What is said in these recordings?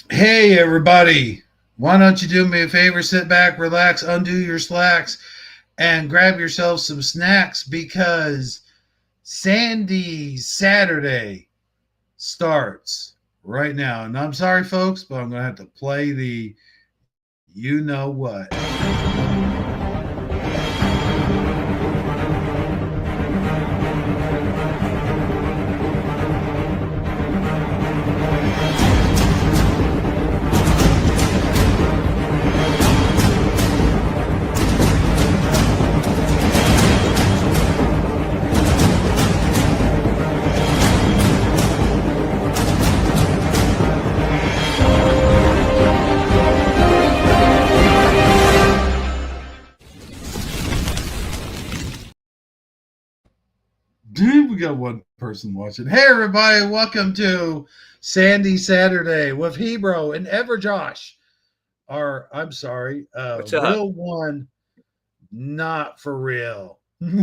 Hey, everybody. Why don't you do me a favor? Sit back, relax, undo your slacks, and grab yourself some snacks because Sandy Saturday starts right now. And I'm sorry, folks, but I'm going to have to play the you know what. Dude, we got one person watching. Hey, everybody. Welcome to Sandy Saturday with Hebro and Ever Josh. Or, I'm sorry, What's up? real one, not for real. That's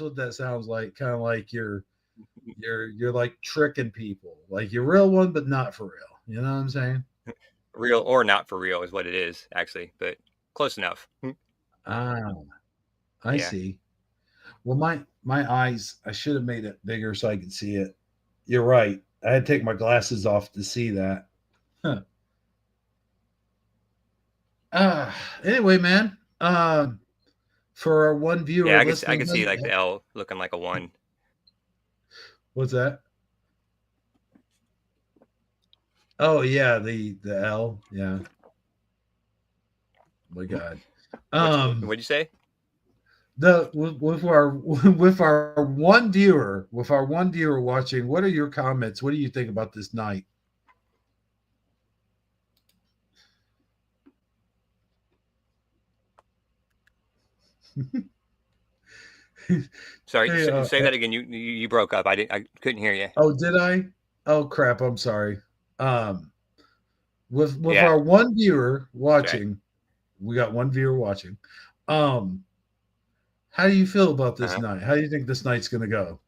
what that sounds like. Kind of like you're like tricking people. Like you're real one, but not for real. You know what I'm saying? Real or not for real is what it is, actually, but close enough. Ah, I Yeah. see. Well, my eyes, I should have made it bigger so I could see it. You're right. I had to take my glasses off to see that. Huh. Anyway, man. For our one viewer Yeah, I listening, could see like the L looking like a one. what's that? Oh yeah, the L. Yeah. My God. Um, What'd you say? the with our with our one viewer watching. What are your comments? What do you think about this night? Sorry, Hey, say that again. You broke up. I couldn't hear you. oh, did I? Oh crap! I'm sorry. Um, with Yeah, our one viewer that's right. watching, we got one viewer watching. Um, how do you feel about this Uh-huh. night? How do you think this night's going to go?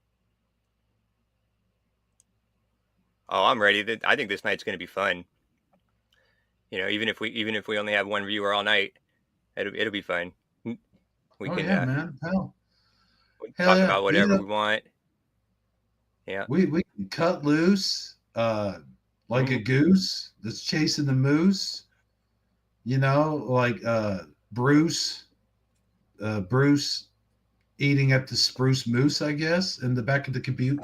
Oh, I'm ready. I think this night's going to be fun. Even if we only have one viewer all night, it'll be fun. We Oh can yeah, man. we can Hell talk yeah. about whatever we want. Yeah. We can cut loose like a Mhm. goose that's chasing the moose, like Bruce eating at the spruce moose, I guess, in the back of the caboose.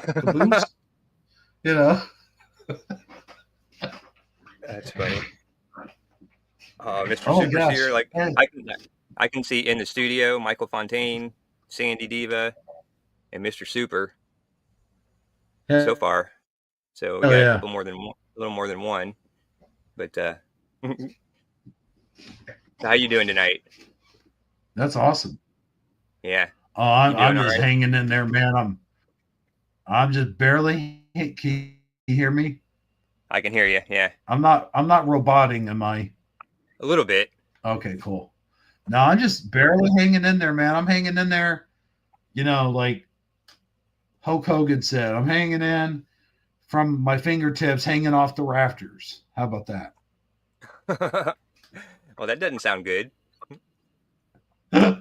You know. That's funny. Mr. Oh my Super's gosh. here. Like Hey. I can I can see in the studio Michael Fontaine, Sandy Diva, and Mr. Super so Hell far. So we got a yeah. couple more than one, a little more than one. But how you doing tonight? That's awesome. Yeah, Oh, you doing I'm all just right? hanging in there, man. I'm just barely. Can you hear me? I can hear you. Yeah, I'm not roboting, am I? a little bit. Okay, cool. No, I'm just barely hanging in there, man. I'm hanging in there. Like Hulk Hogan said, I'm hanging in from my fingertips, hanging off the rafters. How about that? Well, that doesn't sound good.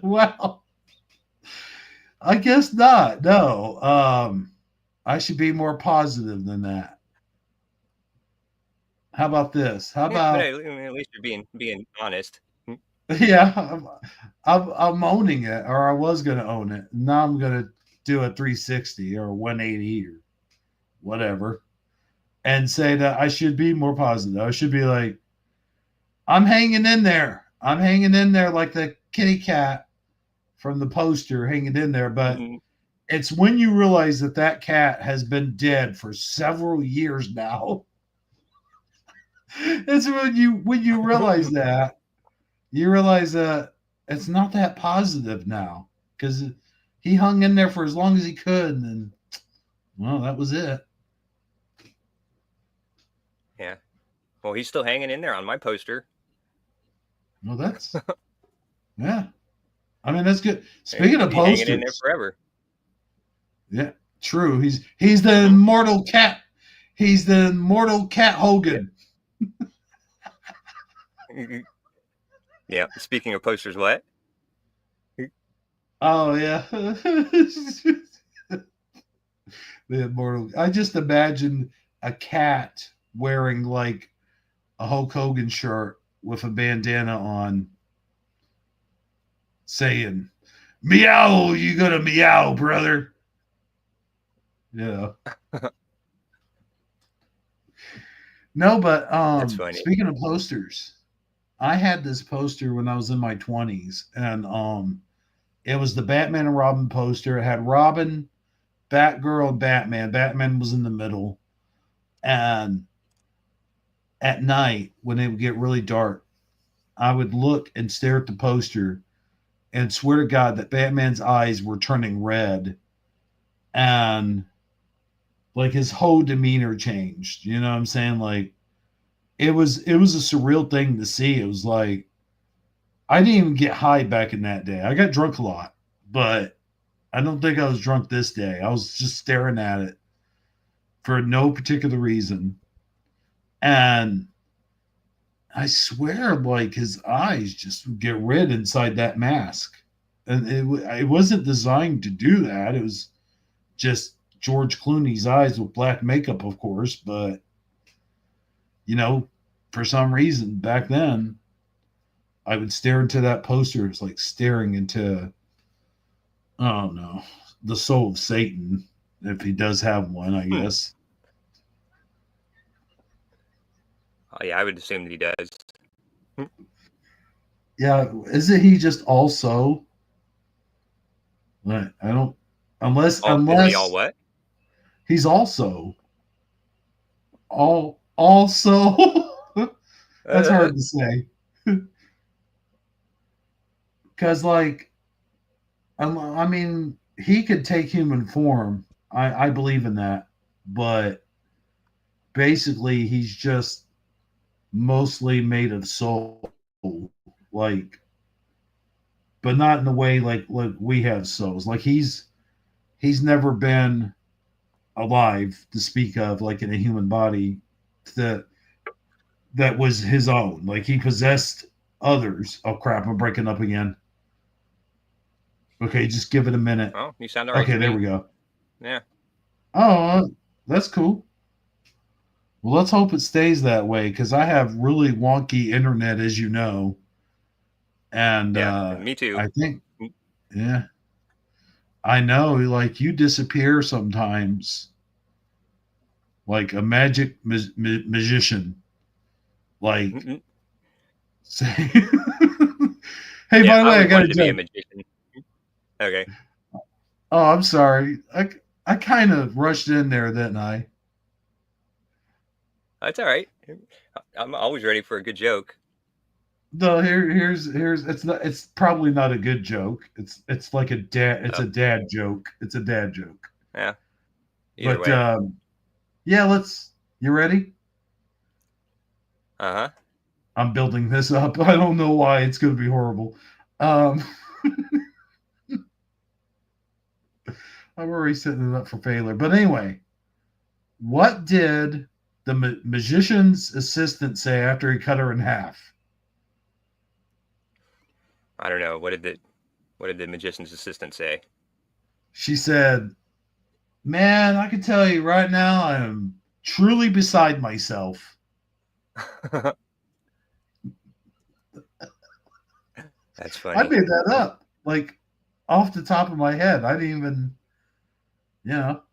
Well, I guess not. No. I should be more positive than that. How about this? How Yeah, but about at least you're being honest. yeah? I'm owning it, or I was gonna own it. Now I'm gonna do a 360 or 180 or whatever, and say that I should be more positive. I should be like, I'm hanging in there. I'm hanging in there like the kitty cat from the poster, hanging in there. But Mhm. it's when you realize that that cat has been dead for several years now. It's when you realize that you realize that it's not that positive now because he hung in there for as long as he could, and then, well, that was it. Yeah. Well, he's still hanging in there on my poster. Well, that's yeah. I mean, that's good. He Speaking could of be hanging in there posters, forever. yeah, true. He's the immortal cat. He's the immortal Cat Yeah. Hogan. Yeah. Speaking of posters, what? Oh yeah. The immortal. I just imagine a cat wearing like a Hulk Hogan shirt with a bandana on, saying, "Meow, you gonna meow, brother." Yeah. No, but That's funny. speaking of posters, I had this poster when I was in my 20s, and it was the Batman and Robin poster. It had Robin, Batgirl, and Batman. Batman was in the middle. And at night, when it would get really dark, I would look and stare at the poster and swear to God that Batman's eyes were turning red, and like his whole demeanor changed. You know what I'm saying? Like it was a surreal thing to see. It was like I didn't even get high back in that day. I got drunk a lot, but I don't think I was drunk this day. I was just staring at it for no particular reason. And I swear, like his eyes just would get red inside that mask. And it wasn't designed to do that. It was just George Clooney's eyes with black makeup, of course. But, you know, for some reason back then, I would stare into that poster. It's like staring into, I don't know, the soul of Satan, if he does have one, I Hmm. guess. Oh, yeah, I would assume that he does. Hmm. Yeah, isn't he just also? I don't, unless All isn't he all unless what? he's also also. That's hard to say because like I mean he could take human form. I believe in that, but basically he's just mostly made of soul, like, but not in the way like we have souls. Like he's never been alive to speak of, like in a human body that that was his own. Like he possessed others. Oh crap! I'm breaking up again. Okay, just give it a minute. Oh, you sound all right Okay, to there me. we go. Yeah. Oh, that's cool. Well, let's hope it stays that way because I have really wonky internet, as you know, and Yeah. Me too. I think, yeah, I know. Like you disappear sometimes, like a magic magician. Like, Mm-mm. say, hey, Yeah, by the I way, I always got a wanted to be a joke. magician. Okay. Oh, I'm sorry. I kind of rushed in there, didn't I? That's all right. I'm always ready for a good joke. No, here's it's probably not a good joke. It's like it's Oh, a dad joke. It's a dad joke. yeah. Either But way. yeah, you ready? Uh-huh. I'm building this up. I don't know why it's going to be horrible. Um, I'm already setting it up for failure. But anyway, what did the magician's assistant say after he cut her in half? I don't know. What did the magician's assistant say? She said, "Man, I can tell you right now, I am truly beside myself." That's I funny. made that up, like off the top of my head. I didn't even, you know,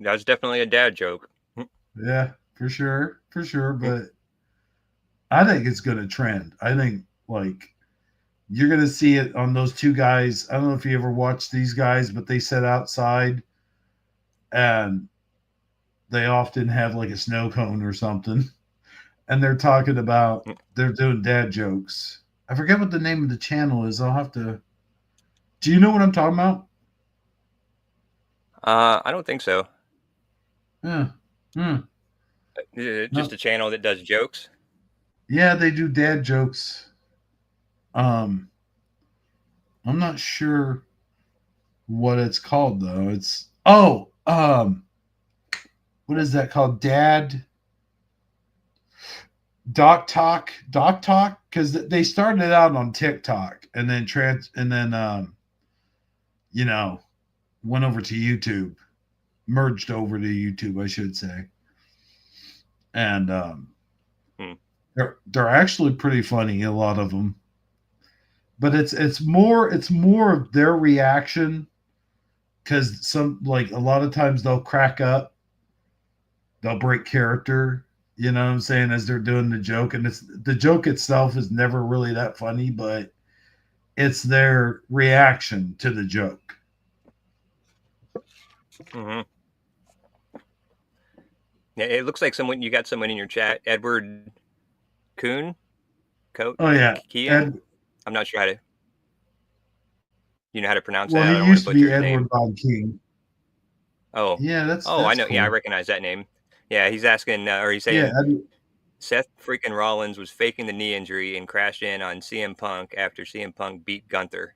That was definitely a dad joke. yeah, for sure. But I think it's going to trend. I think like you're going to see it on those two guys. I don't know if you ever watched these guys, but they sit outside and they often have like a snow cone or something, and they're talking about they're doing dad jokes. I forget what the name of the channel is. I'll have to. Do you know what I'm talking about? I don't think so. Yeah. Hmm. Just No. a channel that does jokes. Yeah, they do dad jokes. Um, I'm not sure what it's called though. It's what is that called? Doc Talk, because they started out on TikTok and then you know, went over to YouTube, merged over to YouTube, I should say, and Hmm. they're actually pretty funny, a lot of them. But it's more of their reaction, because some, like, a lot of times they'll crack up, they'll break character. You know what I'm saying? As they're doing the joke, and it's the joke itself is never really that funny, but it's their reaction to the joke. Hmm. Yeah, it looks like you got someone in your chat, Edward Kuhn, Oh yeah, Kian. Ed. I'm not sure how to. You know how to pronounce Well, that? he I don't want to used to butcher be his name. Edward Von King. Oh, Yeah, that's oh, I that's know. Yeah, I cool. recognize that name. Yeah, he's asking, or he's Yeah, saying Seth freaking Rollins was faking the knee injury and crashed in on CM Punk after CM Punk beat Gunther.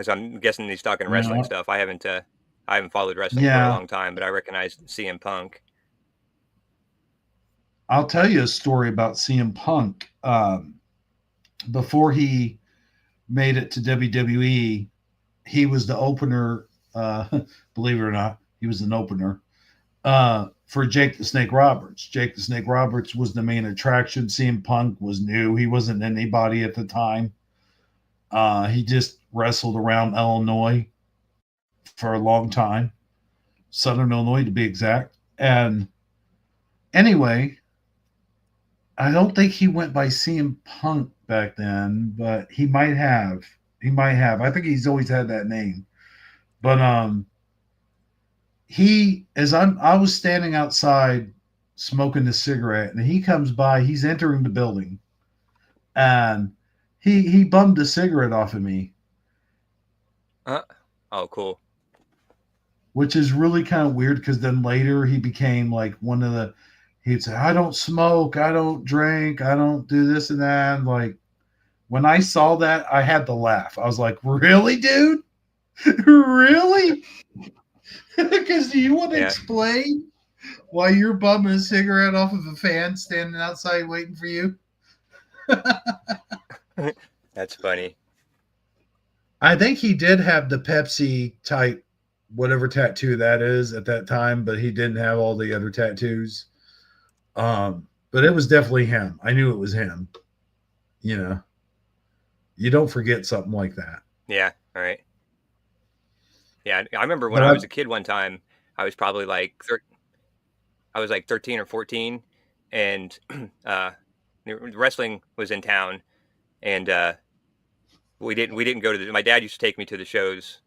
So I'm guessing he's talking you wrestling know, stuff. I haven't followed wrestling for a yeah. long time, but I recognize CM Punk. I'll tell you a story about CM Punk. Before he made it to WWE, he was the opener. Believe it or not, he was an opener for Jake the Snake Roberts. Jake the Snake Roberts was the main attraction. CM Punk was new. He wasn't anybody at the time. He just wrestled around Illinois for a long time, Southern Illinois to be exact. And anyway, I don't think he went by CM Punk back then, but he might have. He might have. I think he's always had that name. But he, as I was standing outside smoking a cigarette, and he comes by. He's entering the building, and he bummed a cigarette off of me, Uh, oh, cool. which is really kind of weird, because then later he became like one of the. He'd say, "I don't smoke, I don't drink, I don't do this and that." And like, when I saw that, I had to laugh. I was like, "Really, dude? Really?" Because you want to Yeah, explain why you're bumming a cigarette off of a fan standing outside waiting for you? that's funny. I think he did have the Pepsi type, whatever tattoo that is at that time, but he didn't have all the other tattoos. But it was definitely him. I knew it was him. You know, you don't forget something like that. Yeah, all right. Yeah, I remember when But I was a kid one time, I was probably I was like 13 or 14, and uh, wrestling was in town, and we didn't go to my dad used to take me to the shows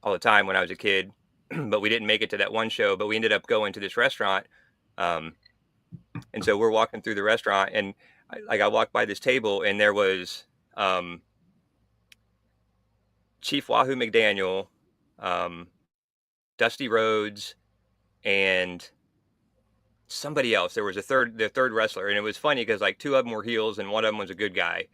all the time when I was a kid, but we didn't make it to that one show. But we ended up going to this restaurant, um, and so we're walking through the restaurant, and I walked by this table, and there was um, Chief Wahoo McDaniel, um, Dusty Rhodes, and somebody else. There was the third wrestler, and it was funny because like two of them were heels and one of them was a good guy,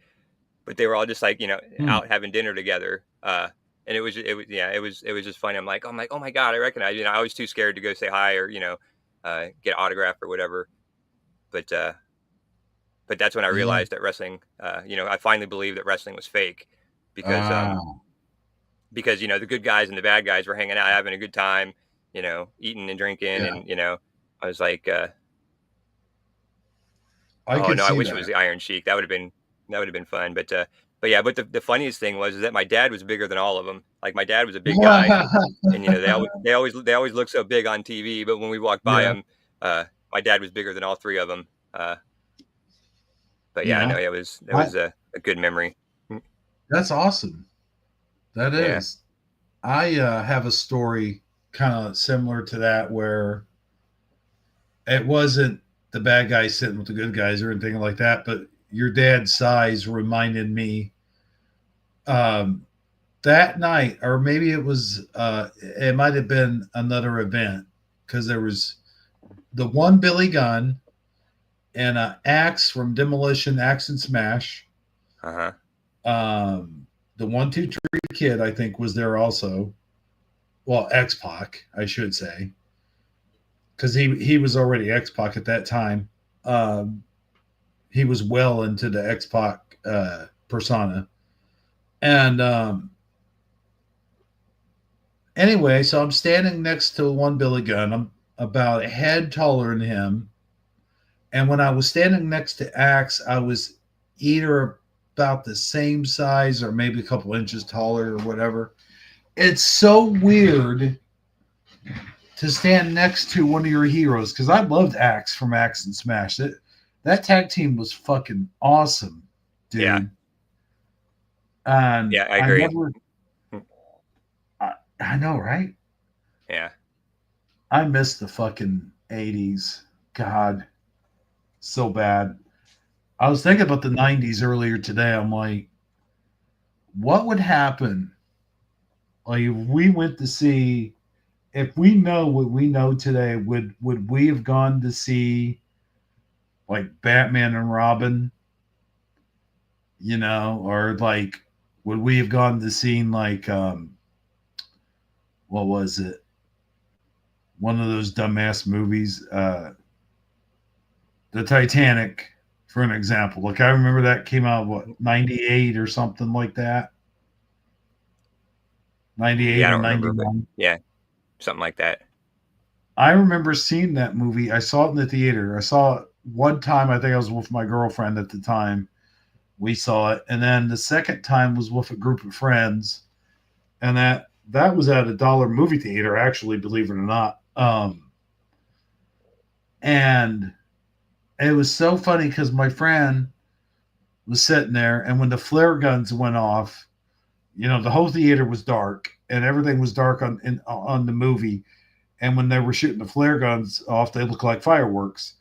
but they were all just like hmm, out having dinner together. And it was just funny. I'm like, oh my god, I recognize. I was too scared to go say hi or get an autograph or whatever. But but that's when I yeah. realized that wrestling. I finally believed that wrestling was fake because Ah, the good guys and the bad guys were hanging out having a good time, eating and drinking, yeah. and I was like, I oh could no, I see wish it was that. the Iron Sheik. That would have been fun. But yeah, but the funniest thing was is that my dad was bigger than all of them. Like my dad was a big guy, and they always look so big on TV, but when we walked by Yeah, him, my dad was bigger than all three of them. But yeah, no, yeah. that I, was a good memory. Mm. that's awesome. That Yeah. is. I have a story kind of similar to that, where it wasn't the bad guys sitting with the good guys or anything like that, but your dad's size reminded me, um, that night, or maybe it might have been another event, because there was the one Billy Gunn and Axe from Demolition, Axe and Smash. Uh huh. The 1 2 3 Kid, I think, was there also. well, X-Pac, I should say, because he was already X-Pac at that time. Um, he was well into the X-Pac persona. And anyway, so I'm standing next to one Billy Gunn. I'm about a head taller than him. And when I was standing next to Axe, I was either about the same size or maybe a couple inches taller or whatever. It's so weird to stand next to one of your heroes because I loved Axe from Axe and Smash. That tag team was fucking awesome, Yeah. dude. And Yeah, I I agree. never, I know, right? Yeah. I miss the fucking 80s. God, so bad. I was thinking about the 90s earlier today. I'm like, what would happen like if we went to see if we know what we know today, would we have gone to see like Batman and Robin, or like would we have gone to see like what was it? One of those dumbass movies, the Titanic, for an example. Like I remember that came out what 98 or something like that. Yeah, 98 I or don't remember, but 99. yeah, something like that. I remember seeing that movie. I saw it in the theater. I saw it one time. I think I was with my girlfriend at the time. We saw it, and then the second time was with a group of friends, and that was at a dollar movie theater. Actually, believe it or not, and it was so funny because my friend was sitting there, and when the flare guns went off, the whole theater was dark, and everything was dark on the movie. And when they were shooting the flare guns off, they looked like fireworks.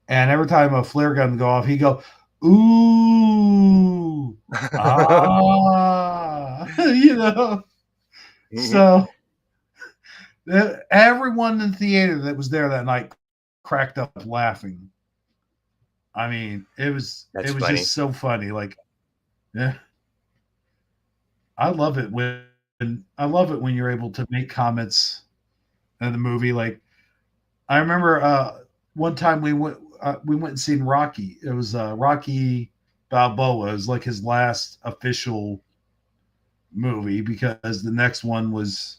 And every time a flare gun would go off, he'd go, ooh, ah, So everyone in the theater that was there that night cracked up laughing. I mean, it That's was just funny. so funny. Like, yeah, I love it when you're able to make comments in the movie. Like, I remember one time we went and seen Rocky. It was Rocky Balboa. It was like his last official movie because the next one was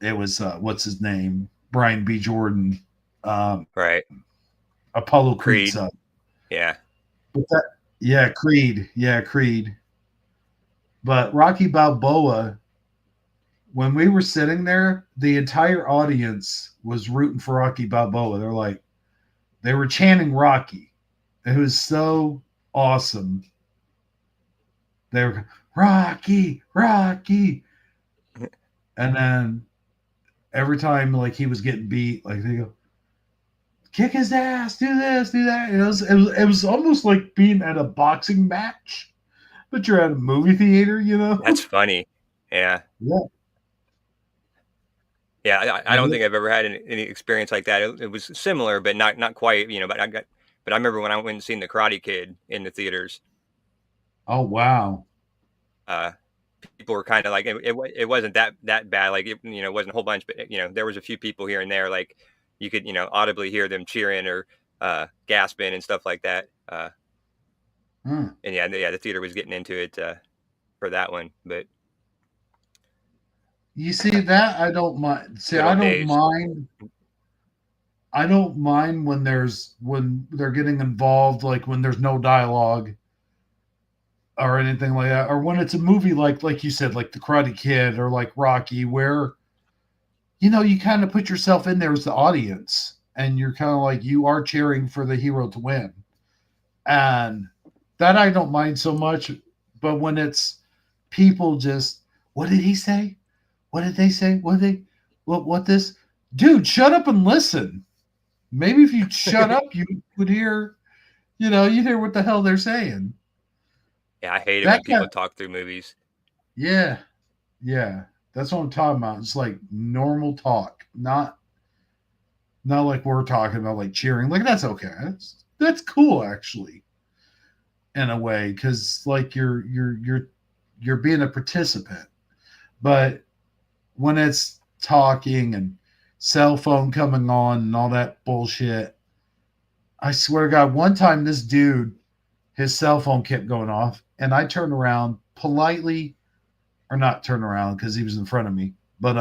what's his name, Brian B. Jordan, um, Right. Apollo Creed's Creed. son. Yeah. But yeah, Creed. But Rocky Balboa, when we were sitting there, the entire audience was rooting for Rocky Balboa. They were chanting Rocky. It was so awesome. They were Rocky, Rocky, and then every time like he was getting beat, like they go, kick his ass, do this, do that. It was almost like being at a boxing match, but you're at a movie theater, That's funny. Yeah. Yeah, Yeah, I and don't think I've ever had any experience like that. It was similar, but not quite, but I remember when I went and seen The Karate Kid in the theaters, oh wow, uh, people were kind of like it wasn't that bad. Like it wasn't a whole bunch, but there was a few people here and there. Like you could audibly hear them cheering or gasping and stuff like that. hmm. And yeah, the theater was getting into it for that one. But You see that I don't mind. See, good I old don't days. mind. I don't mind when they're getting involved, like when there's no dialogue or anything like that, or when it's a movie like you said, like The Karate Kid or like Rocky, where you kind of put yourself in there as the audience, and you're kind of like you are cheering for the hero to win, and that I don't mind so much. But when it's people just, what did he say? What did they say? What this? Dude, shut up and listen. Maybe if you shut up, you would hear, you'd hear what the hell they're saying. Yeah, I hate it That when kind people talk through movies. yeah, yeah. That's what I'm talking about. It's like normal talk, not like we're talking about like cheering. Like that's okay. That's cool actually in a way because like you're being a participant. But when it's talking and cell phone coming on and all that bullshit. I swear to God, one time this dude, his cell phone kept going off, and I turned around politely, or not turn around because he was in front of me, but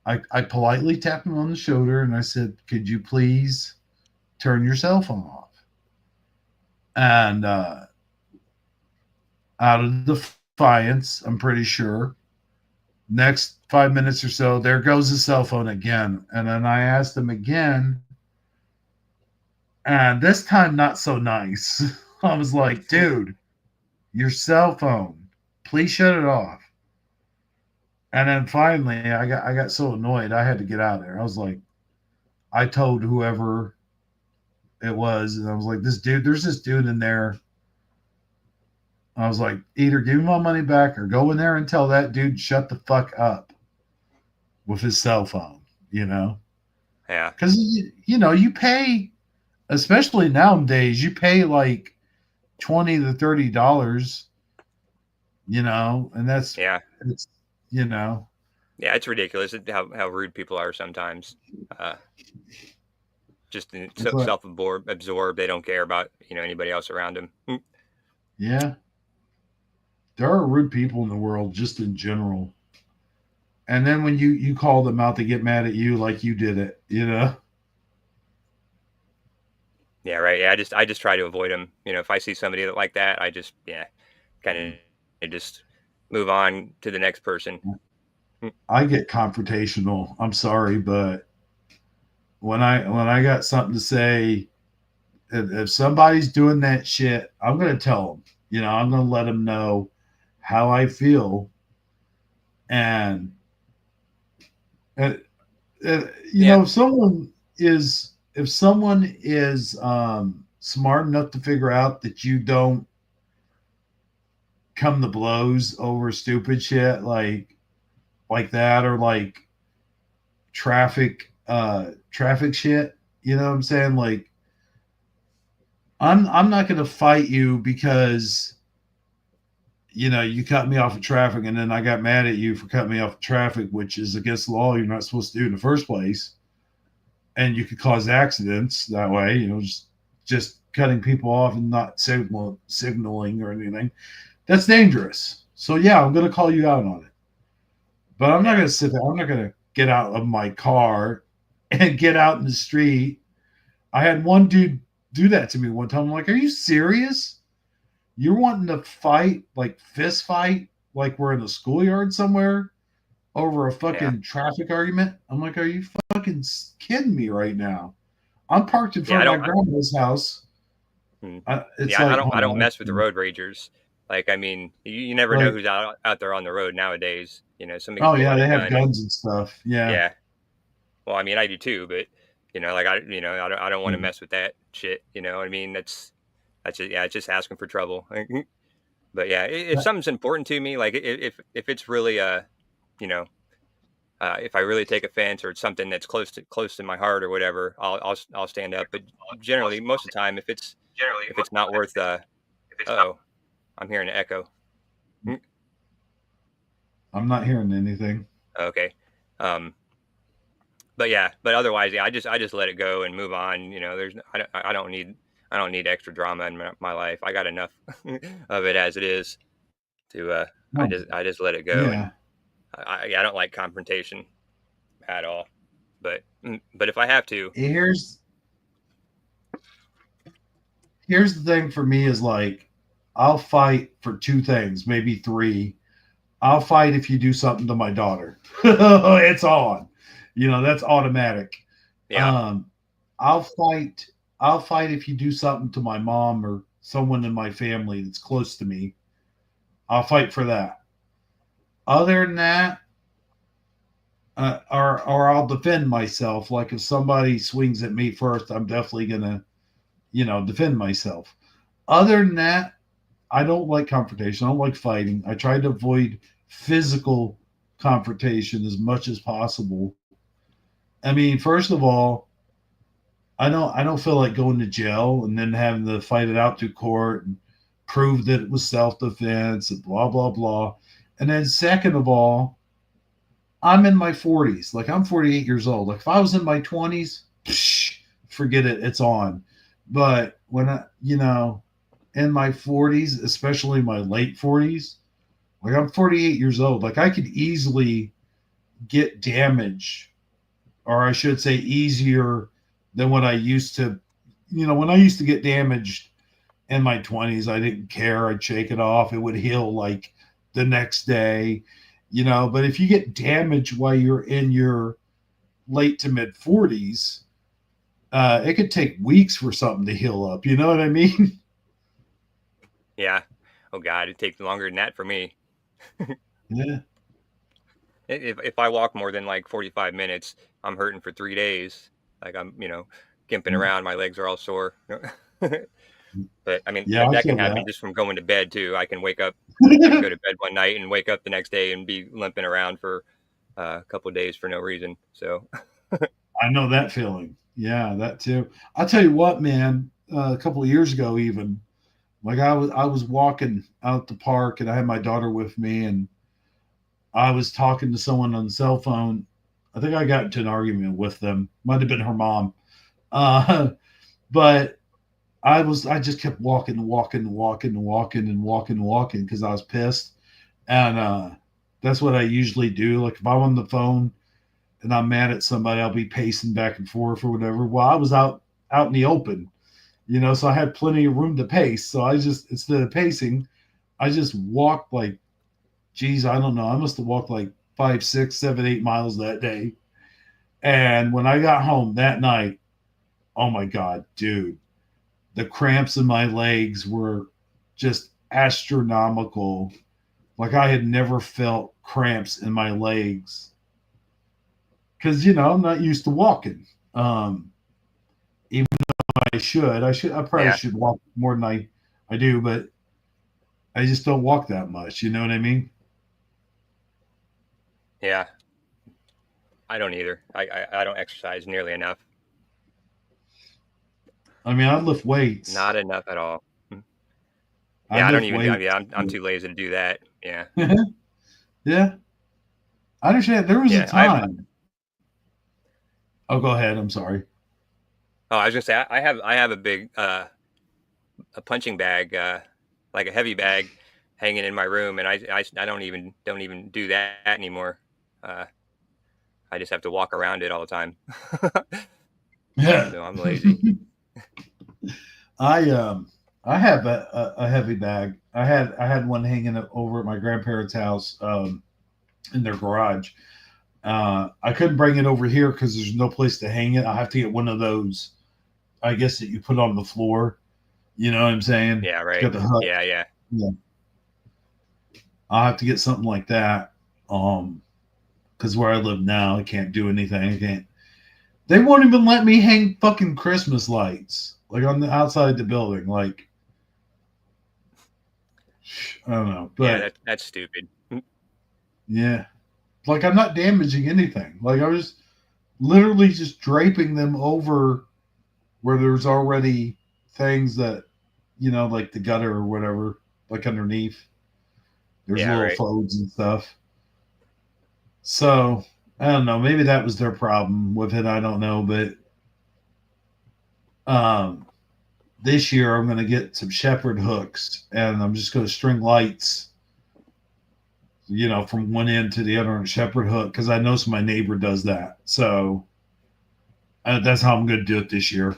I politely tapped him on the shoulder and I said, "Could you please turn your cell phone off?" And out of defiance, I'm pretty sure, next 5 minutes or so, there goes his cell phone again. And then I asked him again, and this time not so nice. I was like, dude, your cell phone, please shut it off. And then finally, I got so annoyed, I had to get out of there. I was like, I told whoever it was, and I was like, this dude, there's this dude in there. I was like, either give me my money back or go in there and tell that dude shut the fuck up with his cell phone, you know? Yeah. Because, you pay, especially nowadays, you pay like 20 to $30, and Yeah. it's, you know, Yeah. It's ridiculous how rude people are sometimes. Uh, just it's like, absorbed. They don't care about anybody else around them. yeah, there are rude people in the world just in general. And then when you call them out, they get mad at you like you did it. Yeah, right. Yeah, I just try to avoid them. If I see somebody like that, I just kind of just move on to the next person. I get confrontational. I'm sorry, but when I got something to say, if somebody's doing that shit, I'm gonna tell them. I'm gonna let them know how I feel, and uh, Yeah, if someone is smart enough to figure out that you don't come to blows over stupid shit like that, or like traffic shit. You know what I'm saying? Like, I'm not gonna fight you because you cut me off of traffic, and then I got mad at you for cutting me off of traffic, which is against the law. You're not supposed to do in the first place, and you could cause accidents that way. Just cutting people off and not signaling or anything. That's dangerous. So yeah, I'm gonna call you out on it. But I'm not yeah, gonna sit there. I'm not gonna get out of my car and get out in the street. I had one dude do that to me one time. I'm like, are you serious? You're wanting to fight, like fist fight, like we're in a schoolyard somewhere over a yeah, fucking traffic argument? I'm like, are you fucking kidding me right now? I'm parked in yeah. front of my grandma's house. Mm. It's Yeah, I like, don't I hold don't on. mess with the road ragers. Like, I mean, you never know Like, who's out there on the road nowadays. Somebody oh could pull yeah, out a they have gun and guns and stuff. Yeah. yeah. Well, I mean, I do too, but like I don't want to Mm. mess with that shit. You know what I mean? That's just, yeah, it's just asking for trouble. But yeah, if something's important to me, like if it's really you know if I really take offense or it's something that's close to my heart or whatever, I'll stand up. But generally, most of the time, if it's not worth oh, I'm hearing an echo. Mm, I'm not hearing anything. okay. Um, but yeah, but otherwise, yeah, I just let it go and move on. I don't need extra drama in my life. I got enough of it as it is to I No. just let it go, and Yeah. I don't like confrontation at all. But if I have to, Here's the thing for me is like, I'll fight for two things, maybe three. I'll fight if you do something to my daughter. It's on. That's automatic. yeah, Um, I'll fight. I'll fight if you do something to my mom or someone in my family that's close to me. I'll fight for that. Other than that, or I'll defend myself. Like if somebody swings at me first, I'm definitely gonna, defend myself. Other than that, I don't like confrontation. I don't like fighting. I try to avoid physical confrontation as much as possible. I mean, first of all, I don't feel like going to jail and then having to fight it out to court and prove that it was self defense and blah blah blah. And then second of all, I'm in my 40s. Like I'm 48 years old. Like if I was in my 20s, forget it. It's on. But when in my 40s, especially my late 40s, like I'm 48 years old. Like I could easily get damage, or I should say easier than what I used to. When I used to get damaged in my 20s, I didn't care. I'd shake it off. It would heal like the next day. But if you get damage while you're in your late to mid 40s, it could take weeks for something to heal up. You know what I mean? Yeah. Oh God, it takes longer than that for me. Yeah. If I walk more than like 45 minutes, I'm hurting for 3 days. Like I'm, gimping around. My legs are all sore. But I mean, Yeah, that, I that can feel happen that. just from going to bed too. I can go to bed one night and wake up the next day and be limping around for a couple of days for no reason. So I know that feeling. Yeah, that too. I'll tell you what, man. A couple of years ago, even like I was walking out the park, and I had my daughter with me, and I was talking to someone on the cell phone. I think I got into an argument with them. Might have been her mom. Uh, but I just kept walking and walking and walking and walking and walking and walking because I was pissed. And that's what I usually do. Like if I'm on the phone and I'm mad at somebody, I'll be pacing back and forth or whatever. Well, I was out in the open, so I had plenty of room to pace. So I just, instead of pacing, I just walked like, geez, I don't know. I must have walked like 5, 6, 7, 8 miles that day. And when I got home that night, oh my God, dude, the cramps in my legs were just astronomical. Like I had never felt cramps in my legs because I'm not used to walking. Even though I probably yeah, should walk more than I do, but I just don't walk that much. You know what I mean? yeah, I don't either. I don't exercise nearly enough. I mean, I lift weights. Not enough at all. Mm. I Yeah, I don't lift even do. weights. I'm too lazy to do that. Yeah, Yeah, I understand. There was a yeah. time. Oh, go ahead. I'm sorry. Oh, I was gonna say I have a punching bag, like a heavy bag, hanging in my room, and I don't even do that anymore. Uh, I just have to walk around it all the time. Yeah. So I'm lazy. I um I have a heavy bag. I had one hanging over at my grandparents' house in their garage. I couldn't bring it over here because there's no place to hang it. I have to get one of those, I guess, that you put on the floor. You know what I'm saying? Yeah, It's right. got the hook. Yeah, yeah, Yeah. I'll have to get something like that. Because where I live now, I can't do anything. I can't. They won't even let me hang fucking Christmas lights like on the outside of the building. Like I don't know, yeah. but That's stupid. yeah, like I'm not damaging anything. Like I was literally just draping them over where there's already things that like the gutter or whatever, like underneath. There's Yeah, little right. folds and stuff. So I don't know. Maybe that was their problem with it. I don't know, but um, this year I'm going to get some shepherd hooks and I'm just going to string lights, from one end to the other on a shepherd hook because I know my neighbor does that. So that's how I'm going to do it this year.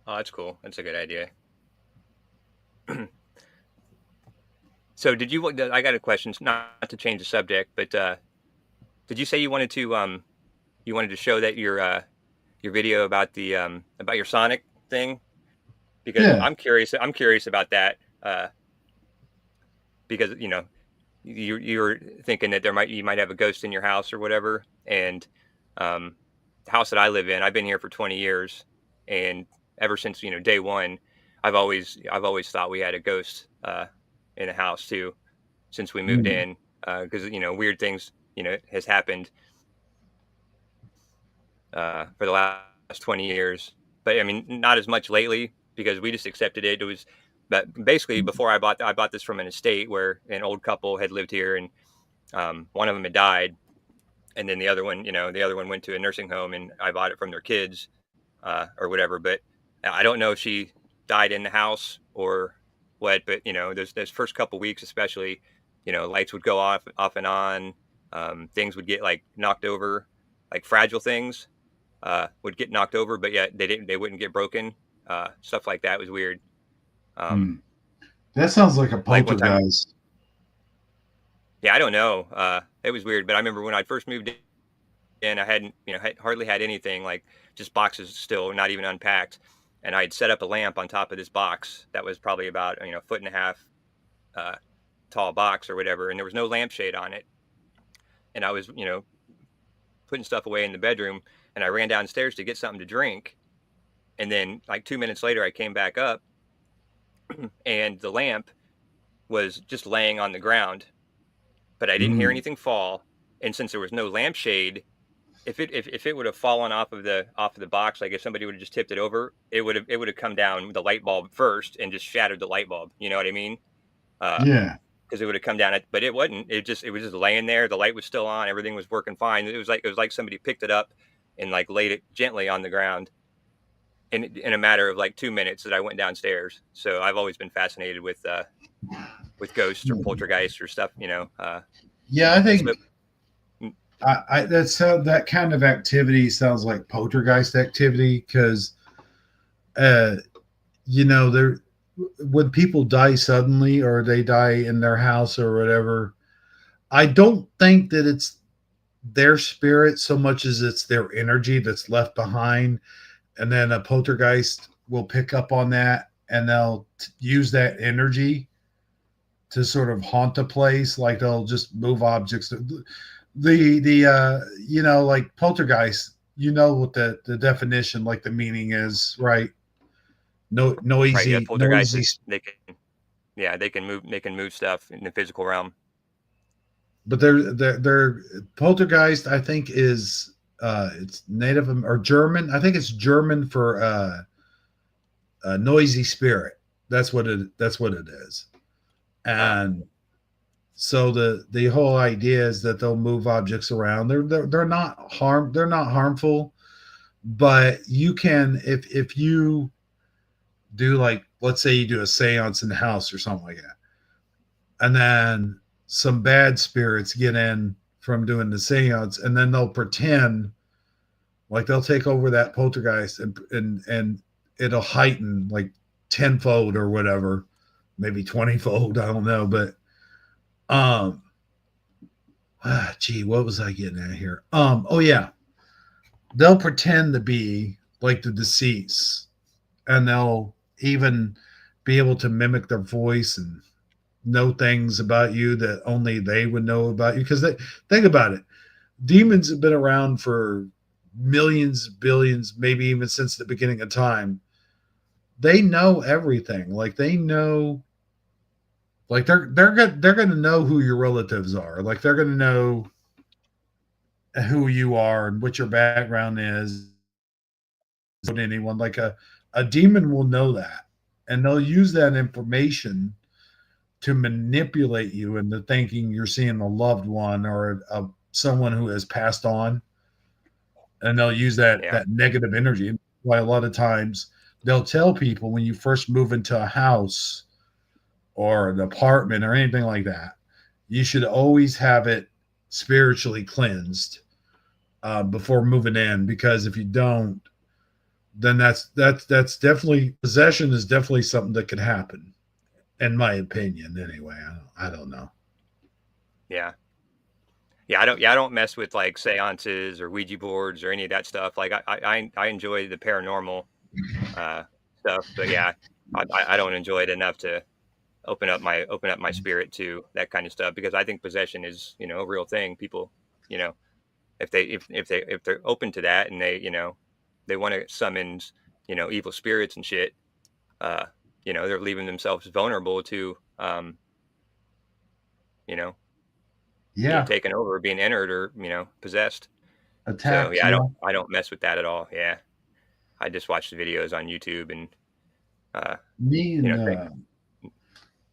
Oh, that's cool. That's a good idea. So did you? I got a question. Not to change the subject, but did you say you wanted to show that your video about your Sonic thing? Because Yeah. I'm curious about that. Because you were thinking that you might have a ghost in your house or whatever, and um, the house that I live in, I've been here for 20 years, and ever since day one, I've always thought we had a ghost in the house too, since we moved Mm. in, because weird things has happened for the last 20 years. But I mean, not as much lately because we just accepted it. It was, but basically before I bought this from an estate where an old couple had lived here, and one of them had died, and then the other one, the other one went to a nursing home, and I bought it from their kids, or whatever. But I don't know if she died in the house or what. But those first couple weeks, especially, lights would go off and on. Things would get like knocked over, like fragile things would get knocked over, but yet they wouldn't get broken. Stuff like that was weird. Um, Hmm. That sounds like a like one time, poltergeist. yeah, I don't know. It was weird, but I remember when I first moved in, I hadn't, hardly had anything, like just boxes still, not even unpacked. And I had set up a lamp on top of this box that was probably about, a foot and a half uh, tall box or whatever, and there was no lampshade on it. And I was, putting stuff away in the bedroom, and I ran downstairs to get something to drink. And then, like 2 minutes later, I came back up, and the lamp was just laying on the ground, but I didn't hear Mm. anything fall. And since there was no lampshade, if it would have fallen off of the box, like if somebody would have just tipped it over, it would have come down the light bulb first and just shattered the light bulb. You know what I mean? Yeah. Because it would have come down, but it wasn't. It was just laying there. The light was still on. Everything was working fine. It was like somebody picked it up and like laid it gently on the ground in a matter of like 2 minutes that I went downstairs. So I've always been fascinated with ghosts or poltergeists or stuff. Yeah, I And so think that's how that kind of activity sounds like poltergeist activity because uh, there when people die suddenly or they die in their house or whatever, I don't think that it's their spirit so much as it's their energy that's left behind, and then a poltergeist will pick up on that and they'll use that energy to sort of haunt a place. Like they'll just move objects. Like poltergeist. You know what the definition, like the meaning is, right? No, right, yeah, poltergeist noisy. is they can, yeah, they can move stuff in the physical realm. But they're poltergeist. I think is it's native or German. I think it's German for a noisy spirit. That's what it is. Huh. And so the whole idea is that they'll move objects around. They're not harmful, but you can if you do, like, let's say you do a seance in the house or something like that, and then some bad spirits get in from doing the seance, and then they'll pretend like they'll take over that poltergeist and it'll heighten like tenfold or whatever, maybe 20-fold. I don't know, but um gee, what was I getting at here? Oh yeah, they'll pretend to be like the deceased, and they'll even be able to mimic their voice and know things about you that only they would know about you. Because they think about it, demons have been around for millions, billions, maybe even since the beginning of time. They know everything. Like they know, like they're gonna know who your relatives are. Like they're gonna know who you are and what your background is. Anyone like a demon will know that, and they'll use that information to manipulate you into thinking you're seeing a loved one or someone who has passed on, and they'll use Yeah. that negative energy. Why a lot of times they'll tell people when you first move into a house or an apartment or anything like that, you should always have it spiritually cleansed before moving in, because if you don't, then that's definitely possession is definitely something that could happen, in my opinion. Anyway, I don't know. Yeah. Yeah, I don't mess with like seances or Ouija boards or any of that stuff. Like I enjoy the paranormal uh, stuff, but yeah, I don't enjoy it enough to open up my spirit to that kind of stuff, because I think possession is, a real thing. People, you know, if they're open to that, and they want to summon, evil spirits and shit, uh, they're leaving themselves vulnerable to, you know, being Yeah, taken over, being entered, or possessed. So attacked. yeah, I Yeah, don't I don't mess with that at all. Yeah, I just watch the videos on YouTube and uh, me and think,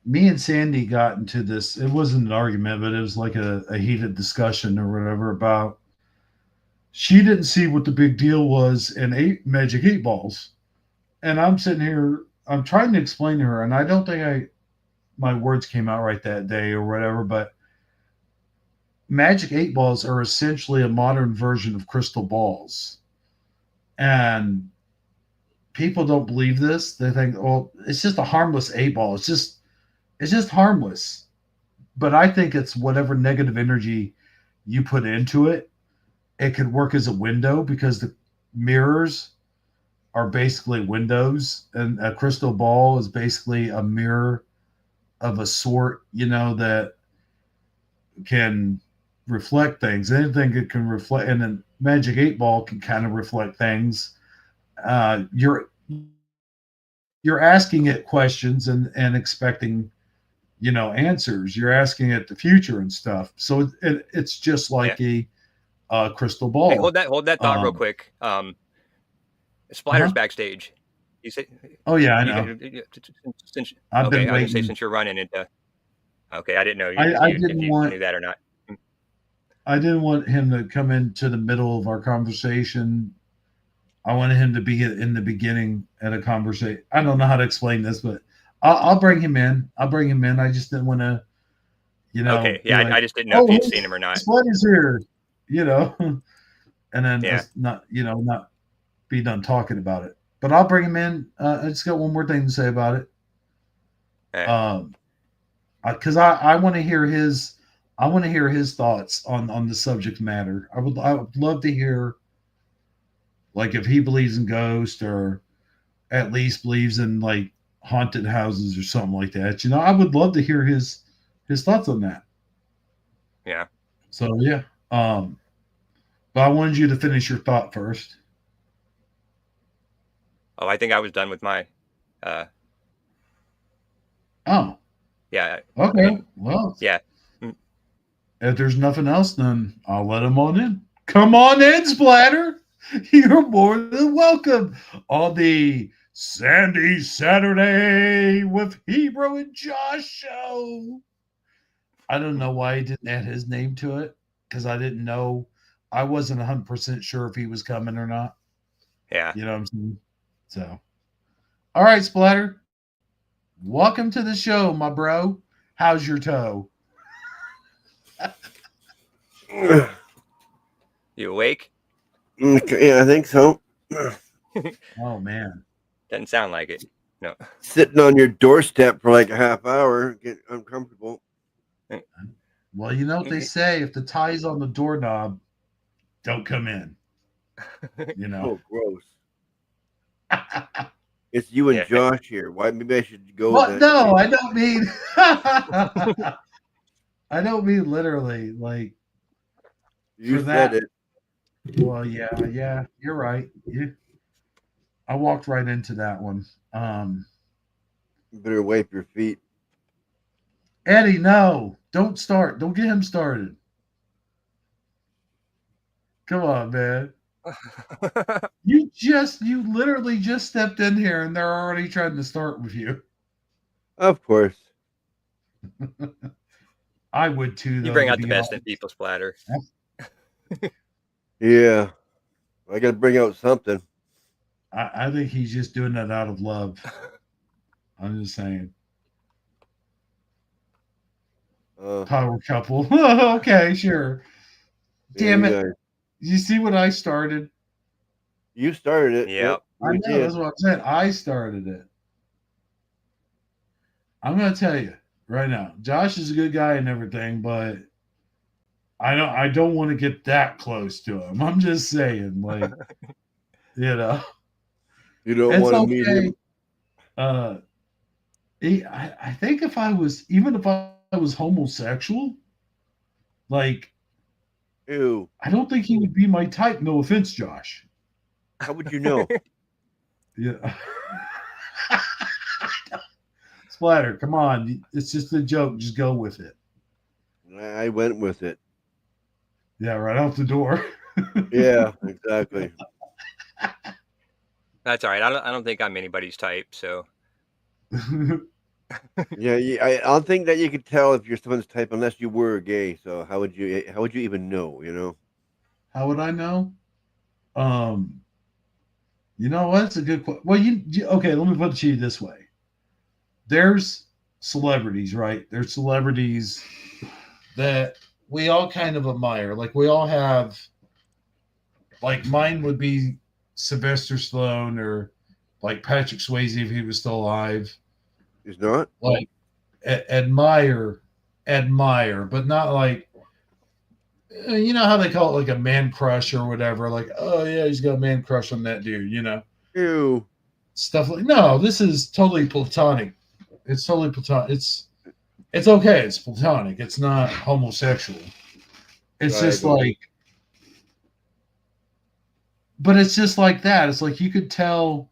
me and Sandy got into this. It wasn't an argument, but it was like a heated discussion or whatever about. she didn't see what the big deal was in magic 8 balls. And I'm sitting here, I'm trying to explain to her, and I don't think my words came out right that day or whatever, but magic 8 balls are essentially a modern version of crystal balls. And people don't believe this. They think, oh, it's just a harmless 8 ball. It's just harmless. But I think it's whatever negative energy you put into it. It could work as a window because the mirrors are basically windows, and a crystal ball is basically a mirror of a sort, that can reflect things. Anything that can reflect, and a magic 8 ball can kind of reflect things. You're asking it questions and expecting answers. You're asking it the future and stuff. So it's just Yeah. like a crystal Hey, ball. hold that thought real Um, quick. Splatter's uh-huh. backstage. You said Oh yeah, I you know. can since I've okay. been I was gonna say waiting. since you're running into. Okay, I didn't know I, I if didn't you want knew that or not. Mm. I didn't want him to come into the middle of our conversation. I wanted him to be in the beginning at a conversation. I don't know how to explain this, but I'll bring him in. I'll bring him in. I just didn't want to, Okay, be yeah, like, I just didn't know if oh, you'd hey, seen him or not. Spuddy's here, you know, and then Yeah. us not be done talking about it. But I'll bring him in. I just got one more thing to say about it. Eh, Um, because I want to hear his thoughts on the subject matter. I would love to hear, like, if he believes in ghosts, or at least believes in, like, haunted houses or something like that. I would love to hear his thoughts on that. yeah. So yeah. But I wanted you to finish your thought first. Oh, I think I was done with my. Uh, Oh, yeah. I okay. mean, Well, yeah. Mm. if there's nothing else, then I'll let him on in. Come on in, Splatter. You're more than welcome on the Sandy Saturday with Hebro and Josh show. I don't know why he didn't add his name to it, because I didn't know. I wasn't 100% sure if he was coming or not. Yeah. You know what I'm saying? So, all right, Splatter. Welcome to the show, my bro. How's your toe? You awake? Okay, yeah, I think so. Oh, man. Doesn't sound like it. No. Sitting on your doorstep for like a half hour, get uncomfortable. Well, you know what they say: if the tie's on the doorknob, don't come in. You know. Oh, gross. It's you and Yeah. Josh here. Why? Maybe I should go What? that No, way. I don't mean. I don't mean literally. Like, You for said that. it. Well, yeah, you're right. I walked right into that one. You better wipe your feet. Eddie, no, don't start. Don't get him started. Come on, man. You literally just stepped in here, and they're already trying to start with you. Of course. I would too, You though, bring to out the be best in honest. people, Splatter. Yeah. I got to bring out something. I think he's just doing that out of love. I'm just saying. Uh, Power couple. Okay, sure. yeah, Damn you it. guys. You see what I started? You started it. Yep, Yep. I you know. That's did. what I'm saying. I started it. I'm going to tell you right now. Josh is a good guy and everything, but I don't want to get that close to him. I'm just saying, like, you know, You don't it's want to meet okay. him. Uh, I think even if I was homosexual, like, Ew. I don't think he would be my type. No offense, Josh. How would you know? Yeah. Splatter, come on. It's just a joke. Just go with it. I went with it. Yeah, right out the door. Yeah, exactly. That's all right. I don't think I'm anybody's type. So Yeah, I don't think that you could tell if you're someone's type unless you were gay. So how would you even know? You know? How would I know? Um, you know what? It's a good question. Well, okay? Let me put it to you this way: there's celebrities, right? There's celebrities that we all kind of admire. Like we all have, like mine would be Sylvester Stallone or like Patrick Swayze if he was still alive. He's not. Like admire, but not like you know how they call it like a man crush or whatever. Like, oh yeah, he's got a man crush on that dude. You know, Ew. stuff like. No, this is totally platonic. It's totally platonic. It's okay. It's platonic. It's not homosexual. It's I just don't. like, but it's just like that. It's like you could tell,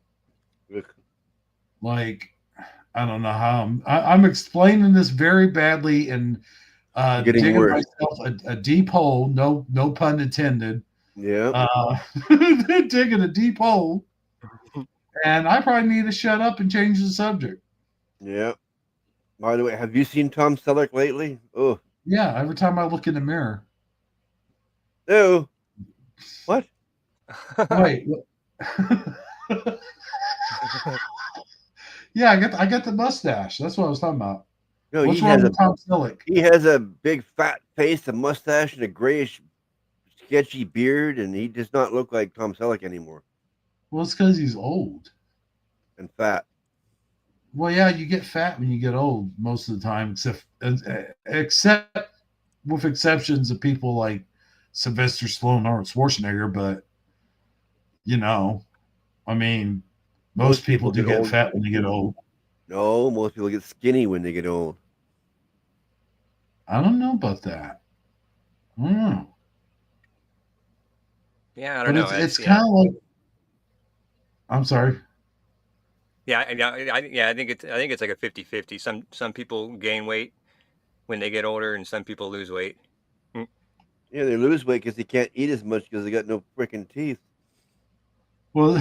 Ugh. like, I don't know how I'm explaining this very badly and Getting digging worse. myself a deep hole. No pun intended. Yeah. Digging a deep hole, and I probably need to shut up and change the subject. Yeah. By the way, have you seen Tom Selleck lately? Oh, Yeah, every time I look in the mirror. no. What? Wait. Yeah, I got the mustache. That's what I was talking about. No, What's wrong with Tom Selleck? he has a big fat face, a mustache, and a grayish, sketchy beard, and he does not look like Tom Selleck anymore. Well, it's because he's old. And fat. Well, yeah, you get fat when you get old most of the time, except with exceptions of people like Sylvester Stallone or Schwarzenegger. But you know, I mean, most people do get get old. fat when they get old. No, most people get skinny when they get old. I don't know about that. I don't know. Yeah, I don't But know. it's kind of like. I'm sorry. Yeah, I think it's like a 50-50. Some people gain weight when they get older, and some people lose weight. Yeah, they lose weight because they can't eat as much because they got no freaking teeth. Well,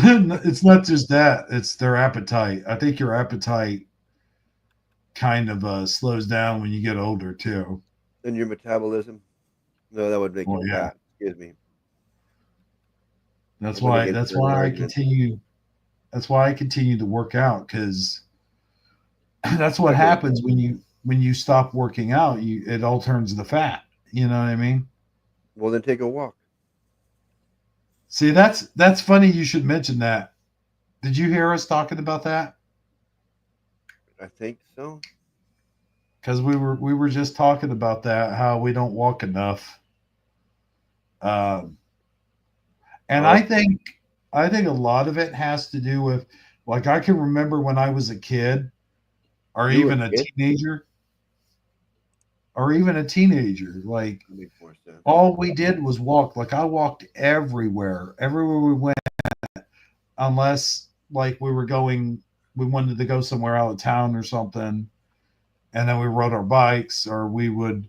it's not just that; it's their appetite. I think your appetite kind of slows down when you get older too. And your metabolism. No, that would make Well, you yeah, fat. Excuse me. that's I went why. against That's that why I argument. continue. That's why I continue to work out because that's what Okay. happens when you stop working out. It all turns to fat. You know what I mean? Well, then take a walk. See, that's funny. You should mention that. Did you hear us talking about that? I think so. Because we were just talking about that. How we don't walk enough. Um, and Oh, I think a lot of it has to do with like I can remember when I was a kid or you were even a a kid? teenager like That makes more sense. all we did was walk. Like I walked everywhere we went, unless like we wanted to go somewhere out of town or something, and then we rode our bikes or we would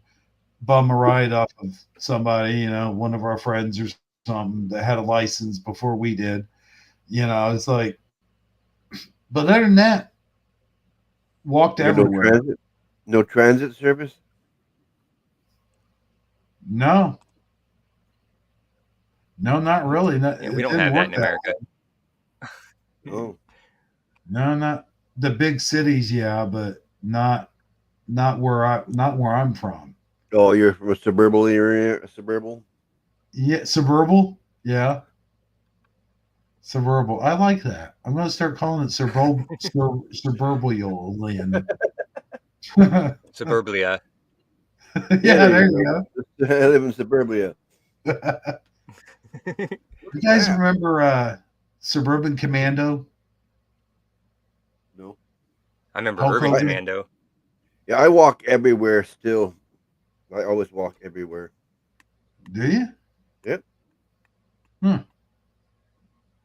bum a ride off of somebody, you know, one of our friends or something that had a license before we did. You know, it's like, but other than that, walked You got no everywhere. transit? No transit service? No, no, not really. No, Yeah, we it don't didn't have that work in that America. way. Oh. No, not the big cities, yeah, but not where I'm from. Oh, you're from a suburban area? A suburban? Yeah, suburban. Yeah, suburban. I like that. I'm going to start calling it suburbial. Yeah, Suburbia. Yeah, there there you you go. go. I live in suburbia. Look You at guys that. remember Suburban Commando? No. I remember Hulk Urban I, Hogan? Commando. yeah, I walk everywhere still. I always walk everywhere. Do you? Yep. Hmm.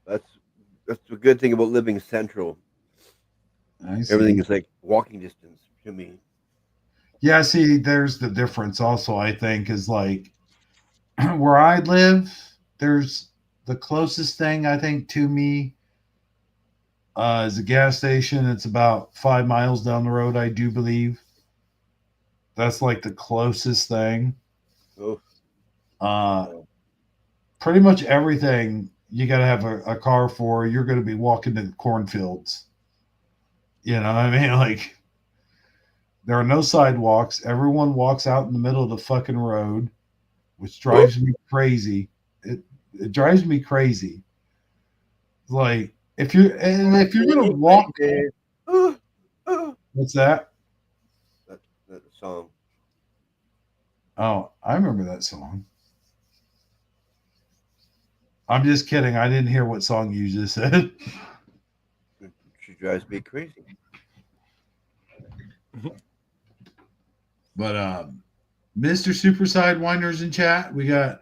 That's that's the good thing about living central. I Everything see. is like walking distance to me. Yeah, see, there's the difference also, I think, is like where I live, there's the closest thing I think to me is a gas station. It's about 5 miles down the road, I do believe. That's like the closest thing. Oh, Uh, no. Pretty much everything you got to have a car for. You're going to be walking to cornfields. You know what I mean? Like, there are no sidewalks. Everyone walks out in the middle of the fucking road, which drives me crazy. It drives me crazy. Like, if you're gonna walk, what's that? That's the song. Oh, I remember that song. I'm just kidding. I didn't hear what song you just said. She drives me crazy. But Mr. Super Sidewinders in chat. We got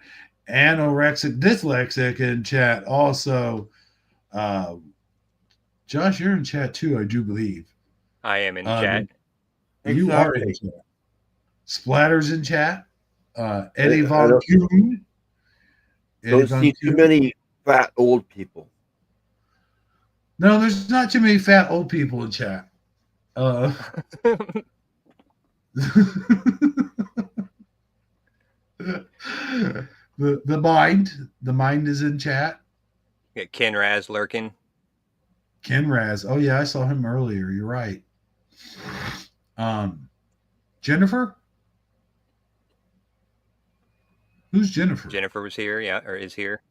anorexic dyslexic in chat. Also, Josh, you're in chat too, I do believe. I am in chat. You are in Exactly. chat. Splatters in chat. Eddie Von Kuhn. Don't see too many fat old people. No, there's not too many fat old people in chat. The mind is in chat. Got Ken Raz lurking. Ken Raz. Oh yeah, I saw him earlier. You're right. Jennifer? Who's Jennifer? Jennifer was here, yeah, or is here.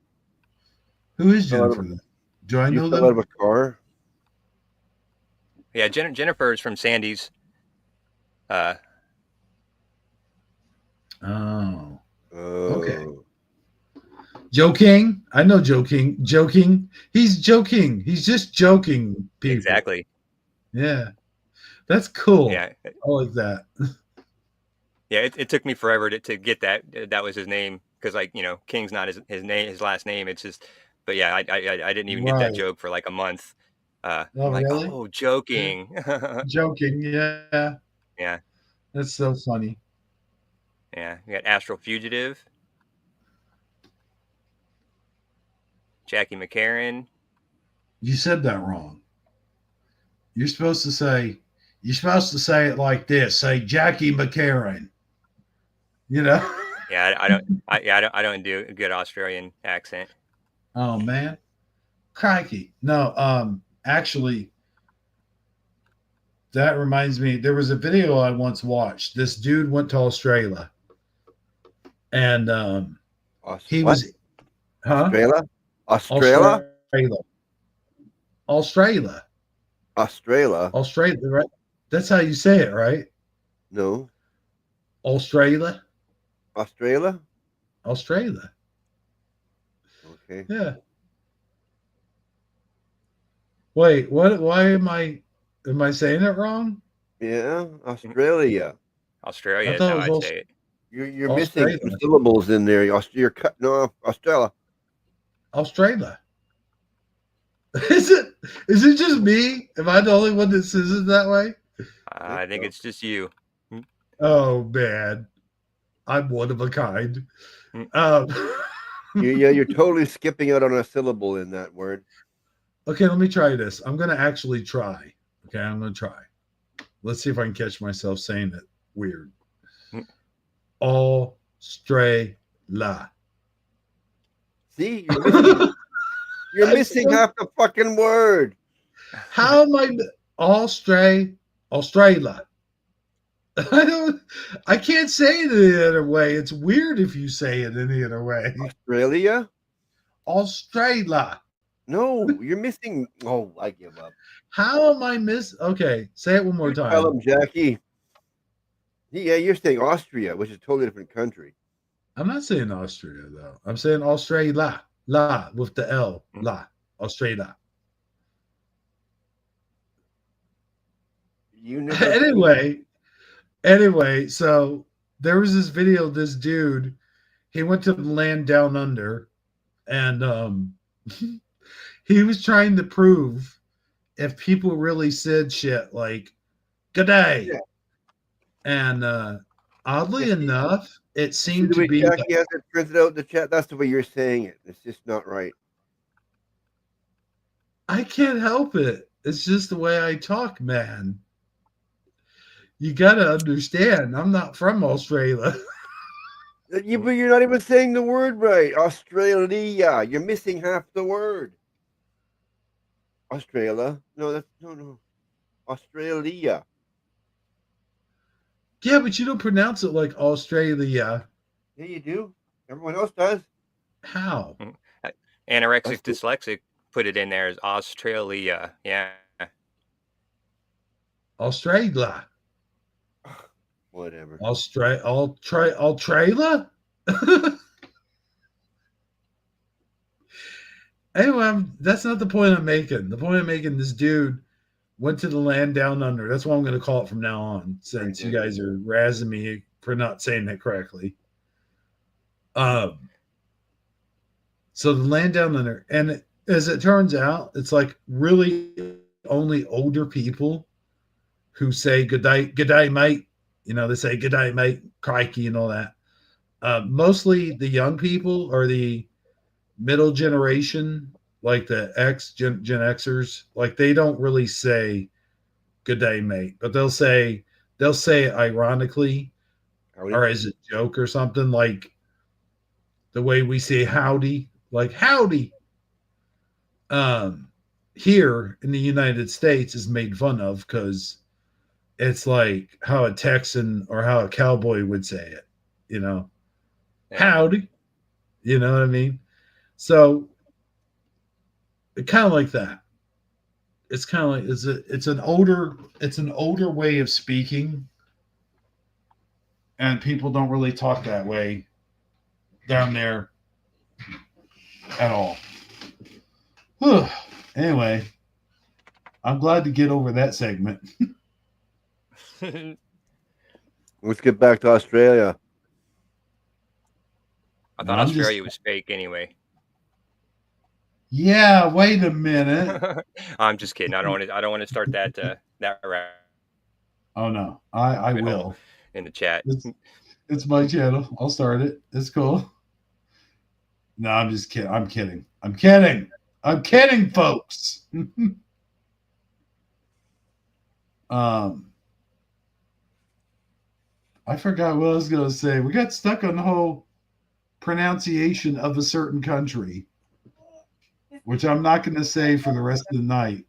Who is Jennifer? Do I know them? Out of a car? Yeah, Jennifer is from Sandy's. Okay. Joe King. I know Joe King. Joking. He's joking. He's just joking, people. Exactly. Yeah. That's cool. Yeah. I like that. Yeah, it took me forever to get that. That was his name. Because, like, you know, King's not his name, his last name. It's just, but yeah, I didn't even get that joke for like a month. I'm like, really? oh, joking. Joking, yeah. Yeah. That's so funny. Yeah. You got Astral Fugitive. Jackie McCarran. You said that wrong. You're supposed to say it like this. Say Jackie McCarran. You know? Yeah, I don't do a good Australian accent. Oh man. Crikey. No, actually, that reminds me, there was a video I once watched. This dude went to Australia. And he was Australia? Australia, right? That's how you say it, right? No. Australia. Okay. Yeah. Wait, what? Why am I saying it wrong? Yeah, Australia. Australia is how I'd say it. You're missing some syllables in there. You're cutting off Australia. Is it just me? Am I the only one that says it that way? I think it's just you. Oh man, I'm one of a kind. You're totally skipping out on a syllable in that word. Okay, let me try this. I'm gonna actually try. Okay, I'm gonna try. Let's see if I can catch myself saying it weird. Australia. See, you're missing half the fucking word. How am I Australia? I can't say it any other way. It's weird if you say it any other way. Australia. No, you're missing. Oh, I give up. How am I Okay, say it one more time. Tell him, Jackie. Yeah, you're saying Austria, which is a totally different country. I'm not saying Austria, though. I'm saying Australia. La with the L. La. Australia. Anyway, so there was this video of this dude. He went to the land down under, and he was trying to prove if people really said shit like "good day," and oddly enough, it seemed to be. Jackie has it printed out in the chat. That's the way you're saying it. It's just not right. I can't help it. It's just the way I talk, man. You gotta understand. I'm not from Australia. But you're not even saying the word right. Australia. You're missing half the word. Australia. No. Australia. Yeah, but you don't pronounce it like Australia. Yeah, you do. Everyone else does. How? Mm. Anorexic Austra- dyslexic put it in there as Australia. Yeah. Australia. Whatever. Australia? Anyway, that's not the point I'm making. The point I'm making, this dude went to the land down under. That's what I'm going to call it from now on, since you guys are razzing me for not saying that correctly. So the land down under, and as it turns out, it's like really only older people who say good day, mate. You know, they say good day, mate, crikey, and all that. Mostly the young people or the middle generation, like the Gen Xers, like they don't really say good day, mate, but they'll say it ironically Howdy. or as a joke or something, like the way we say howdy, like howdy. Um, Here in the United States is made fun of because it's like how a Texan or how a cowboy would say it, you know, Yeah. howdy, you know what I mean? So kind of like that. It's kind of like it's an older way of speaking, and people don't really talk that way down there at all. Whew. Anyway, I'm glad to get over that segment. Let's get back to Australia. I And thought I'm just Australia was fake anyway. yeah. Wait a minute. I'm just kidding. I don't want to start that rabbit Oh no, I hole will. in the chat. It's my channel. I'll start it. It's cool. No, I'm just kidding. I'm kidding, folks. um, I forgot what I was going to say. We got stuck on the whole pronunciation of a certain country, which I'm not going to say for the rest of the night.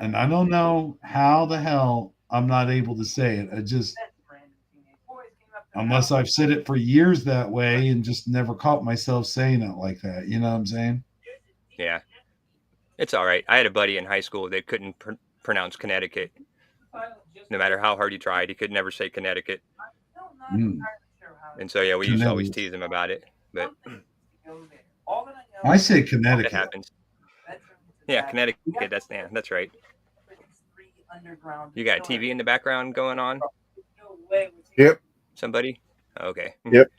And I don't know how the hell I'm not able to say it. I just, unless I've said it for years that way and just never caught myself saying it like that. You know what I'm saying? Yeah, it's all right. I had a buddy in high school that couldn't pronounce Connecticut. No matter how hard he tried, he could never say Connecticut. Mm. And so yeah, we used to always tease him about it. But I say it Connecticut. happens. Yeah, Connecticut. That's right. You got a TV in the background going on? Yep. Somebody? Okay. Yep.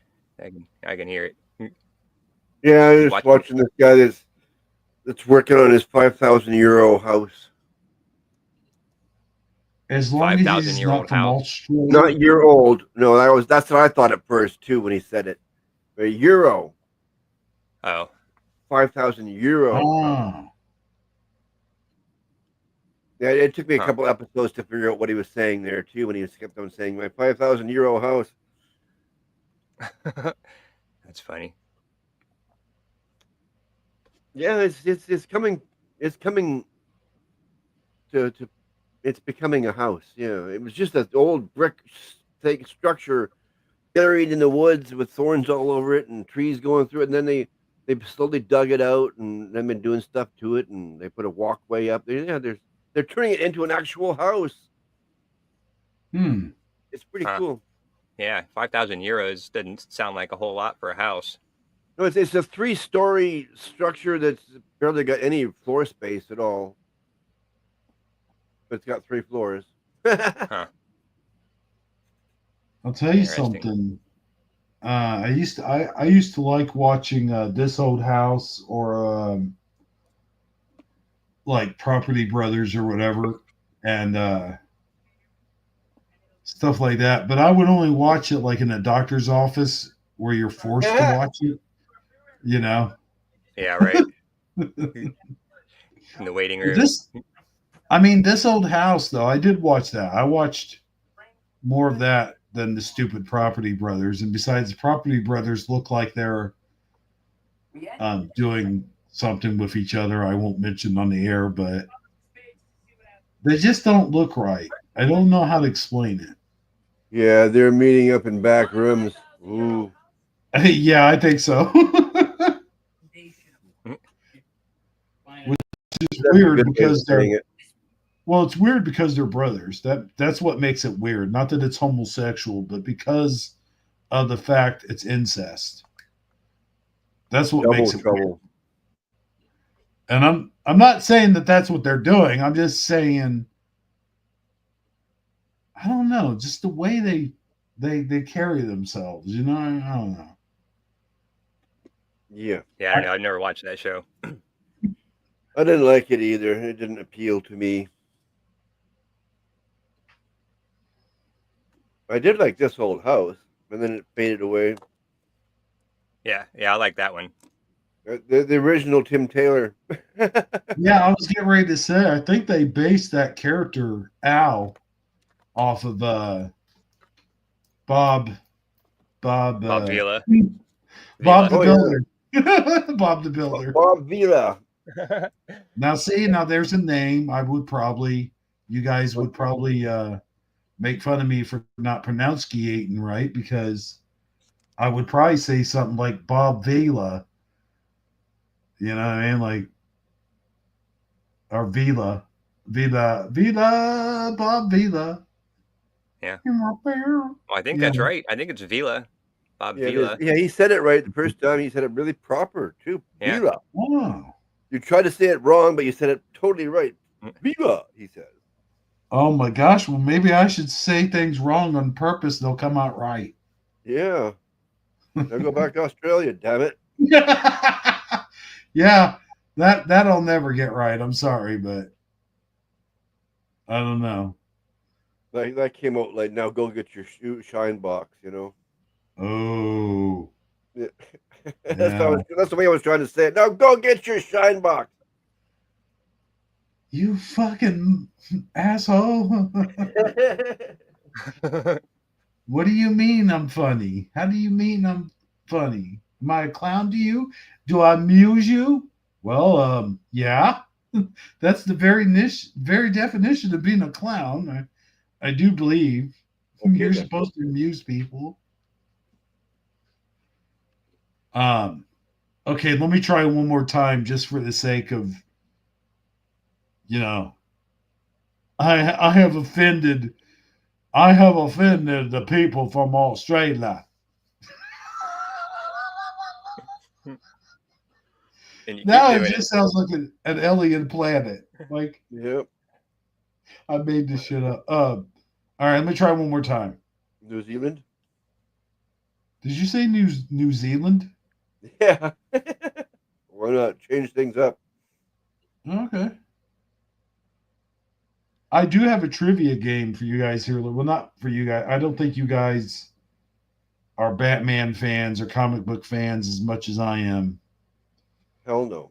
I can hear it. Yeah, I was watching this guy that's working on his €5,000 house. As long as he's not from Australia. Not year old. No, that's what I thought at first too when he said it. But euro. Oh. €5,000. Oh. Yeah, it took me a couple episodes to figure out what he was saying there too when he kept on saying my €5,000 house. That's funny. Yeah, it's coming to it's becoming a house. Yeah, it was just an old brick structure buried in the woods with thorns all over it and trees going through it. And then they slowly dug it out and they've been doing stuff to it and they put a walkway up there. Yeah, they're turning it into an actual house. It's pretty cool. Yeah, €5,000 doesn't sound like a whole lot for a house. No, it's a 3-story structure that's barely got any floor space at all. But it's got 3 floors. I'll tell you something. I used to like watching This Old House or like Property Brothers or whatever, and stuff like that. But I would only watch it like in a doctor's office where you're forced to watch it. You know? Yeah, right. In the waiting room. This Old House, though, I did watch that. I watched more of that than the stupid Property Brothers. And besides, the Property Brothers look like they're doing something with each other. I won't mention on the air, but they just don't look right. I don't know how to explain it. Yeah, they're meeting up in back rooms. Ooh. Yeah, I think so. It's That's a weird good way of because saying it. well, it's weird because they're brothers. That's what makes it weird. Not that it's homosexual, but because of the fact it's incest. That's what Double makes it weird. trouble. And I'm not saying that that's what they're doing. I'm just saying I don't know, just the way they carry themselves. You know, I don't know. Yeah. Yeah, I don't know. I've never watched that show. I didn't like it either. It didn't appeal to me. I did like This Old House, and then it faded away. Yeah, I like that one. The original Tim Taylor. Yeah, I was getting ready to say. I think they based that character Al off of Bob Bob Bob Vila. Bob the Oh, Builder. Bob the Builder. Bob Vila. Now see, now there's a name I would probably you guys would probably make fun of me for not pronouncing right because I would probably say something like Bob Vila. You know what I mean? Like or Vila, Bob Vila. Yeah. Well, Well, I think that's right. I think it's Vila. Bob Yeah, it is. Vila. Yeah, he said it right the first time. He said it really proper too. Yeah. Vila. Oh. You tried to say it wrong, but you said it totally right. Vila, he says. Oh my gosh. Well, maybe I should say things wrong on purpose. They'll come out right. Yeah. Now go back to Australia, damn it. Yeah. That'll never get right. I'm sorry, but I don't know. That came out like, now go get your shine box, you know. Oh. Yeah. Yeah. That's the way I was trying to say it. Now go get your shine box. You fucking asshole. What do you mean I'm funny? How do you mean I'm funny? Am I a clown to you? Do I amuse you? Well, yeah. That's the very definition of being a clown. I do believe you're supposed to amuse people. Um, okay, let me try one more time just for the sake of, you know, I have offended the people from Australia. Now it just sounds like an alien planet. Like, yep. I made this shit up. All right, let me try one more time. New Zealand? Did you say New Zealand? Yeah. Why not change things up? Okay. I do have a trivia game for you guys here. Well, not for you guys. I don't think you guys are Batman fans or comic book fans as much as I am. Hell no.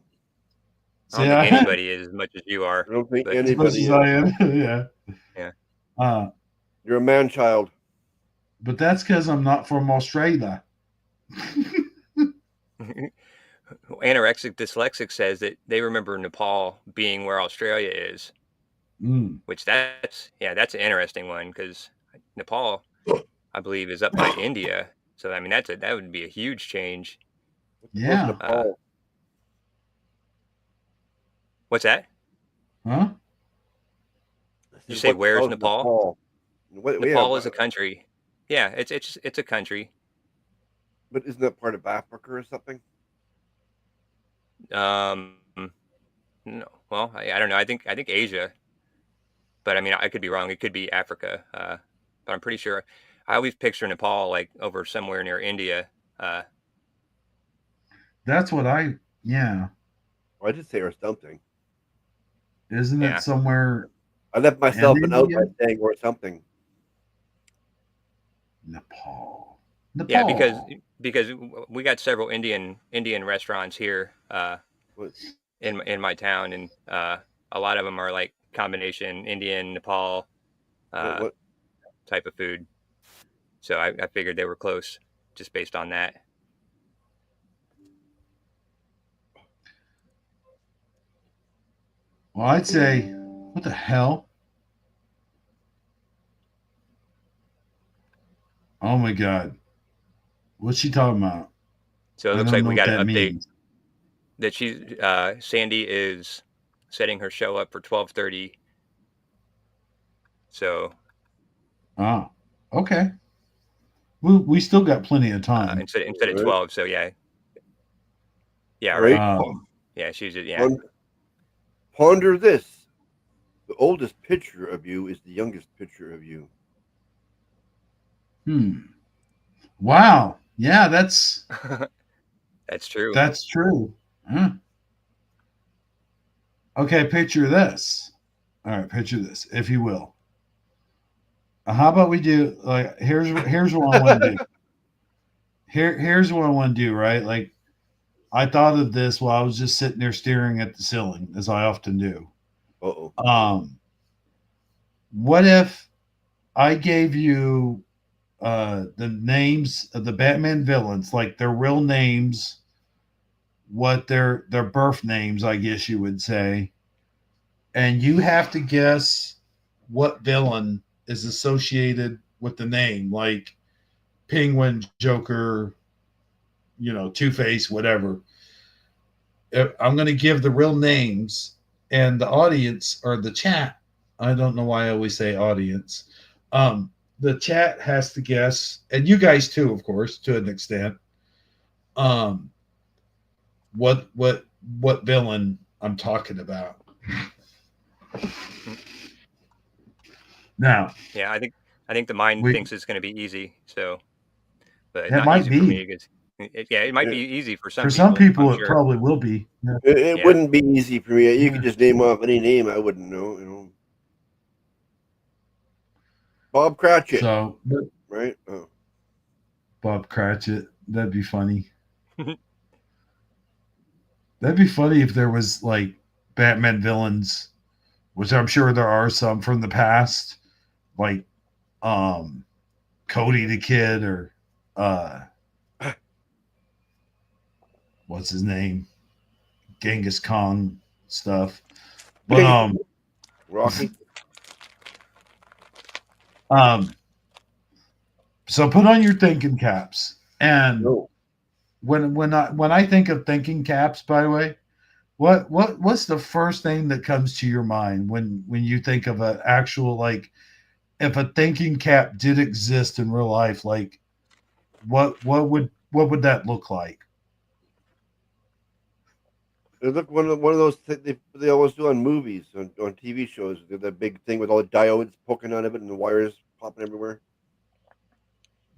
I don't think anybody is as much as you are. I don't think as much anybody as is. I am. Yeah. Yeah. You're a man child. But that's because I'm not from Australia. Anorexic Dyslexic says that they remember Nepal being where Australia is. Which that's an interesting one because Nepal, I believe, is up by India. So I mean that would be a huge change. Yeah. Nepal? What's that? Huh? You say where's Nepal? Nepal is a a country. Yeah, it's a country. But isn't that part of Africa or something? No. Well, I don't know. I think Asia. But I mean, I could be wrong. It could be Africa. But I'm pretty sure. I always picture Nepal like over somewhere near India. That's what yeah. Well, I did say or something. Isn't it somewhere? I left myself an out by saying or something. Nepal. Yeah, because we got several Indian restaurants here in my town, and a lot of them are like combination Indian, Nepal type of food. So I figured they were close just based on that. Well, I'd say, what the hell? Oh my God. What's she talking about? So it I looks don't like know we what got that an update means. that Sandy is setting her show up for 12:30. So Oh, okay. We still got plenty of time. instead of Right. 12. So yeah, right. Right. Yeah, she's Ponder this: the oldest picture of you is the youngest picture of you. Wow. Yeah, that's that's true. that's true. Huh. Okay, picture this. All right, picture this, if you will. How about we do like here's what I want to do. Here's what I want to do, right? Like I thought of this while I was just sitting there staring at the ceiling, as I often do. Uh-oh. What if I gave you the names of the Batman villains, like their real names, what their birth names, I guess you would say, and you have to guess what villain is associated with the name, like Penguin, Joker, Two Face, whatever. I'm going to give the real names, and the audience or the chat. I don't know why I always say audience. The chat has to guess, and you guys too, of course, to an extent. Um, what villain I'm talking about. Now, Yeah, I think the mind we thinks it's going to be easy. So, but it not might easy for be me because it might be easy for some for some people. I'm people. It sure. probably will be. Yeah. It Yeah. wouldn't be easy for me. You could Yeah. just name off any name. I wouldn't know. Bob Cratchit, So, but right? Oh. Bob Cratchit, that'd be funny. That'd be funny if there was like Batman villains, which I'm sure there are some from the past, like um Cody the Kid or uh what's his name? Genghis Khan stuff. But Rocky. um so put on your thinking caps. And No. when I think of thinking caps, by the way, what's the first thing that comes to your mind when you think of an actual, like, if a thinking cap did exist in real life, like what would that look like? It looked one of those they always do on movies on TV shows. That big thing with all the diodes poking out of it and the wires popping everywhere.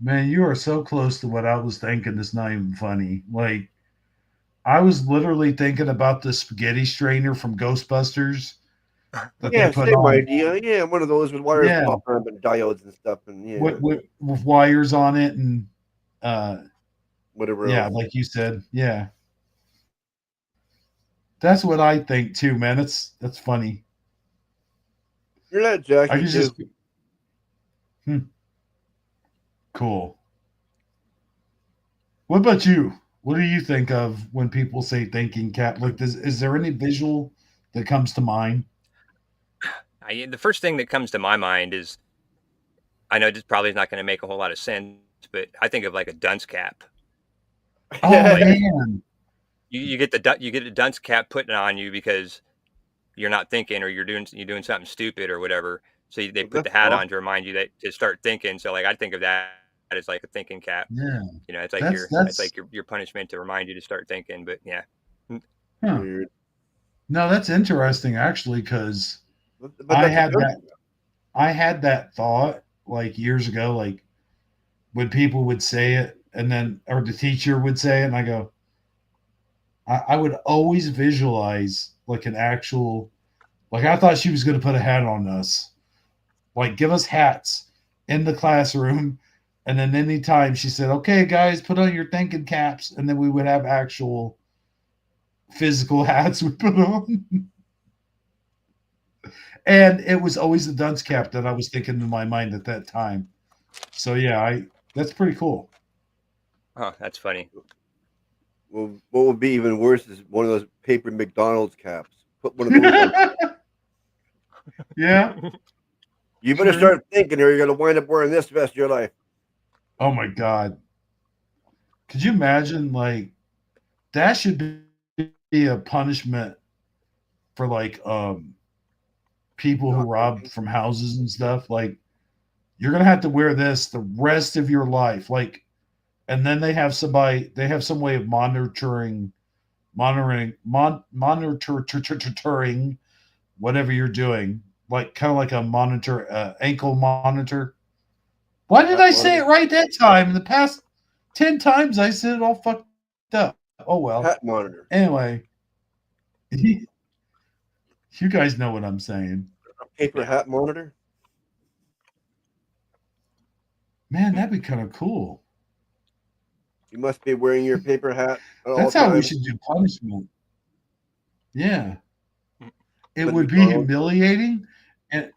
Man, you are so close to what I was thinking. It's not even funny. Like I was literally thinking about the spaghetti strainer from Ghostbusters that they Yeah, put same on. idea. Yeah, one of those with wires Yeah, popping up and diodes and stuff, and with wires on it, and uh, whatever yeah, else. like you said, yeah, that's what I think too, man. That's funny. You're not I Jackie could too. just hmm, cool. What about you? What do you think of when people say thinking cap? Like, is there any visual that comes to mind? The first thing that comes to my mind is I know this probably is not going to make a whole lot of sense, but I think of like a dunce cap. Oh Like man, you get a dunce cap put on you because you're not thinking or you're doing something stupid or whatever. So they Well, put the that's hat on awesome. to remind you that to start thinking. So like I think of that as like a thinking cap. yeah, It's that's like your punishment to remind you to start thinking. But yeah, huh. Weird, No, that's interesting actually, because but I that's a had good. that I had that thought like years ago, like when people would say it, and then or the teacher would say it, and I go, I would always visualize like an actual, like I thought she was going to put a hat on us, like give us hats in the classroom, and then anytime she said, "Okay, guys, put on your thinking caps," and then we would have actual physical hats we put on. And it was always the dunce cap that I was thinking in my mind at that time. So yeah, that's pretty cool. Oh, that's funny. Well, what would be even worse is one of those paper McDonald's caps. Put one of those on. Yeah, You better sure. start thinking, or you're gonna wind up wearing this the rest of your life. Oh my god, could you imagine like that should be a punishment for like people who Not rob thinking. from houses and stuff. Like you're gonna have to wear this the rest of your life. Like, and then they have some way of monitoring whatever you're doing, like kind of like a monitor, ankle monitor. Why did Hat I say it monitor. right that time? In the past 10 times, I said it all fucked up. Oh well. Hat monitor. Anyway, you guys know what I'm saying. A paper Yeah. hat monitor. Man, that'd be kind of cool. You must be wearing your paper hat at all That's how we times. should do punishment. Yeah, it At would be McDonald's. humiliating, and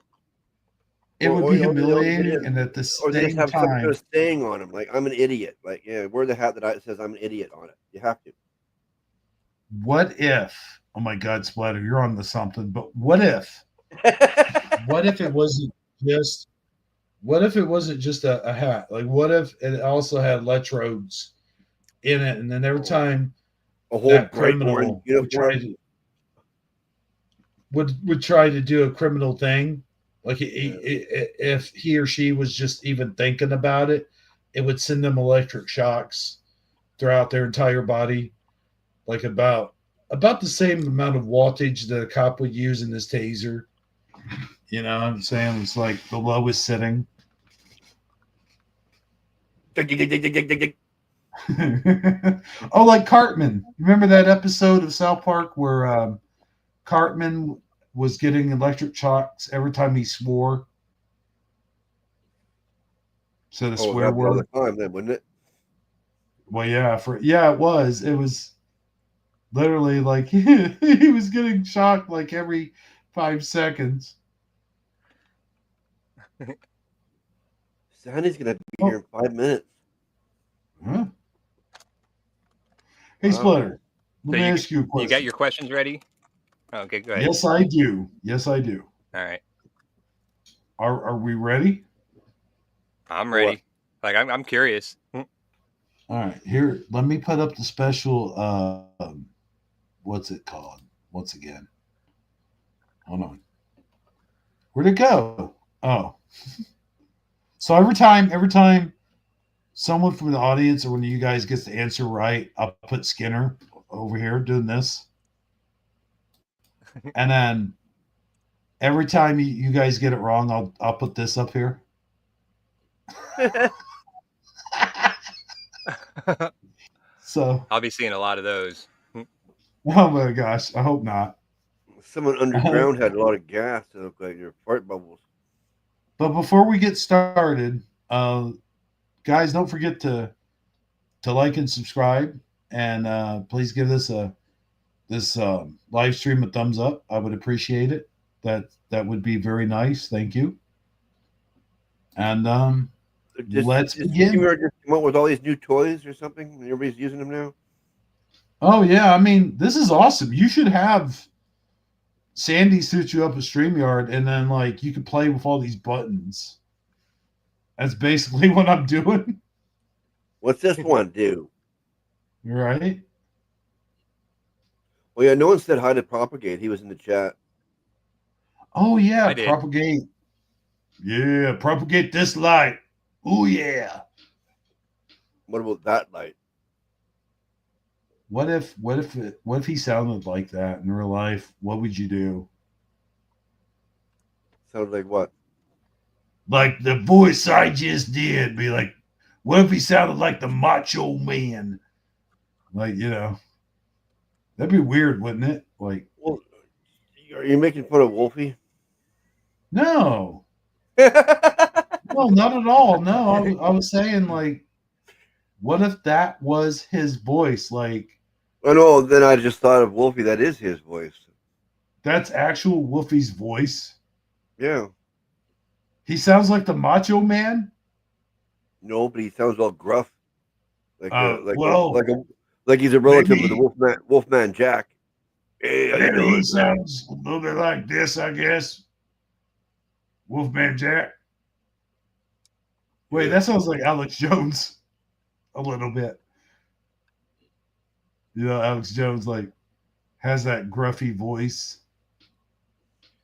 it would be humiliating, and at the Or they just same have some sort time, of saying on them, like "I'm an idiot." Like, yeah, wear the hat that says "I'm an idiot" on it. You have to. what if? Oh my God, Splatter, you're on to something. But what if? What if it wasn't just? What if it wasn't just a hat? Like, what if it also had electrodes in it, and then every time A whole that bright orange criminal uniform. would try to do a criminal thing, like Yeah. if he or she was just even thinking about it, it would send them electric shocks throughout their entire body, like about the same amount of wattage that a cop would use in his taser. You know what I'm saying? It's like the lowest setting. Oh, like Cartman. Remember that episode of South Park where Cartman was getting electric shocks every time he swore? Said a Oh, swear that'd be all the word. time then, wouldn't it? Well, yeah, it was. It was literally like he was getting shocked like every 5 seconds. Sandy's gonna be here Oh, in 5 minutes. huh? Hey, Wow. Splitter, let So me ask you a you got question. your questions ready? Okay, go ahead. Yes, I do. Yes, I do. All right, Are we ready? I'm For what? ready. Like I'm curious. All right. Here, let me put up the special. What's it called? Once again, hold on. Where'd it go? Oh, so every time someone from the audience or one of you guys gets the answer right, I'll put Skinner over here doing this, and then every time you guys get it wrong, I'll put this up here. So, I'll be seeing a lot of those. oh my gosh, I hope not. Someone underground had a lot of gas that looked like their fart bubbles. But before we get started, guys, don't forget to like and subscribe, and please give this live stream a thumbs up. I would appreciate it. That would be very nice. Thank you. And let's Just begin. just come out with all these new toys or something, and everybody's using them now. Oh yeah, I mean this is awesome. You should have Sandy suit you up a StreamYard, and then like you could play with all these buttons. That's basically what I'm doing. What's this one do? Right? Well, yeah, no one said hi to Propagate. He was in the chat. Oh yeah, I did. propagate. Yeah, propagate this light. Oh yeah. What about that light? What if he sounded like that in real life? What would you do? Sounds like what? Like the voice I just did, be like, what if he sounded like the macho man? Like, that'd be weird, wouldn't it? Like, Well, are you making fun of Wolfie? no, I no, not at all. No, I was saying like, what if that was his voice? Like, know. Then I just thought of Wolfie. That is his voice. that's actual Wolfie's voice. Yeah. He sounds like the macho man. No, but he sounds all gruff, like he's a relative of the Wolfman Jack. Hey, how you maybe he doing? sounds a little bit like this, I guess. Wolfman Jack. Wait, Yeah. that sounds like Alex Jones a little bit. Alex Jones like has that gruffy voice,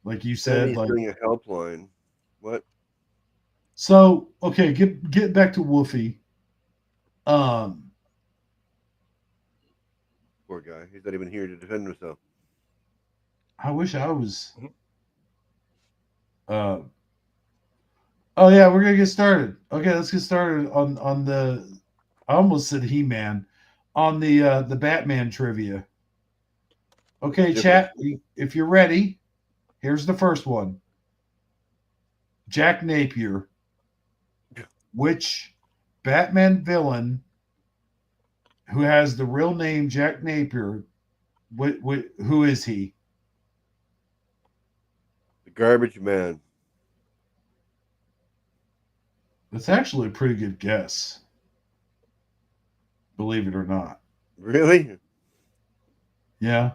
like you And said. he's Like, doing a helpline. What? so okay, get back to Wolfie. Um, Poor guy. He's not even here to defend himself. I wish I was. Oh yeah, we're gonna get started. Okay, let's get started on the. I almost said He-Man, on the Batman trivia. Okay, chat. If you're ready, here's the first one. Jack Napier. Which Batman villain who has the real name Jack Napier? Who is he? The Garbage Man. That's actually a pretty good guess. Believe it or not. Really? Yeah.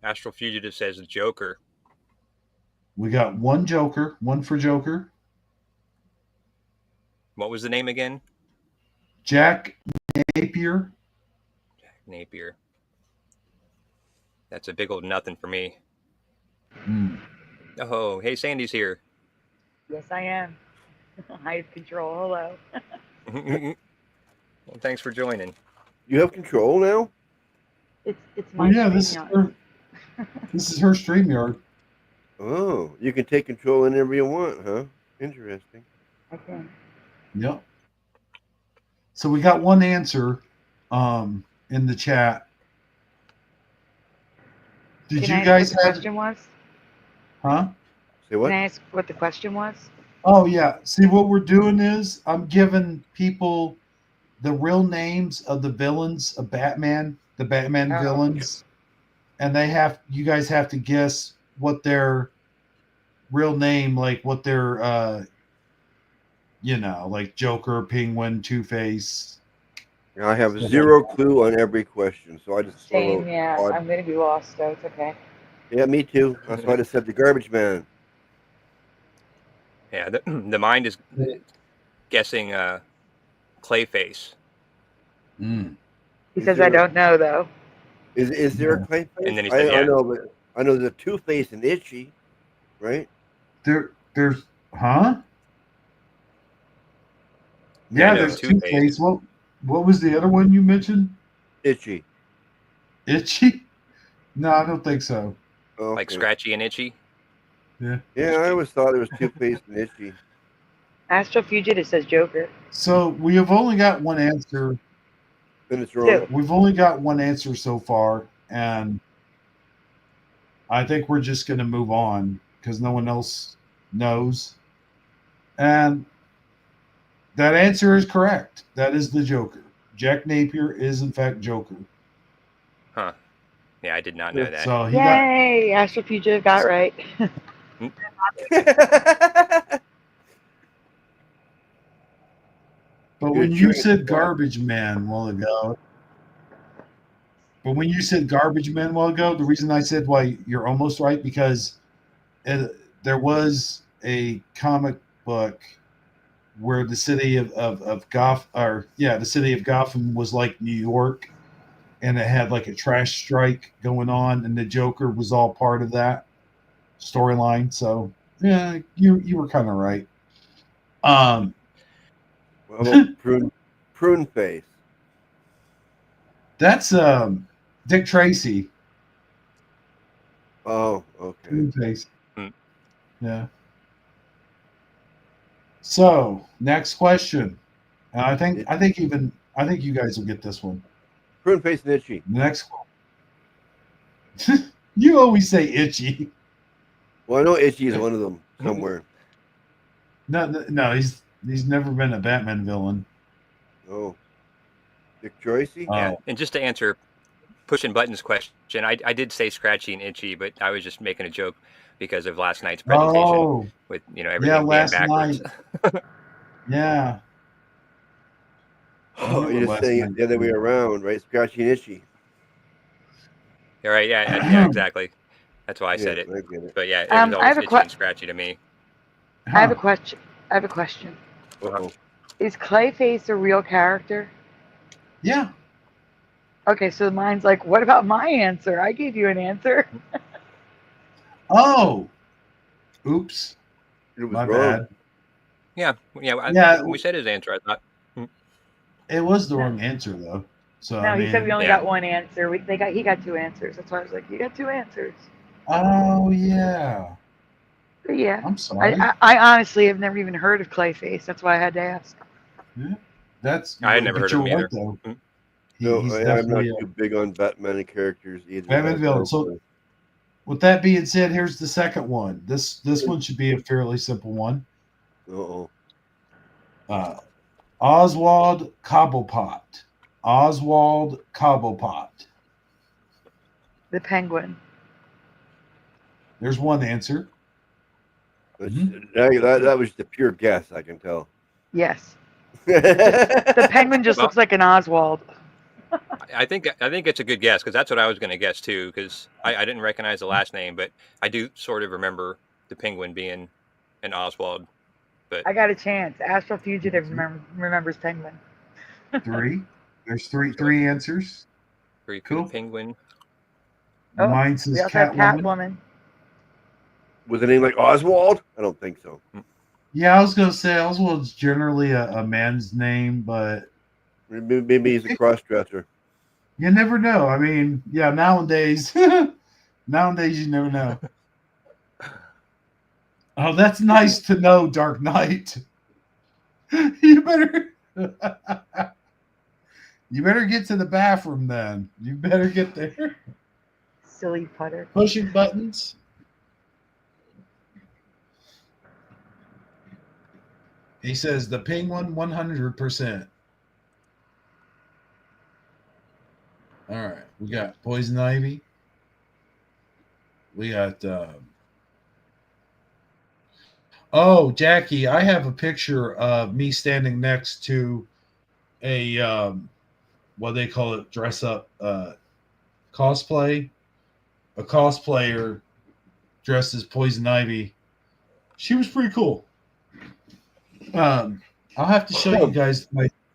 Astral Fugitive says Joker. We got one Joker, one for Joker. What was the name again? Jack Napier. Jack Napier. That's a big old nothing for me. Oh, hey, Sandy's here. Yes, I am. I have control. Hello. Well, thanks for joining. You have control now? It's my this is her StreamYard. Oh, you can take control whenever you want, huh? Interesting. I can. Yep. So we got one answer in the chat. Did Can you I guys ask what the have question was? Huh? Say what? Can I ask what the question was? Oh yeah. See, what we're doing is I'm giving people the real names of the villains of Batman, the Batman villains, and you guys have to guess what their real name, like what their like Joker, Penguin, Two-Face. I have zero clue on every question, so I just Same, yeah. odd. I'm gonna be lost, so it's okay. Yeah, me too. That's why I just said the Garbage Man. Yeah, the mind is guessing Clayface. He says I don't know though. Is there a Clayface? And then he says, I know, but I know there's a Two-Face and Itchy, right? There's huh? Yeah, there's Two-Face. What was the other one you mentioned? Itchy. Itchy? No, I don't think so. Okay. Like Scratchy and Itchy? Yeah. Yeah, I always thought it was Two-Face and Itchy. Astral Fugitive says Joker. So we have only got one answer. Then it's wrong. We've only got one answer so far, and I think we're just going to move on because no one else knows. And that answer is correct. That is the Joker. Jack Napier is, in fact, Joker. Huh. Yeah, I did not know that. So Yay! Astral Fugitive got right. But when you said Garbage Man a while ago, the reason I said why you're almost right, because there was a comic book where the city of Gotham, the city of Gotham was like New York, and it had like a trash strike going on, and the Joker was all part of that storyline. So yeah, you were kind of right. Well, prune face. That's Dick Tracy. Oh, okay. Prune face. Yeah. So next question. I think you guys will get this one. Prune face and Itchy. Next one. You always say Itchy. Well, I know Itchy is one of them somewhere. No, he's never been a Batman villain. Oh, Dick Tracy. Yeah, and just to answer Pushing Buttons question, I did say Scratchy and Itchy, but I was just making a joke because of last night's presentation with everything being backwards. Yeah. Oh, you're just saying it the other way around, right? Scratchy and itchy. All right, yeah, exactly. That's why I said Yeah, it. I get it. But yeah, it I was always have a itchy and scratchy to me. I have a question. I have a question. Uh-oh. Is Clayface a real character? Yeah. Okay, so mine's like, what about my answer? I gave you an answer. Oh, oops. It was My wrong. bad. Yeah. Yeah. We said his answer. I thought. It was the wrong answer though. So No, I he said we mean, only Yeah. got one answer. He got two answers. That's why I was like, you got two answers. oh yeah. But yeah, I'm sorry. I honestly have never even heard of Clayface. That's why I had to ask. Yeah. That's I had never but heard of you're him right either. though. No, He's I'm not definitely too big on Batman characters either. Batman villain. So with that being said, here's the second one. This one should be a fairly simple one. Uh-oh. Oswald Cobblepot. Oswald Cobblepot. The Penguin. There's one answer. That was the pure guess, I can tell. Yes. The Penguin just Well- looks like an Oswald. I think it's a good guess because that's what I was going to guess too. Because I didn't recognize the last name, but I do sort of remember the Penguin being an Oswald. But I got a chance. Astral Fugitive remembers Penguin. Three. There's three answers. for Cool. the Penguin. Oh, Mine says we also have Catwoman. Catwoman. Was a name like Oswald? I don't think so. Yeah, I was gonna say Oswald's generally a man's name, but Maybe he's a cross-dresser. you never know. I mean, yeah, nowadays nowadays you never know. Oh, that's nice to know, Dark Knight. You better you better get to the bathroom then. You better get there. Silly putter. Pushing buttons. He says the Penguin 100%. All right, we got Poison Ivy. We got. Oh, Jackie, I have a picture of me standing next to a what they call it, dress up cosplay. A cosplayer dressed as Poison Ivy. She was pretty cool. I'll have to show you guys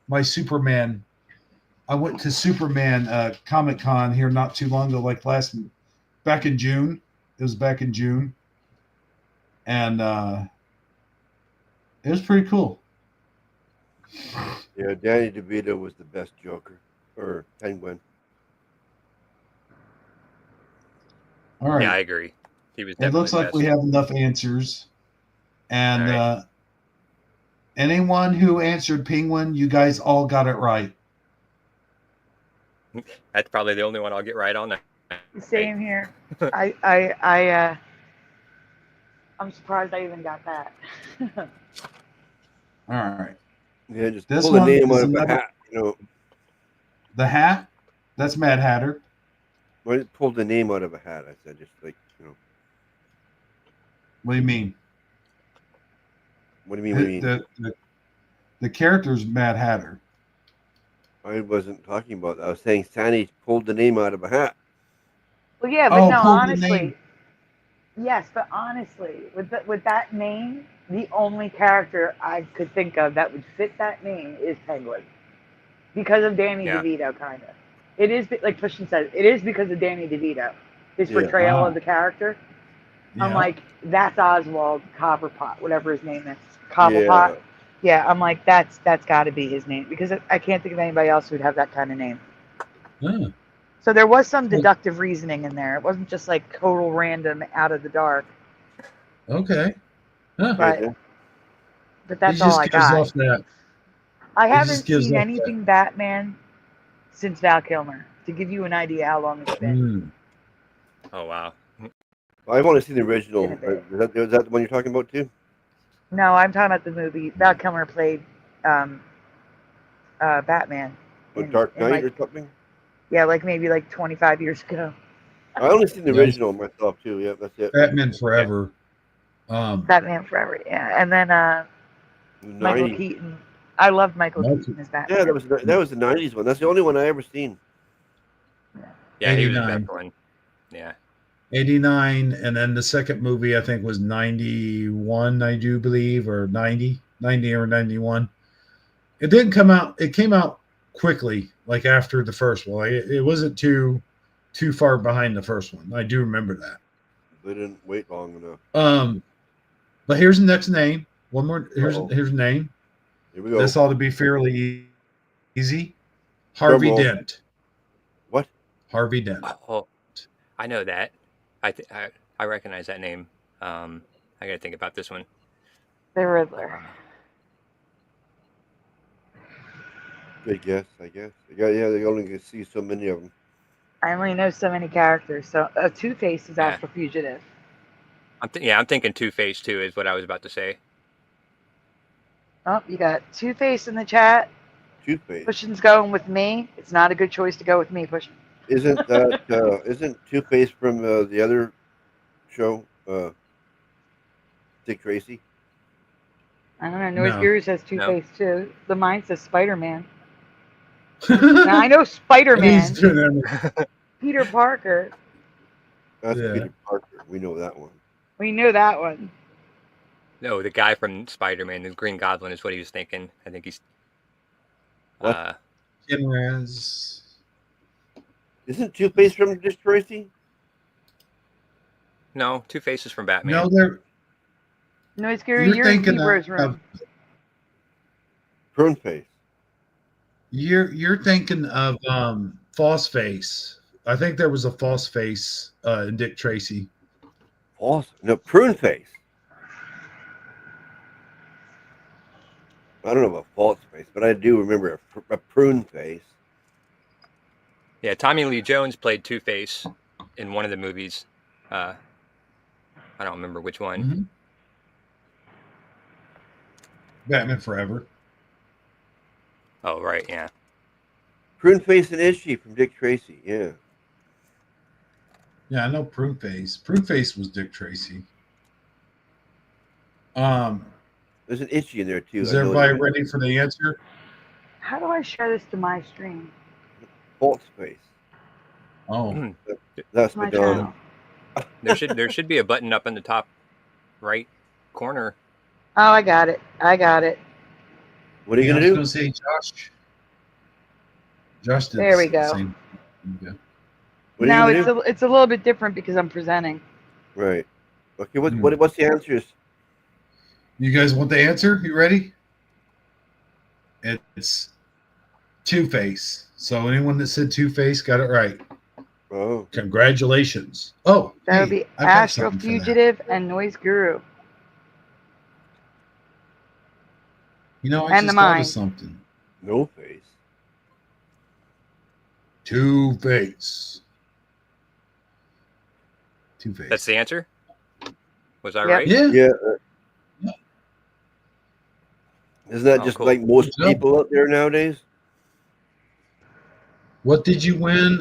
my Superman. I went to Superman Comic Con here not too long ago, like back in June. It was back in June, and it was pretty cool. Yeah, Danny DeVito was the best Joker or Penguin. All right. Yeah, I agree. He was. It looks definitely like the we best. have enough answers, and All right. anyone who answered Penguin, you guys all got it right. That's probably the only one I'll get right on that. Same here. I'm surprised I even got that. All right. Yeah, just This pull the one name is out of a another- hat. You know, The hat. That's Mad Hatter. I just pulled the name out of a hat. I said, just like, you know. What do you mean? What do you mean? What do you mean? The character's Mad Hatter. I wasn't talking about that. I was saying Sandy pulled the name out of a hat. Well, yeah, but Oh, no, pull the honestly, name. yes, but honestly, with that name, the only character I could think of that would fit that name is Penguin, because of Danny Yeah. DeVito, kind of. It is like Pushkin said. It is because of Danny DeVito, his Yeah. portrayal of the character. I'm Yeah. like, that's Oswald Copperpot, whatever his name is, Cobblepot. Yeah, I'm like, that's got to be his name, because I can't think of anybody else who'd have that kind of name. Yeah. So there was some deductive reasoning in there. It wasn't just like total random out of the dark. Okay. Huh. But that's He all just I gives got. off that. I He just haven't gives seen off anything Batman since Val Kilmer, to give you an idea how long it's been. Oh wow. I've only seen the original. Been a bit. Is that the one you're talking about too? No, I'm talking about the movie. Val Kilmer played Batman. Dark in Knight like, or something? yeah, like maybe like 25 years ago. I only seen the Nice. original myself too. Yeah, that's it. Batman Forever. Batman Forever, yeah. And then Michael 90. Keaton I loved Michael Michael- Keaton as Batman. Yeah, that was the '90s one. That's the only one I ever seen. Yeah, he was the 89. best one. Yeah. 89, and then the second movie I think was 91, I do believe, or 90 or 91. It didn't come out. It came out quickly, like after the first one. Like it wasn't too far behind the first one. I do remember that. They didn't wait long enough. But here's the next name. One more. Here's Uh-oh. the name. Here we go. This ought to be fairly easy. Harvey Drum roll. Dent. What? Harvey Dent. Oh, I know that. I recognize that name. I got to think about this one. The Riddler. Good guess, I guess. Yeah, they only can see so many of them. I only know so many characters. So Two-Face is Yeah. Astro Fugitive. I'm thinking Two-Face too is what I was about to say. Oh, you got Two-Face in the chat. Two-Face. Pushing's going with me. It's not a good choice to go with me, Pushing. Isn't that isn't Two-Face from the other show, Dick Tracy? I don't know. Noise No. Guru says Two-Face too. The mine says Spider-Man. Now I know Spider-Man. He's doing everything. Peter Parker. That's Yeah. Peter Parker. We know that one. We know that one. No, the guy from Spider-Man, the Green Goblin, is what he was thinking. I think he's. What? Kenraz. Isn't Two-Face from Dick Tracy? No, Two-Face is from Batman. No, they're Noise Guru, You're you're in thinking Hebro's of- room. Prune Face. you're thinking of False Face. I think there was a False Face in Dick Tracy. False? No, Prune Face. I don't know about False Face, but I do remember a Prune Face. Yeah, Tommy Lee Jones played Two-Face in one of the movies. I don't remember which one. Mhm. Batman Forever. Oh, right, yeah. Prune Face and Itchy from Dick Tracy. Yeah. Yeah, I know Prune Face. Prune Face was Dick Tracy. There's an Itchy in there too. Is I know everybody that. ready for the answer? How do I share this to my stream? False Face. Oh, That's My Madonna. channel. There should be a button up in the top right corner. Oh, I got it. What are you I gonna was do? going to say Josh. Josh did There we the go. same. Yeah. What are No, you gonna do? it's a little bit different because I'm presenting. Right. Okay. Hmm. What's the answers? You guys want the answer? You ready? It's Two-Face. So anyone that said Two-Face got it right. Oh, Congratulations. Oh, That would hey, be I've got Astro something for that. Fugitive and Noise Guru. You know, I And the just thought mine. of something. No Face. Two-Face. Two-Face. That's the answer? Was I Yep. right? Yeah. Yeah. Isn't that Oh, just cool. like most Good job. people out there nowadays? What did you win?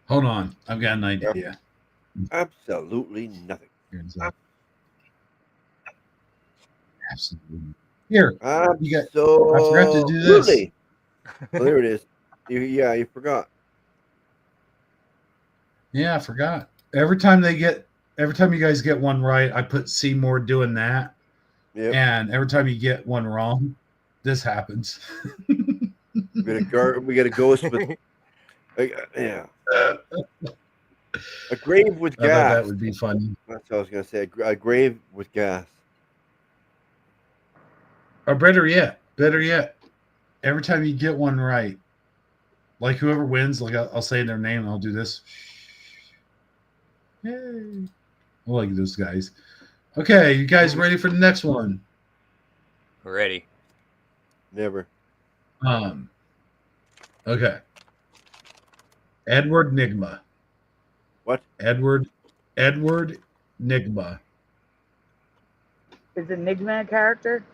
Hold on. I've got an idea. Absolutely nothing. Here's that. Absolutely. Here. You got- I forgot to do this. Absolutely. Oh, there it is. You forgot. Yeah, I forgot. Every time you guys get one right, I put Seymour doing that. Yep. And every time you get one wrong, this happens. We got a ghost with. Yeah. A grave with I thought gas. that would be funny. That's what I was gonna say. A grave with gas. Or better yet, every time you get one right, like whoever wins, like I'll say their name and I'll do this. Yay. I like those guys. Okay, you guys ready for the next one? Ready. Never. Okay. Edward Nigma. What? Edward Nigma. Is Enigma a character?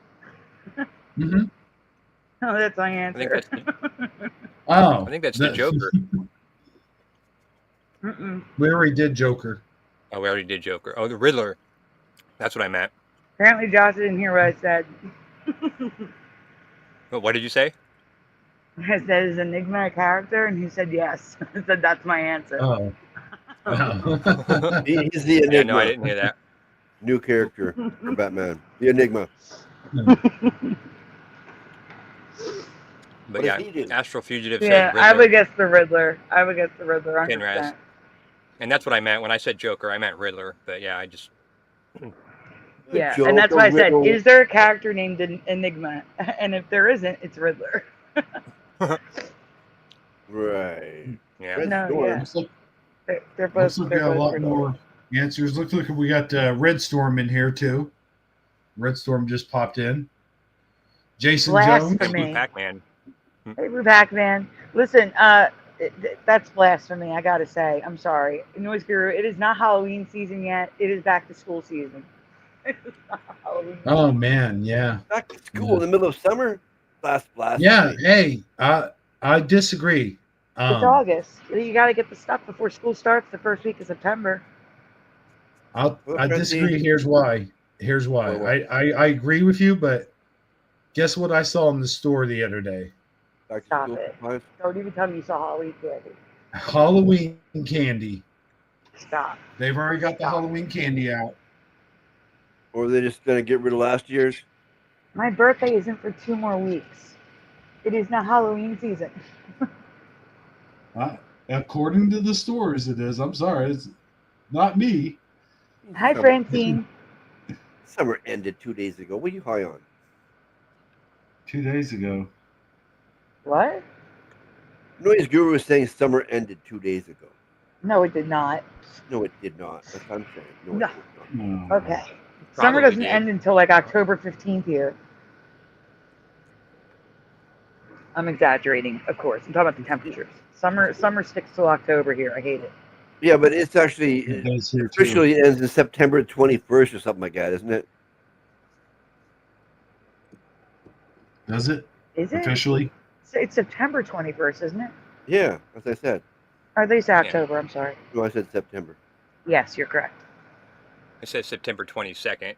Mm-hmm. Oh, that's my I think answer. Oh, I think that's the Joker. Mm-mm. We already did Joker. Oh, we already did Joker. Oh, the Riddler. That's what I meant. Apparently, Josh didn't hear what I said. But what did you say? I said, is Enigma a character? And he said, yes. I said, that's my answer. Oh. Wow. He's the Yeah, no, I Enigma, didn't hear that. new character for Batman. The Enigma. But What does yeah, he do? Astral Fugitive says Yeah, I Riddler, would guess the Riddler. I would guess the Riddler, Pinraz. 100%. And that's what I meant when I said Joker. I meant Riddler. But yeah, I just Yeah, and that's Joker, why I said, Riddle. is there a character named Enigma? And if there isn't, it's Riddler. Right. yeah. Red No, Storm. yeah. Looks like They're both, we got a lot Riddler. more answers. Looks like we got Red Storm in here too. Red Storm just popped in. Jason Jones. Blasphemy. Pac-Man. Hey, we're back, man. Listen, that's blasphemy, I gotta say. I'm sorry. Noise Guru, it is not Halloween season yet. It is back to school season. It is not Halloween Oh season. man, yeah. Back to school in the middle of summer. Last blast. Yeah, hey, I disagree. It's August. You gotta get the stuff before school starts the first week of September. I disagree. Here's why. I agree with you, but guess what I saw in the store the other day? Back to Stop school it. supplies. Don't even tell me you saw Halloween candy. Halloween candy. Stop. They've already got the Stop. Halloween candy out. Or are they just gonna get rid of last year's? My birthday isn't for 2 more weeks. It is not Halloween season. According to the stores, it is. I'm sorry, it's not me. Hi, Francine. Summer ended 2 days ago. What are you high on? 2 days ago. What? Noise Guru was saying summer ended 2 days ago. No, it did not. No, it did not. That's what I'm saying. No, No. it did not. No. Okay. Probably Summer doesn't did. end until like October 15th here. I'm exaggerating, of course. I'm talking about the temperatures. Summer sticks till October here. I hate it. Yeah, but it's actually It does here too. officially ends in September 21st or something like that, isn't it? Does it Is it? officially? It's September 21st, isn't it? Yeah, as I said. Or they say October, I'm sorry. No, I said September. Yes, you're correct. It says September 22nd.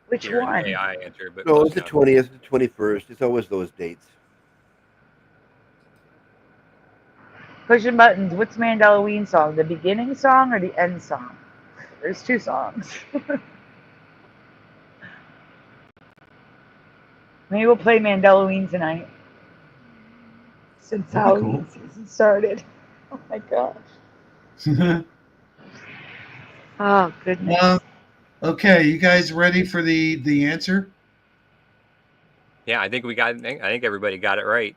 Which Here in one? the AI answer, but No, close it's the enough. 20th, the 21st. It's always those dates. Pushing buttons. What's Mandalorian song? The beginning song or the end song? There's 2 songs. Maybe we'll play Mandalorian tonight. Since That'd be Halloween season started. Oh my gosh. Oh goodness. Okay, you guys ready for the answer? Yeah, I think everybody got it right.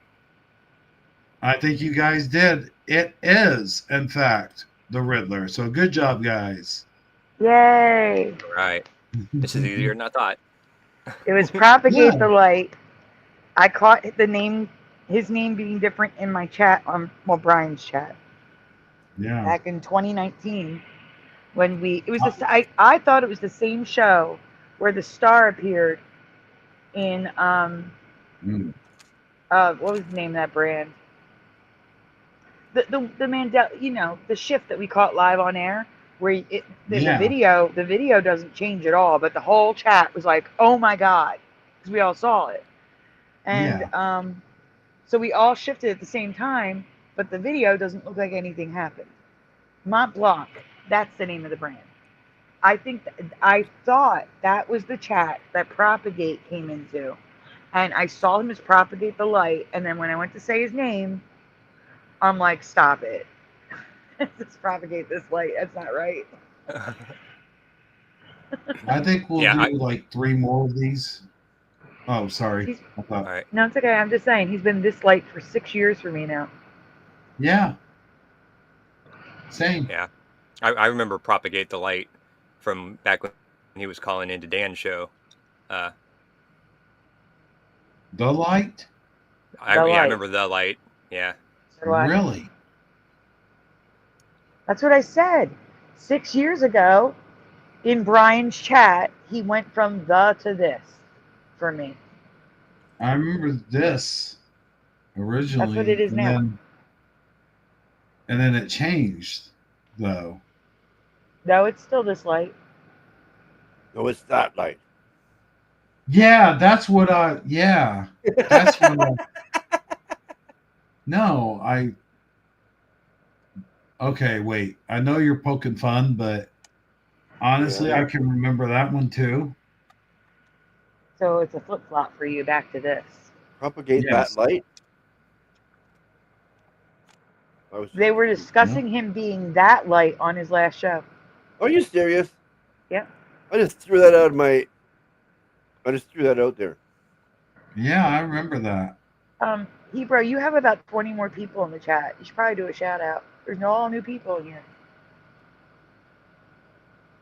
I think you guys did. It is, in fact, the Riddler. So good job, guys. Yay. All right. This is easier than I thought. It was Propagate Yeah. the Light. I caught his name being different in my chat Brian's chat Yeah. back in 2019 when I thought it was the same show where the star appeared in what was the name of that brand? The Mandela, the shift that we caught live on air where the video doesn't change at all, but the whole chat was like, oh my god, because we all saw it. And so we all shifted at the same time, but the video doesn't look like anything happened. Mont Blanc, that's the name of the brand. I thought that was the chat that Propagate came into. And I saw him as Propagate the Light, and then when I went to say his name, I'm like, stop it. Just propagate this light. That's not right. I think we'll do like 3 more of these. Oh, sorry. All right. No, it's okay. I'm just saying he's been this light for 6 years for me now. Yeah. Same. Yeah. I remember Propagate the Light from back when he was calling into Dan's show. The Light? I remember The Light. Yeah. Really? That's what I said. 6 years ago, in Brian's chat, he went from the to this for me. I remember this originally. That's what it is now. And then it changed, though. No, it's still this light. No, it's that light. Yeah, that's what I. Yeah, that's what. No, I. Okay, wait. I know you're poking fun, but honestly, Yeah. I can remember that one too. So it's a flip flop for you. Back to this. Propagate that Yes. light. They were discussing him being that light on his last show. Are you serious? Yep. I just threw that out of my. I just threw that out there. Yeah, I remember that. Hebro, you have about 20 more people in the chat. You should probably do a shout out. There's no all new people in here.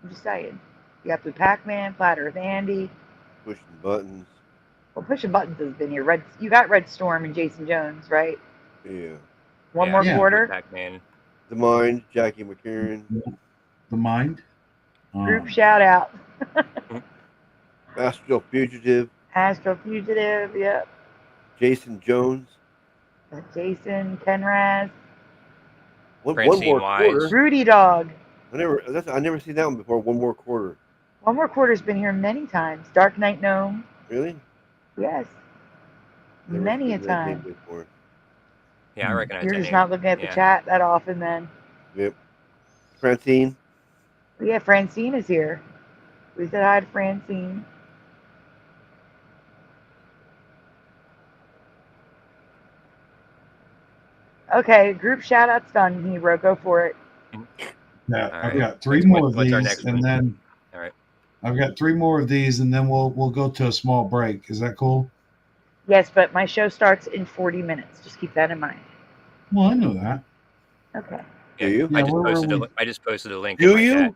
I'm just saying. You got the Pac-Man, Flat Earth Andy. Pushing buttons. Well, Pushing Buttons has been here. You got Red Storm and Jason Jones, right? Yeah. One more quarter. Pac-Man. The Mind, Jackie McCarran. The Mind. Group shout out. Astro Fugitive. Astro Fugitive, yep. Jason Jones. Jason, Kenraz. One more quarter. Rudy Dog. I never seen that one before. One more quarter. One more quarter's been here many times. Dark Knight Gnome. Really? Yes. Never many a seen that name time. before. Yeah, I recognize You're that just name. not looking at the chat that often then. Yep. Francine. Yeah, Francine is here. We said hi to Francine. Okay, group shout outs done, Hebro. Go for it. Yeah, I've got three more of these, and then all right. I've got three more of these, and then we'll go to a small break. Is that cool? Yes, but my show starts in 40 minutes. Just keep that in mind. Well, I know that. Okay. Do you? Yeah, I just posted a link. Do in my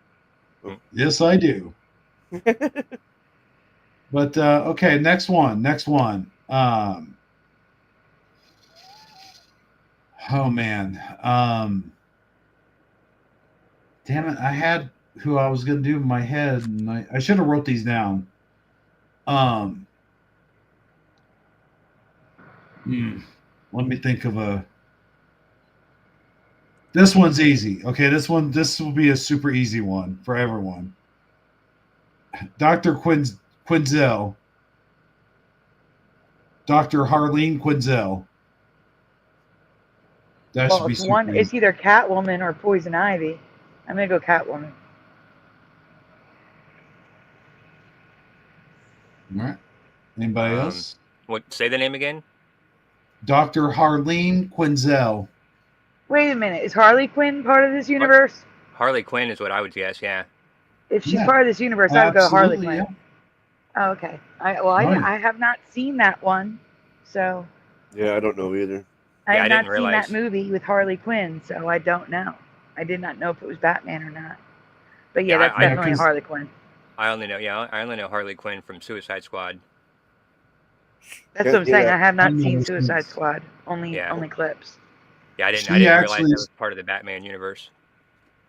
you? Yes, I do. But okay, next one. Oh man. Damn it! I had who I was going to do in my head, and I should have wrote these down. Let me think of a. This one's easy. Okay, this will be a super easy one for everyone. Dr. Quinzel. Dr. Harleen Quinzel. That should be super easy. It's either Catwoman or Poison Ivy. I'm gonna go Catwoman. All right. Anybody else? What? Say the name again. Dr. Harleen Quinzel. Wait a minute. Is Harley Quinn part of this universe? Harley Quinn is what I would guess. Yeah. If she's part of this universe, I would go Harley Quinn. Yeah. Oh, okay. I have not seen that one, so. Yeah, I don't know either. I have not seen that movie with Harley Quinn, so I don't know. I did not know if it was Batman or not. But yeah, that's definitely Harley Quinn. I only know Harley Quinn from Suicide Squad. That's what I'm saying. I have not seen Suicide Squad. Only clips. Yeah, I didn't realize that was part of the Batman universe.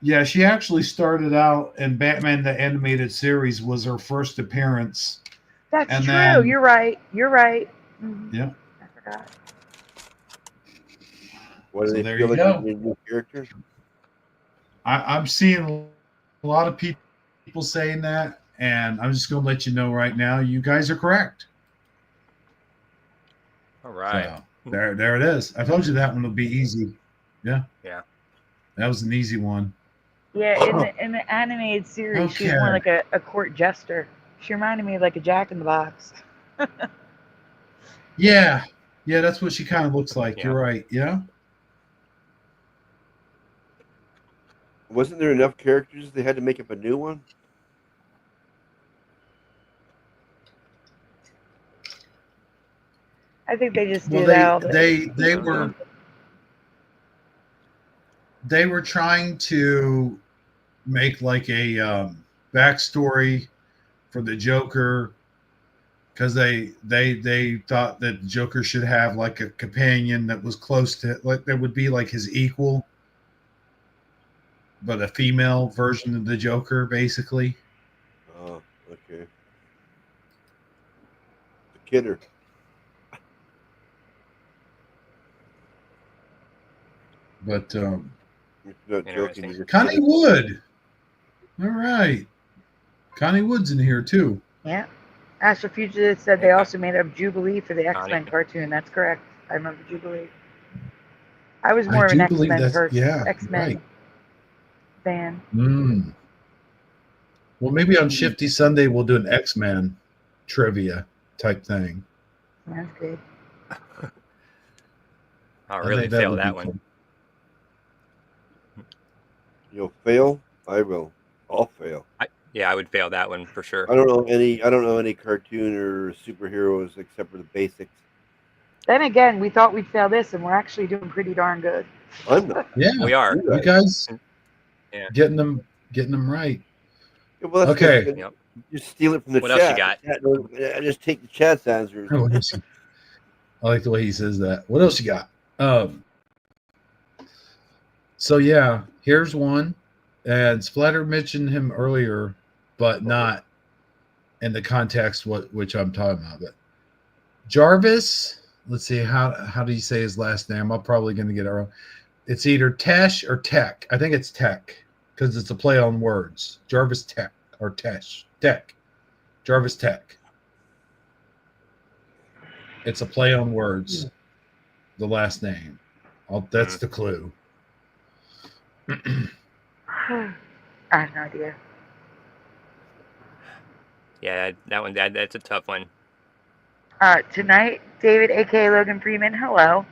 Yeah, she actually started out in Batman the Animated Series was her first appearance. That's true. Then, you're right. Mm-hmm. Yeah. I forgot. What do they feel like a new character? I'm seeing a lot of people saying that, and I'm just going to let you know right now, you guys are correct. All right. So, there it is. I told you that one would be easy. Yeah. Yeah. That was an easy one. Yeah, in the animated series, she was more like a court jester. She reminded me of like a Jack in the Box. Yeah, that's what she kind of looks like. Yeah. You're right. Yeah. Wasn't there enough characters they had to make up a new one? I think they just did that. They were trying to make like a backstory for the Joker because they thought that the Joker should have like a companion that was close to that would be like his equal, but a female version of the Joker, basically. Oh, okay. The Kidder. But Interesting. Connie Wood. All right. Connie Wood's in here too. Yeah. Astrofugitive said they Yeah. also made up Jubilee for the X-Men Connie. cartoon. That's correct. I remember Jubilee. I was I more of an do believe X-Men that's person, yeah, X-Men right. fan. Well, maybe on Shifty Sunday we'll do an X-Men trivia type thing. That's good. I'll I really think that fail would be that one. cool. You'll fail. I will. I'll fail. I would fail that one for sure. I don't know any cartoon or superheroes except for the basics. Then again, we thought we'd fail this, and we're actually doing pretty darn good. I'm not. Yeah, We are. you guys Yeah. getting them right. Yeah, well, that's Okay. good. Yep. Just steal it from the What else you chat. got? I just take the chat's answers. I like the way he says that. What else you got? So yeah, here's one, and Splatter mentioned him earlier, but not in the context which I'm talking about. But Jarvis, let's see how do you say his last name? I'm probably going to get it wrong. It's either Tesh or Tech. I think it's Tech because it's a play on words. Jarvis Tech or Tesh Tech. Jarvis Tech. It's a play on words. The last name. That's the clue. I have no idea. Yeah, that one. That's a tough one. Tonight, David, aka Logan Freeman, hello.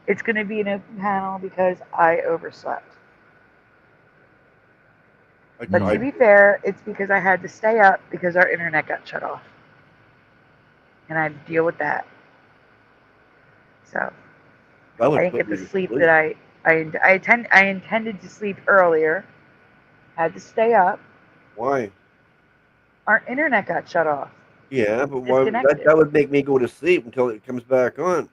It's going to be an open panel because I overslept. But to be fair, it's because I had to stay up because our internet got shut off. And I had to deal with that. So I didn't get the sleep that I intended to sleep earlier. Had to stay up. Why? Our internet got shut off. Yeah, but why? That would make me go to sleep until it comes back on.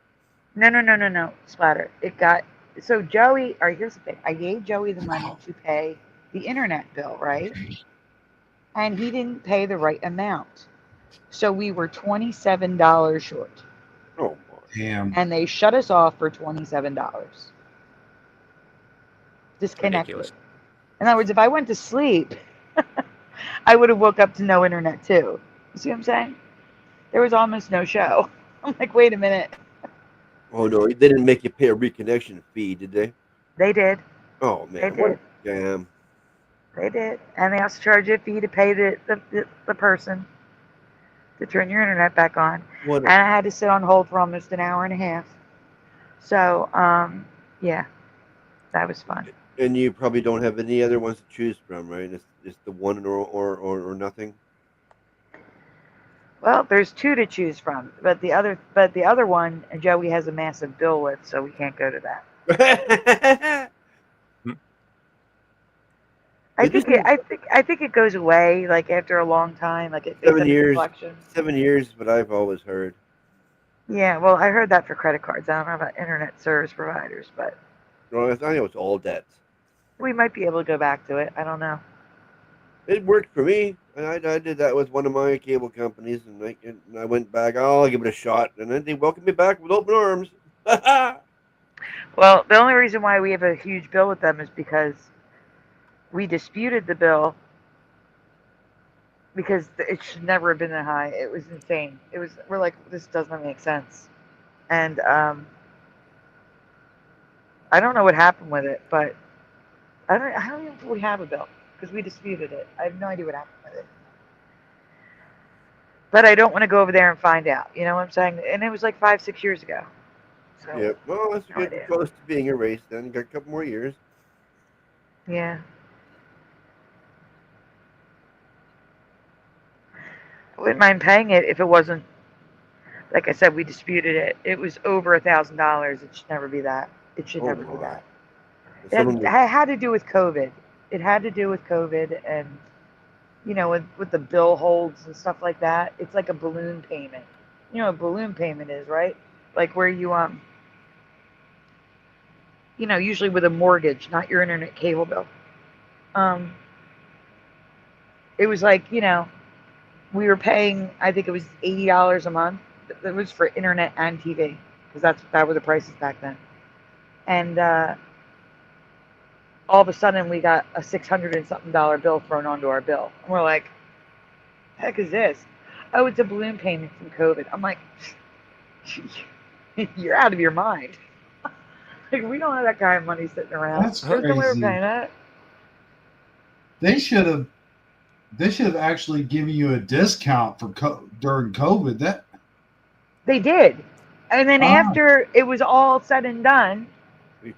No, Splatter. It got so Joey. All right, here's the thing. I gave Joey the money to pay the internet bill, right? And he didn't pay the right amount, so we were $27 short. Oh my! Damn. And they shut us off for $27. Disconnected. Ridiculous. In other words, if I went to sleep, I would have woke up to no internet too. You see what I'm saying? There was almost no show. I'm like, wait a minute. Oh no, they didn't make you pay a reconnection fee, did they? They did. Oh man, They did. Damn. They did, and they also charge you a fee to pay the person to turn your internet back on. And I had to sit on hold for almost an hour and a half. So, yeah, that was fun. And you probably don't have any other ones to choose from, right? It's the one or nothing. Well, there's two to choose from, but the other one, Joey has a massive bill with, so we can't go to that. I think it goes away like after a long time, like 7 years. 7 years, but I've always heard. Yeah, well, I heard that for credit cards. I don't know about internet service providers, but no, I think it's all debts. We might be able to go back to it. I don't know. It worked for me. I did that with one of my cable companies, and I went back. Oh, I'll give it a shot, and then they welcomed me back with open arms. Well, the only reason why we have a huge bill with them is because we disputed the bill because it should never have been that high. It was insane. We're like, this doesn't make sense. And I don't know what happened with it, but I don't even fully have a bill because we disputed it. I have no idea what happened with it. But I don't want to go over there and find out. You know what I'm saying? And it was like 5-6 years ago. So, yeah, well, that's good. Close to being erased. Then you got a couple more years. Yeah. I wouldn't mind paying it if it wasn't. Like I said, we disputed it. It was over $1,000. It should never be that. It should never be that. It had to do with COVID. It had to do with COVID, and with the bill holds and stuff like that. It's like a balloon payment. You know what a balloon payment is, right? Like where you usually with a mortgage, not your internet cable bill. It was like, we were paying, I think it was $80 a month. It was for internet and TV because that were the prices back then. And all of a sudden we got a $600 and something bill thrown onto our bill. And we're like, heck is this? oh, it's a balloon payment from COVID. I'm like, you're out of your mind. Like, we don't have that kind of money sitting around. That's There's no way we're crazy. paying that. They should have actually given you a discount for during COVID. That They did. And then after it was all said and done,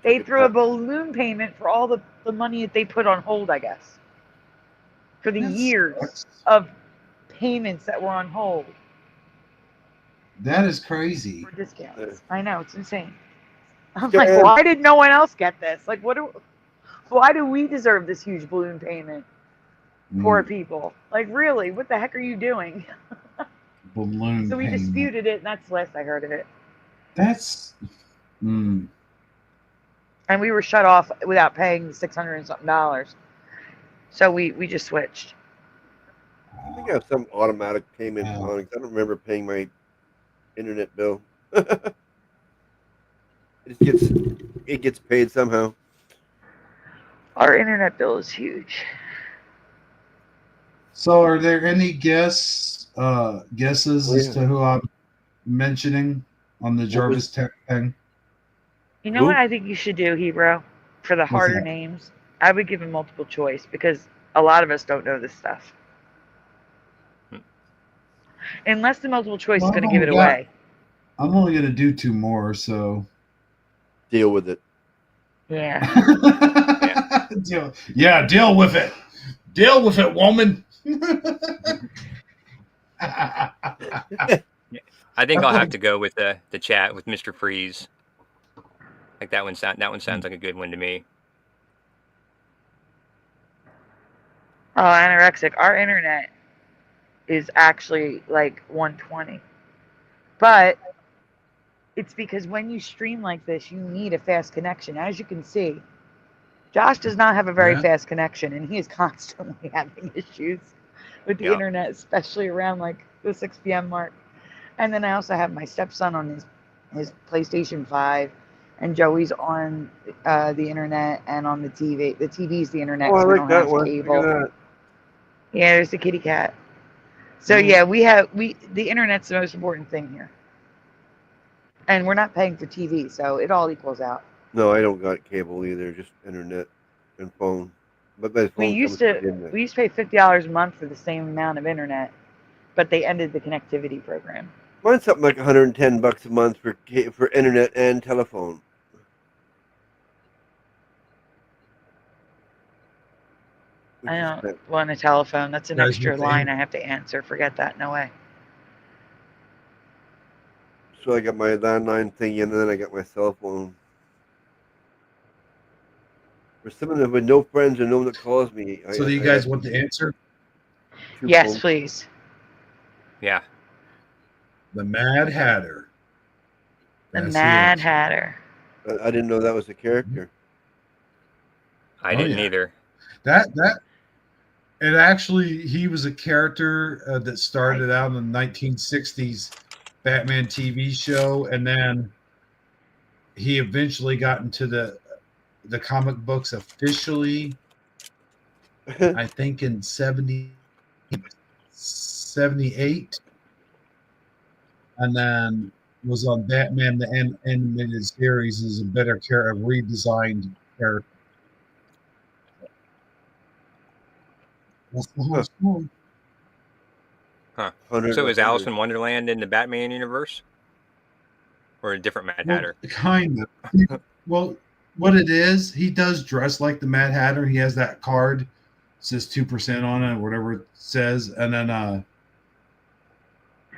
they threw a balloon payment for all the money that they put on hold, I guess. For the years sucks. of payments that were on hold. That is crazy. For discounts. I know, it's insane. I'm Yeah. like, why did no one else get this? Like, why do we deserve this huge balloon payment? Poor people. Like, really, what the heck are you doing? Balloon So we payment. disputed it, and that's the last I heard of it. That's. And we were shut off without paying the $600 and something. So we just switched. I think I have some automatic payment on it. I don't remember paying my internet bill. It gets paid somehow. Our internet bill is huge. So, are there any guesses as to who I'm mentioning on the Jarvis Tech thing? You know what I think you should do, Hebro? For the harder names, I would give him multiple choice because a lot of us don't know this stuff. Unless the multiple choice is going to give it away. I'm only going to do 2 more, so deal with it. Yeah. Deal with it. Deal with it, woman. I think I'll have to go with the chat with Mr. Freeze. Like that one sounds like a good one to me. Oh, anorexic. Our internet is actually like 120. But it's because when you stream like this, you need a fast connection. As you can see, Josh does not have a very fast connection, and he is constantly having issues with the internet, especially around like the 6 p.m. mark. And then I also have my stepson on his PlayStation 5, and Joey's on the internet and on the TV. The TV's the internet. Oh, I we like don't that have one. cable. Look at that. Yeah, there's the kitty cat. So yeah, the internet's the most important thing here. And we're not paying for TV, so it all equals out. No, I don't got cable either, just internet and phone. But my phone we used to pay $50 a month for the same amount of internet, but they ended the connectivity program. Mine's something like $110 a month for internet and telephone. I don't want a telephone. That's an extra line I have to answer. Forget that. No way. So I got my landline thingy, and then I got my cell phone. For someone with no friends or no one that calls me. So do you guys want the answer? Yes, please. Yeah. The Mad Hatter. The Mad Hatter. I didn't know that was a character. I didn't either. And actually, he was a character that started out in the 1960s Batman TV show, and then he eventually got into the comic books officially, I think in 78, and then was on Batman the animated series as a better redesigned character. That's the whole story. Huh. So is Alice in Wonderland in the Batman universe? Or a different Mad Hatter? Kind of. Well, what it is, he does dress like the Mad Hatter. He has that card, says 2% on it, or whatever it says. And then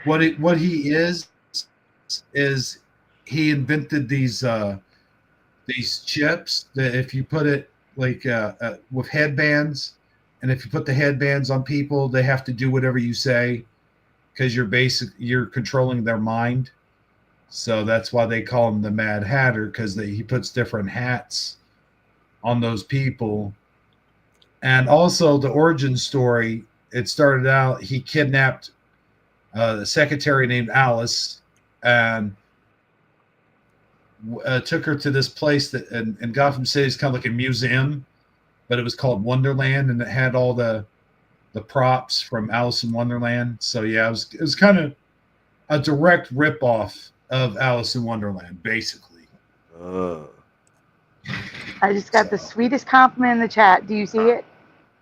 what he is he invented these chips that if you put it like with headbands, and if you put the headbands on people, they have to do whatever you say because you're controlling their mind. So that's why they call him the Mad Hatter, because he puts different hats on those people. And also the origin story, it started out, he kidnapped the secretary named Alice and took her to this place that in Gotham City is kind of like a museum, but it was called Wonderland, and it had all the props from Alice in Wonderland. So yeah, it was kind of a direct ripoff of Alice in Wonderland, basically. I just got the sweetest compliment in the chat. Do you see it?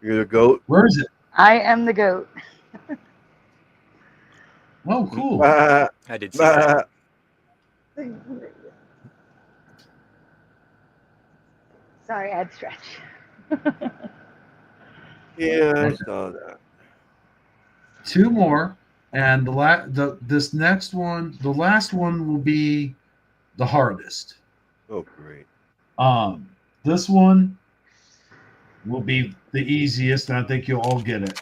You're the goat. Where is it? I am the goat. Oh, cool. I did see that. Sorry, I had to stretch. Yeah, I saw that. Two more, and this next one, the last one will be the hardest. Oh, great. This one will be the easiest, and I think you'll all get it.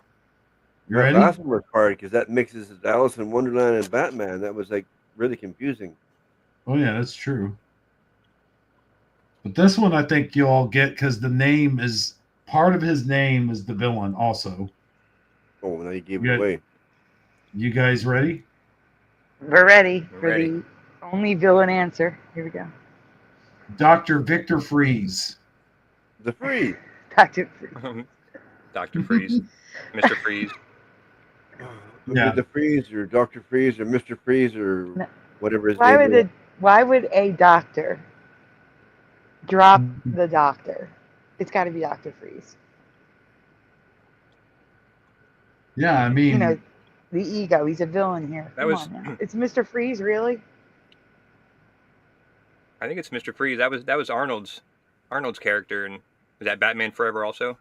You ready? That last one was hard because that mixes Alice in Wonderland and Batman. That was like really confusing. Oh yeah, that's true. But this one I think you'll all get because the name is part of his name is the villain also. Oh, now you gave it away. You guys ready? We're ready We're for ready. the only villain answer. Here we go. Dr. Victor Freeze. The Freeze. Dr. Freeze. Dr. Freeze. Mr. Freeze. Yeah. The Freeze or Dr. Freeze or Mr. Freeze or whatever his Why name is. Why would a doctor drop the doctor? It's got to be Dr. Freeze. Yeah, I mean, You know, the ego. He's a villain here. Come on now. It's Mr. Freeze, really? I think it's Mr. Freeze. That was Arnold's character, and was that Batman Forever also?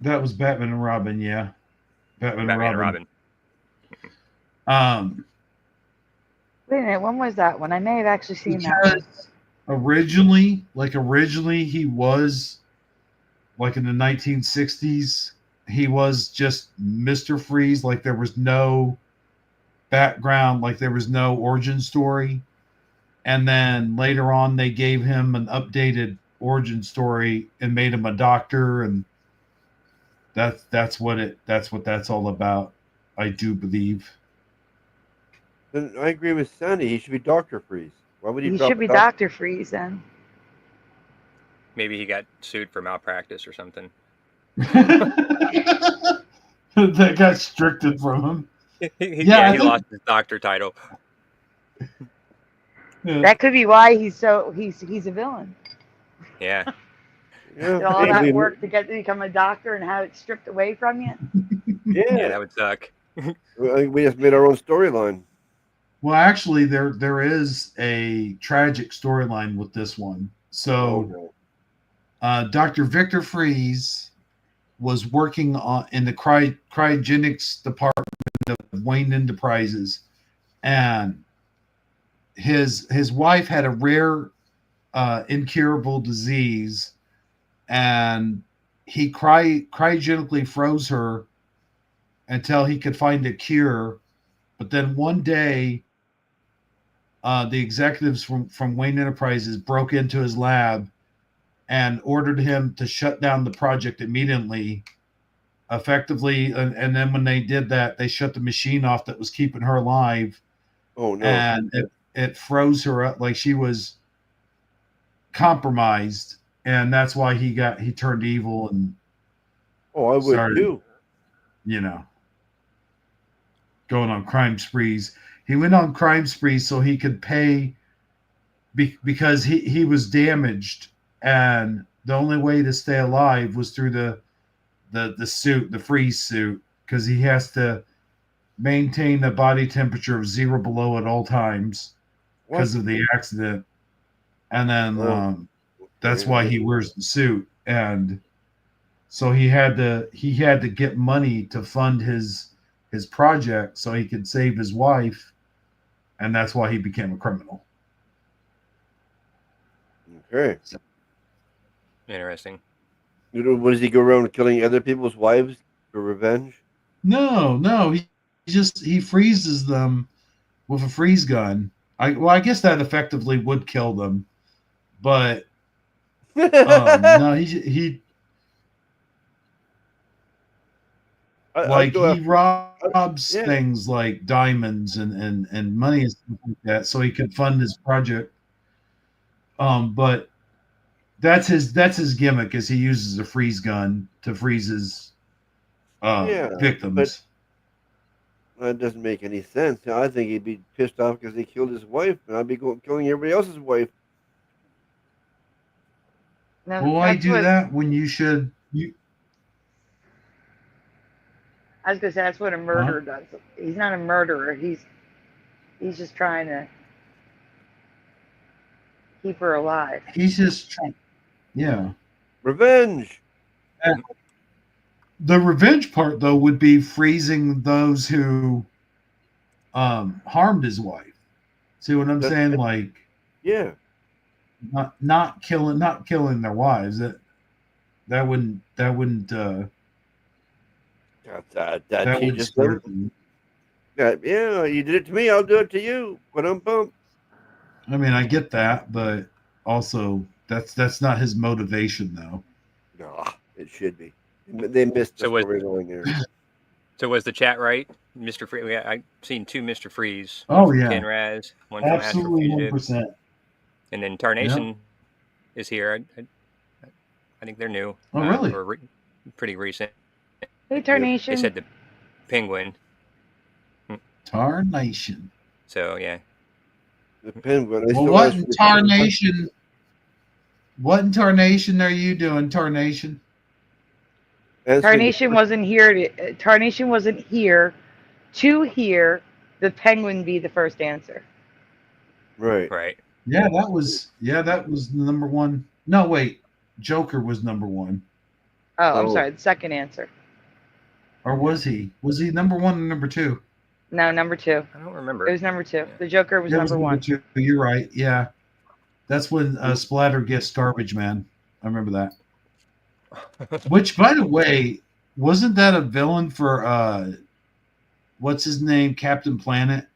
that was Batman and Robin, yeah. Batman and Robin. Wait a minute, when was that one? I may have actually seen that one. Originally he was like in the 1960s, he was just Mr. Freeze, like there was no background, like there was no origin story. And then later on they gave him an updated origin story and made him a doctor, and that's what that's all about, I do believe. Then I agree with Sandy. He should be Dr. Freeze. Why would He should be Dr. Freeze then. Maybe he got sued for malpractice or something. That got stricken from him. He lost his doctor title. Yeah. That could be why he's a villain. Yeah. All that work to become a doctor and have it stripped away from you. Yeah, that would suck. We just made our own storyline. Well, actually, there is a tragic storyline with this one. So, Dr. Victor Freeze was working in the cryogenics department of Wayne Enterprises, and his wife had a rare, incurable disease, and he cryogenically froze her until he could find a cure. But then one day, the executives from Wayne Enterprises broke into his lab and ordered him to shut down the project immediately, effectively. And then when they did that, they shut the machine off that was keeping her alive. Oh, no. And it froze her up, like she was compromised. And that's why he turned evil and I would too. Going on crime sprees. He went on crime sprees so he could pay because he was damaged, and the only way to stay alive was through the suit, the freeze suit, because he has to maintain a body temperature of 0 below at all times because of the accident. And then that's why he wears the suit. And so he had to get money to fund his project so he could save his wife, and that's why he became a criminal. Okay. Interesting. What does he go around killing other people's wives for revenge? No, he freezes them with a freeze gun. I guess that effectively would kill them, but no, he he robs things like diamonds and money and stuff like that so he could fund his project. But that's his gimmick, is he uses a freeze gun to freeze his victims. That doesn't make any sense. I think he'd be pissed off because he killed his wife, and I'd be killing everybody else's wife. No, Well, why do that when you should? I was gonna say that's what a murderer does. He's not a murderer. He's just trying to keep her alive. He's just trying. Yeah. Revenge. And the revenge part, though, would be freezing those who harmed his wife. See what I'm saying? Like, yeah, not killing their wives. That wouldn't. That wouldn't just yeah, you did it to me, I'll do it to you. But I mean, I get that, but also that's not his motivation, though. No, it should be. They missed the story going there. So was the chat right, Mr. Freeze? I've seen 2 Mr. Freeze. Oh from yeah, Ken Raz, one absolutely, from 100%. And then Tarnation is here. I think they're new. Oh really? Or pretty recent. Hey, Tarnation. They said the Penguin. Tarnation. So yeah. The Penguin. Well, what in Tarnation? What in Tarnation are you doing, Tarnation? Tarnation wasn't here. Tarnation wasn't here to hear the Penguin be the first answer. Right. Right. Yeah, that was number one. No, wait, Joker was number one. Oh, I'm sorry, the second answer. Or was he? Was he number one or number two? No, number 2. I don't remember. It was number 2. The Joker was number 1. 2. You're right. Yeah, that's when Splatter gets Garbage Man. I remember that. Which, by the way, wasn't that a villain for what's his name, Captain Planet?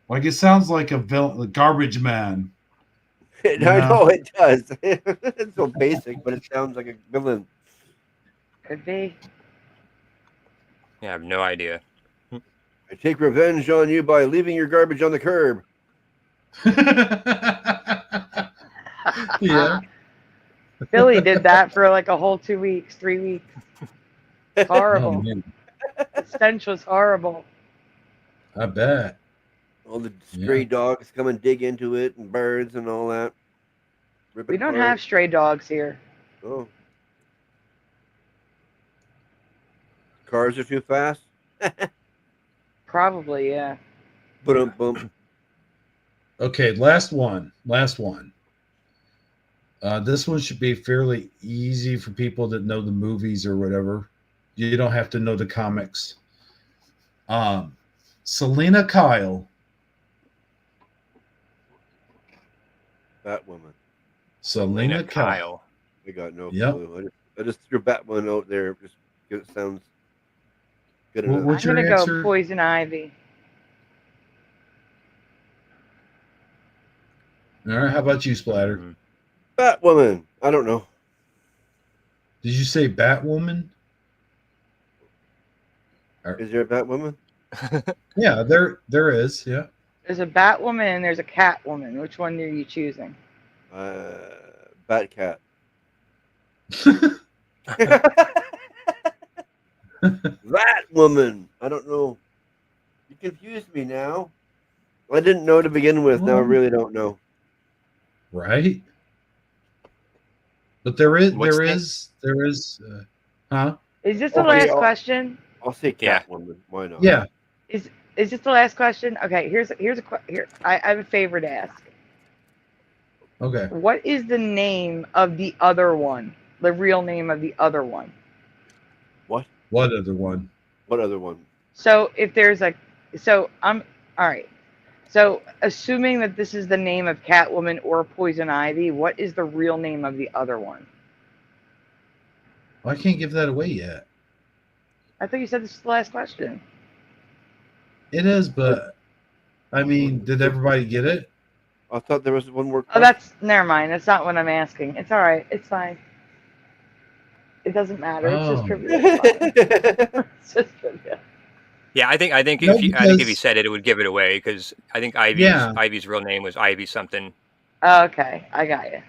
Like, it sounds like a villain, a Garbage Man. I know it does. It's so basic, but it sounds like a villain. Could be. Yeah, I have no idea. I take revenge on you by leaving your garbage on the curb. Yeah. Billy did that for like a whole 2 weeks, 3 weeks. Horrible. The stench was horrible. I bet. All the stray dogs come and dig into it, and birds and all that. We don't have stray dogs here. Oh. Cars are too fast? Probably, yeah. Boom. Okay, last one. This one should be fairly easy for people that know the movies or whatever. You don't have to know the comics. Selena Kyle. Batwoman. Selena Kyle. I got no clue. I just threw Batwoman out there just because it sounds good enough. What's I'm your going to answer? go Poison Ivy. All right, how about you, Splatter? Batwoman. I don't know. Did you say Batwoman? Is there a Batwoman? Yeah, there is. Yeah. There's a Batwoman and there's a Catwoman. Which one are you choosing? Batcat. Batwoman. I don't know. You confused me now. I didn't know to begin with. Now I really don't know. Right. But there is. Huh? Is this the last question? I'll say Catwoman. Why not? Yeah. Is this the last question? Okay, here's I have a favor to ask. Okay. What is the name of the other one? The real name of the other one? What? What other one? What other one? So if there's all right. So assuming that this is the name of Catwoman or Poison Ivy, what is the real name of the other one? Well, I can't give that away yet. I thought you said this is the last question. It is, but I mean, did everybody get it? I thought there was one more question. Oh, never mind. That's not what I'm asking. It's all right. It's fine. It doesn't matter. It's just trivia. It's just trivia. Yeah, I think if he said it, it would give it away because I think Ivy's real name was Ivy something. Oh, okay, I got you.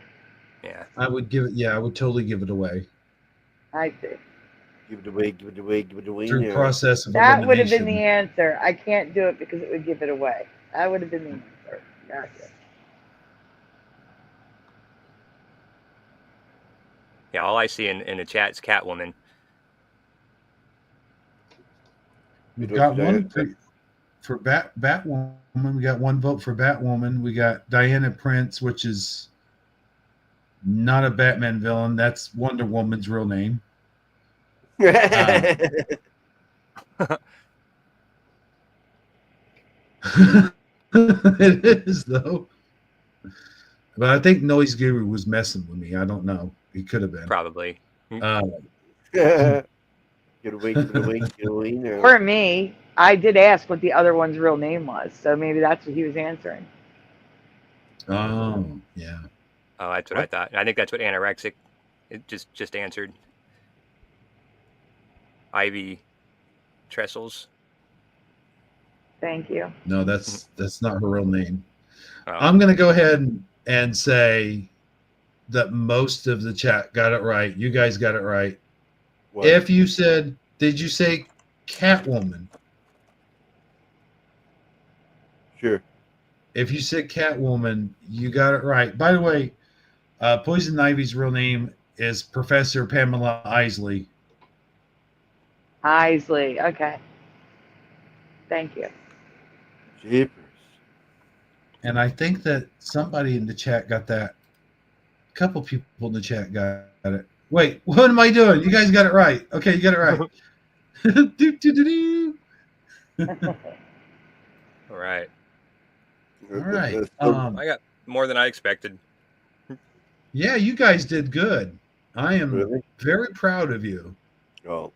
Yeah, I would give it. Yeah, I would totally give it away. I see. Give it away, give it away, give it away through now. process of That would have been the elimination. answer. I can't do it because it would give it away. That would have been the answer. Gotcha. Yeah, all I see in the chat is Catwoman. We've got one for Batwoman. We got one vote for Batwoman. We got Diana Prince, which is not a Batman villain. That's Wonder Woman's real name. It is though. But I think Noise Guru was messing with me. I don't know. He could have been. Probably. Get away, get away, get away now. For me, I did ask what the other one's real name was, so maybe that's what he was answering. Oh, yeah. Oh, that's what I thought. I think that's what Anorexic just answered. Ivy Trestles. Thank you. No, that's not her real name. Oh. I'm going to go ahead and say that most of the chat got it right. You guys got it right. What? If you said, did you say Catwoman? Sure. If you said Catwoman, you got it right. By the way, Poison Ivy's real name is Professor Pamela Isley. Isley. Okay. Thank you. Jeepers. And I think that somebody in the chat got that. A couple people in the chat got it. Wait, what am I doing? You guys got it right. Okay, you got it right. All right. All right. I got more than I expected. Yeah, you guys did good. I am very proud of you. Oh.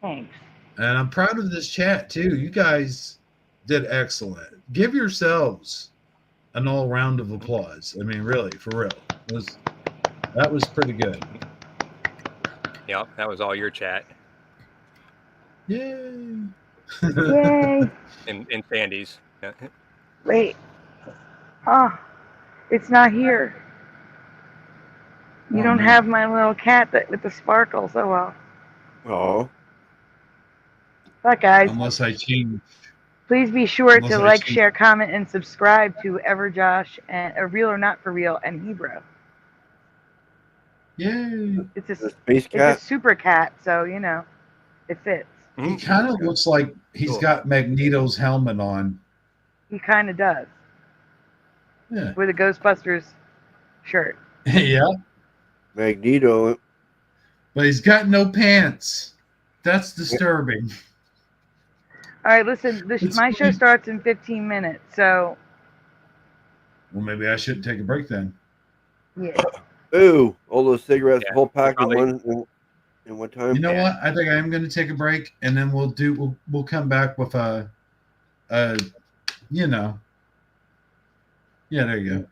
Thanks. And I'm proud of this chat too. You guys did excellent. Give yourselves an all round of applause. I mean, really, for real. That was pretty good. Yep, that was all your chat. Yay. Yay. In Sandy's. Yeah. Wait. Oh, it's not here. You don't have my little cat with the sparkles. Oh, well. Oh. Bye, guys. Unless I change. Please be sure to like, share, comment, and subscribe to Everjosh and Real or Not for Real and Hebro. Yay. It's a space cat. It's a super cat, so, you know, it fits. He kind of looks like he's got Magneto's helmet on. He kind of does. Yeah. With a Ghostbusters shirt. Yeah. Magneto. But he's got no pants. That's disturbing. All right, listen, my show starts in 15 minutes, so. Well, maybe I shouldn't take a break then. Yeah. Ooh, all those cigarettes, whole pack in one time. You know what? I think I am going to take a break, and then we'll come back with you know. Yeah, there you go.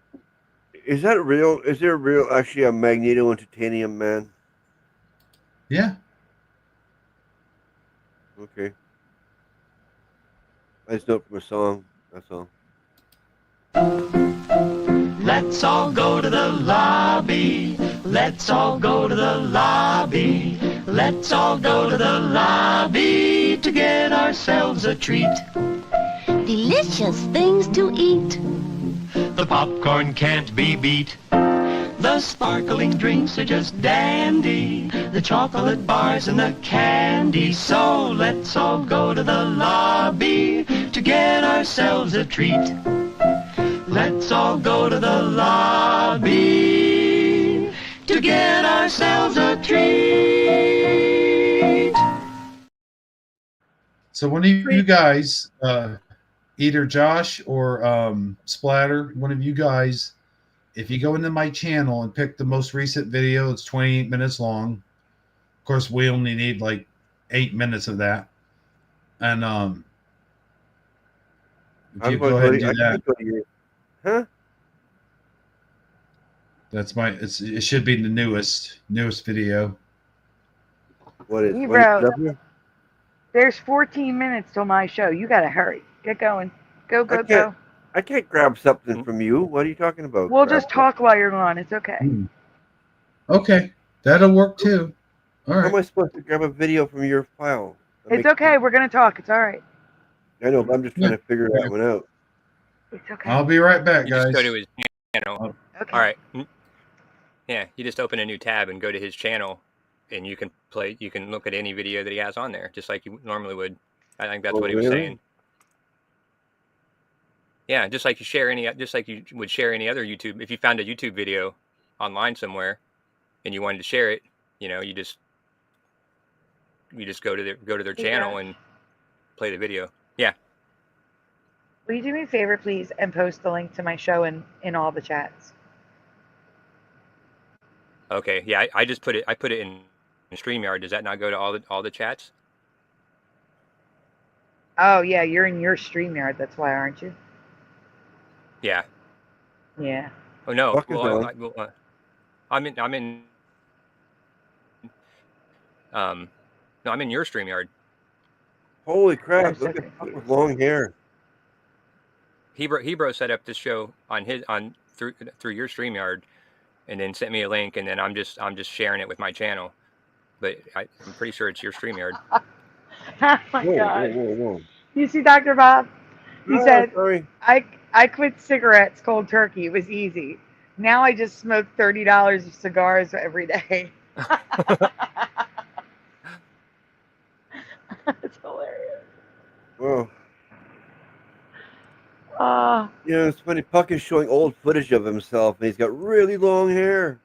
Is that real? Is there actually a Magneto and Titanium Man? Yeah. Okay. I just know it from a song. That's all. Let's all go to the lobby. Let's all go to the lobby. Let's all go to the lobby to get ourselves a treat. Delicious things to eat. The popcorn can't be beat. The sparkling drinks are just dandy. The chocolate bars and the candy. So let's all go to the lobby to get ourselves a treat. Let's all go to the lobby to get ourselves a treat. So one of you guys, either Josh or Splatter, one of you guys, if you go into my channel and pick the most recent video, it's 28 minutes long. Of course, we only need like 8 minutes of that. And if you go ahead and do that. Huh? That's it should be the newest video. What is Hebro, there's 14 minutes till my show. You gotta hurry. Get going. Go. I can't grab something from you. What are you talking about? We'll just talk while you're gone. It's okay. Okay. That'll work too. All How am I right. supposed to grab a video from your file? It's okay. We're going to talk. It's all right. I know, but I'm just trying Yeah. to figure that one out. It's okay. I'll be right back, You just go to guys. his channel. Okay. All right. Yeah, you just open a new tab and go to his channel, and you can look at any video that he has on there, just like you normally would. I think that's what he was really? saying. Yeah, just like you would share any other YouTube. If you found a YouTube video online somewhere and you wanted to share it, you just go to their channel and play the video. Yeah. Will you do me a favor, please, and post the link to my show in all the chats? Okay. Yeah, I just put it. I put it in StreamYard. Does that not go to all the chats? Oh yeah, you're in your StreamYard. That's why, aren't you? Yeah. Yeah. Oh no. Fuck is Well, on. I'm in. No, I'm in your StreamYard. Holy crap! I'm so Look at fuck confused. with long hair. Hebro set up this show through your StreamYard, and then sent me a link, and then I'm just sharing it with my channel. But I'm pretty sure it's your StreamYard. Oh my God. Whoa. You see, Dr. Bob? He said, Sorry. I quit cigarettes cold turkey. It was easy. Now I just smoke $30 of cigars every day. It's hilarious. Well, Oh, it's funny. Puck is showing old footage of himself, and he's got really long hair.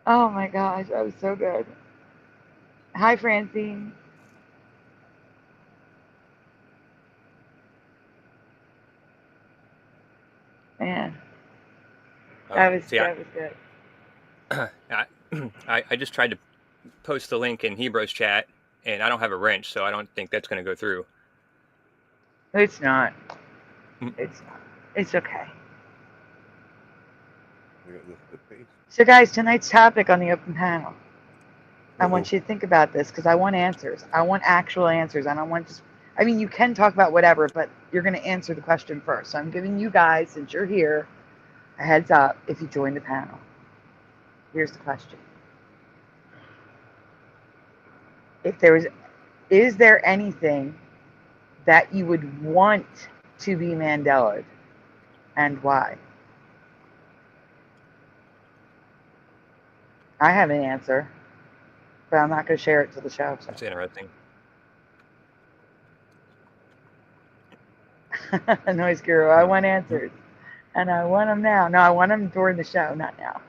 oh my gosh, that was so good. Hi, Francine. Man, that was good. I just tried to post the link in Hebro's chat, and I don't have a wrench, so I don't think that's going to go through. It's not. It's not. It's okay. So, guys, tonight's topic on the open panel. I want you to think about this because I want answers. I want actual answers. I don't want just. I mean, you can talk about whatever, but you're going to answer the question first. So I'm giving you guys, since you're here, a heads up if you join the panel. Here's the question. Is there anything that you would want to be Mandela'd and why? I have an answer, but I'm not going to share it to the show. So. That's interesting. Noise Guru, I want answers. And I want them now. No, I want them during the show, not now.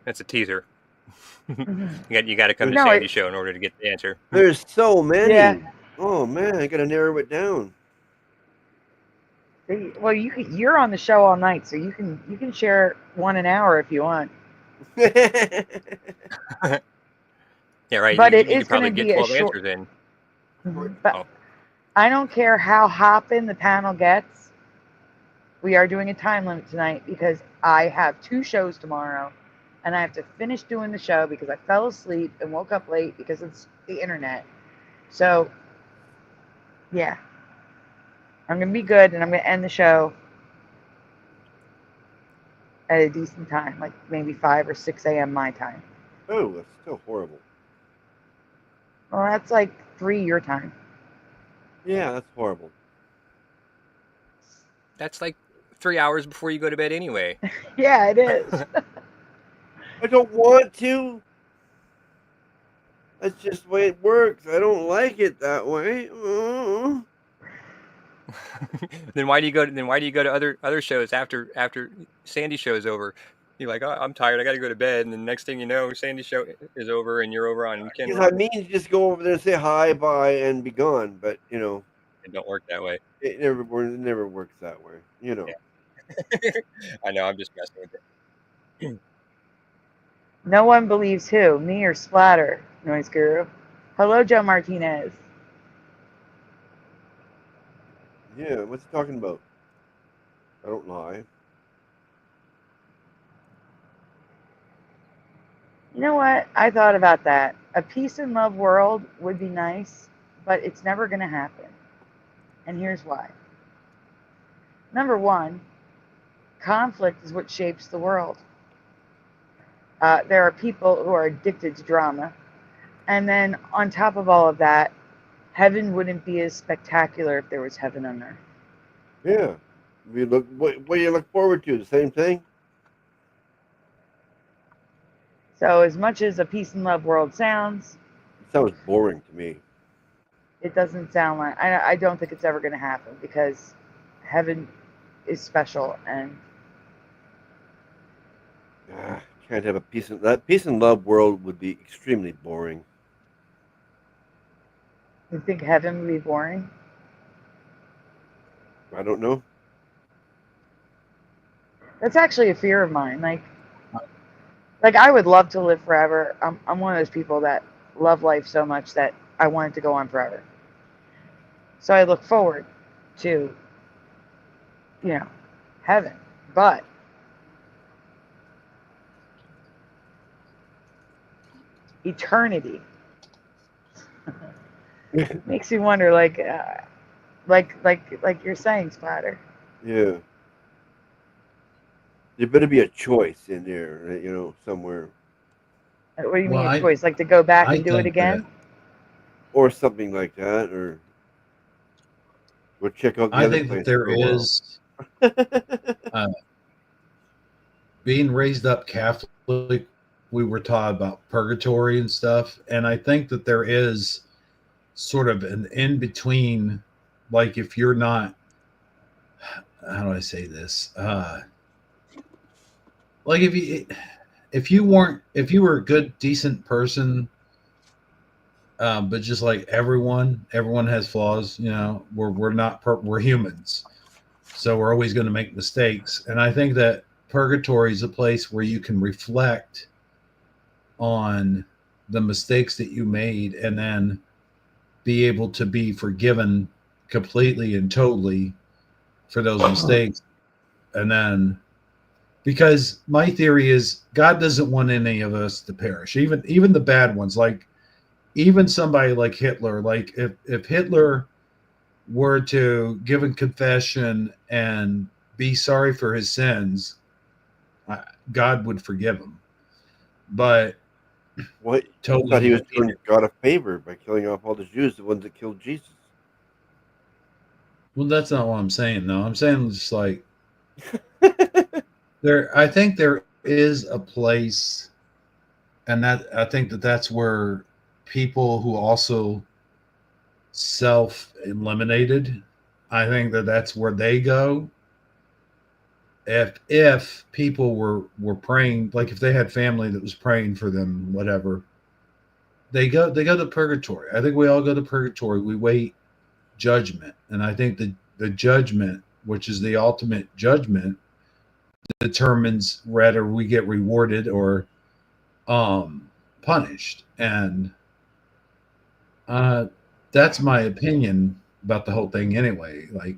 That's a teaser. You got to come to Sandy's show in order to get the answer. There's so many. Yeah. Oh man, I got to narrow it down. Well, you're on the show all night, so you can share one an hour if you want. Yeah, right. But you is could probably going to get be 12 a short. answers in. But I don't care how hopping the panel gets. We are doing a time limit tonight because I have 2 shows tomorrow, and I have to finish doing the show because I fell asleep and woke up late because it's the internet. So, yeah. I'm going to be good, and I'm going to end the show at a decent time, like maybe 5 or 6 a.m. my time. Oh, that's still horrible. Well, that's like 3 your time. Yeah, that's horrible. That's like 3 hours before you go to bed anyway. Yeah, it is. I don't want to. That's just the way it works. I don't like it that way. Then why do you go to other shows after Sandy's show is over? You're like, oh, I'm tired. I got to go to bed. And the next thing you know, Sandy's show is over, and you're over on weekend. Because I mean, you just go over there and say hi, bye, and be gone. But it don't work that way. It never works that way. Yeah. I know. I'm just messing with it. No one believes who, me or Splatter, Noise Guru. Hello, Joe Martinez. Yeah, what's he talking about? I don't lie. You know what? I thought about that. A peace and love world would be nice, but it's never going to happen. And here's why. Number one, conflict is what shapes the world. There are people who are addicted to drama. And then on top of all of that, heaven wouldn't be as spectacular if there was heaven on earth. Yeah. What do you look forward to? The same thing? So as much as a peace and love world sounds, It sounds boring to me. it doesn't sound like, I don't think it's ever going to happen, because heaven is special. And Can't have that peace and love world would be extremely boring. you think heaven would be boring? I don't know. That's actually a fear of mine. Like I would love to live forever. I'm one of those people that love life so much that I want it to go on forever. So I look forward to, heaven. But eternity makes you wonder, like you're saying, Splatter. Yeah. There better be a choice in there, somewhere. What do you mean a choice? Like to go back and do it again? Or something like that, or we'll check out the other think place that there for a while. is being raised up Catholic, we were taught about purgatory and stuff. And I think that there is sort of an in between, like if you're not, how do I say this? Like if you were a good, decent person, but just like everyone has flaws, we're not, we're humans. So we're always going to make mistakes. And I think that purgatory is a place where you can reflect on the mistakes that you made and then be able to be forgiven completely and totally for those mistakes. And then, because my theory is God doesn't want any of us to perish, even the bad ones, like even somebody like Hitler. Like if Hitler were to give a confession and be sorry for his sins, God would forgive him. But what? totally, I thought he was doing God a favor by killing off all the Jews, the ones that killed Jesus. Well, that's not what I'm saying, though. I'm saying just like I think there is a place, and that I think that's where people who also self-eliminated, I think that's where they go. If people were praying, like if they had family that was praying for them, whatever, they go to purgatory. I think we all go to purgatory. We wait judgment, and I think the judgment, which is the ultimate judgment, determines whether we get rewarded or punished. And that's my opinion about the whole thing anyway. Like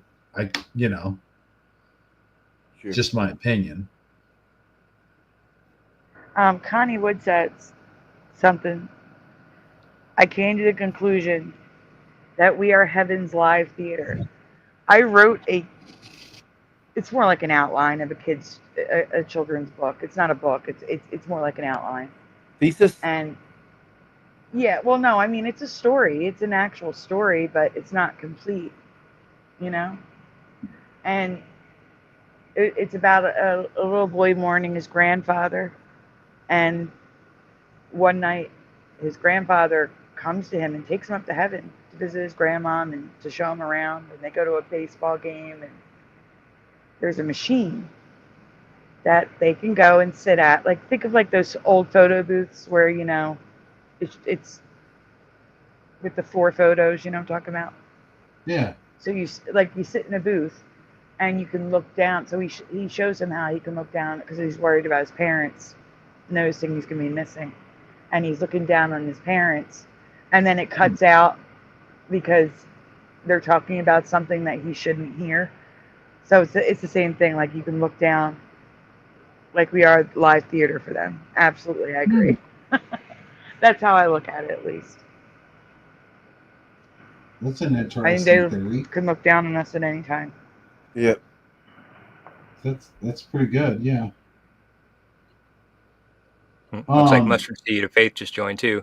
Sure. Just my opinion. Connie Wood says something. I came to the conclusion that we are heaven's live theater. I wrote it's more like an outline of a children's book. It's not a book. It's more like an outline. Thesis? And yeah, well, no, I mean, it's a story. It's an actual story, but it's not complete, And it's about a little boy mourning his grandfather. And one night, his grandfather comes to him and takes him up to heaven to visit his grandma and to show him around. And they go to a baseball game, and there's a machine that they can go and sit at. Like, think of like those old photo booths where, it's with the 4 photos, you know what I'm talking about? Yeah. So you sit in a booth and you can look down. So he shows him how he can look down because he's worried about his parents noticing he's going to be missing. And he's looking down on his parents. And then it cuts out because they're talking about something that he shouldn't hear. So it's the same thing. Like, you can look down like we are live theater for them. Absolutely, I agree. That's how I look at it, at least. That's an interesting I think they theory. can look down on us at any time. Yep. That's pretty good. Yeah. Looks like Mustard Seed of Faith just joined too.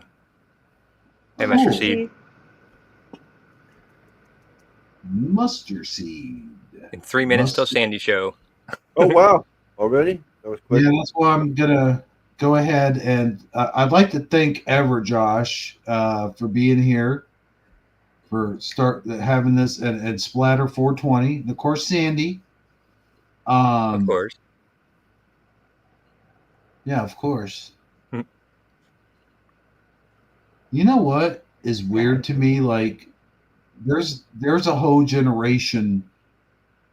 Hey, Cool. Mustard Seed. Mustard Seed. In 3 minutes till Sandy show. Oh wow! Already? That was quick. Yeah, that's why I'm gonna go ahead and I'd like to thank Josh, for being here, for having this, and Splatter 420, and of course Sandy. Of course. Yeah, of course. You know what is weird to me? Like, there's a whole generation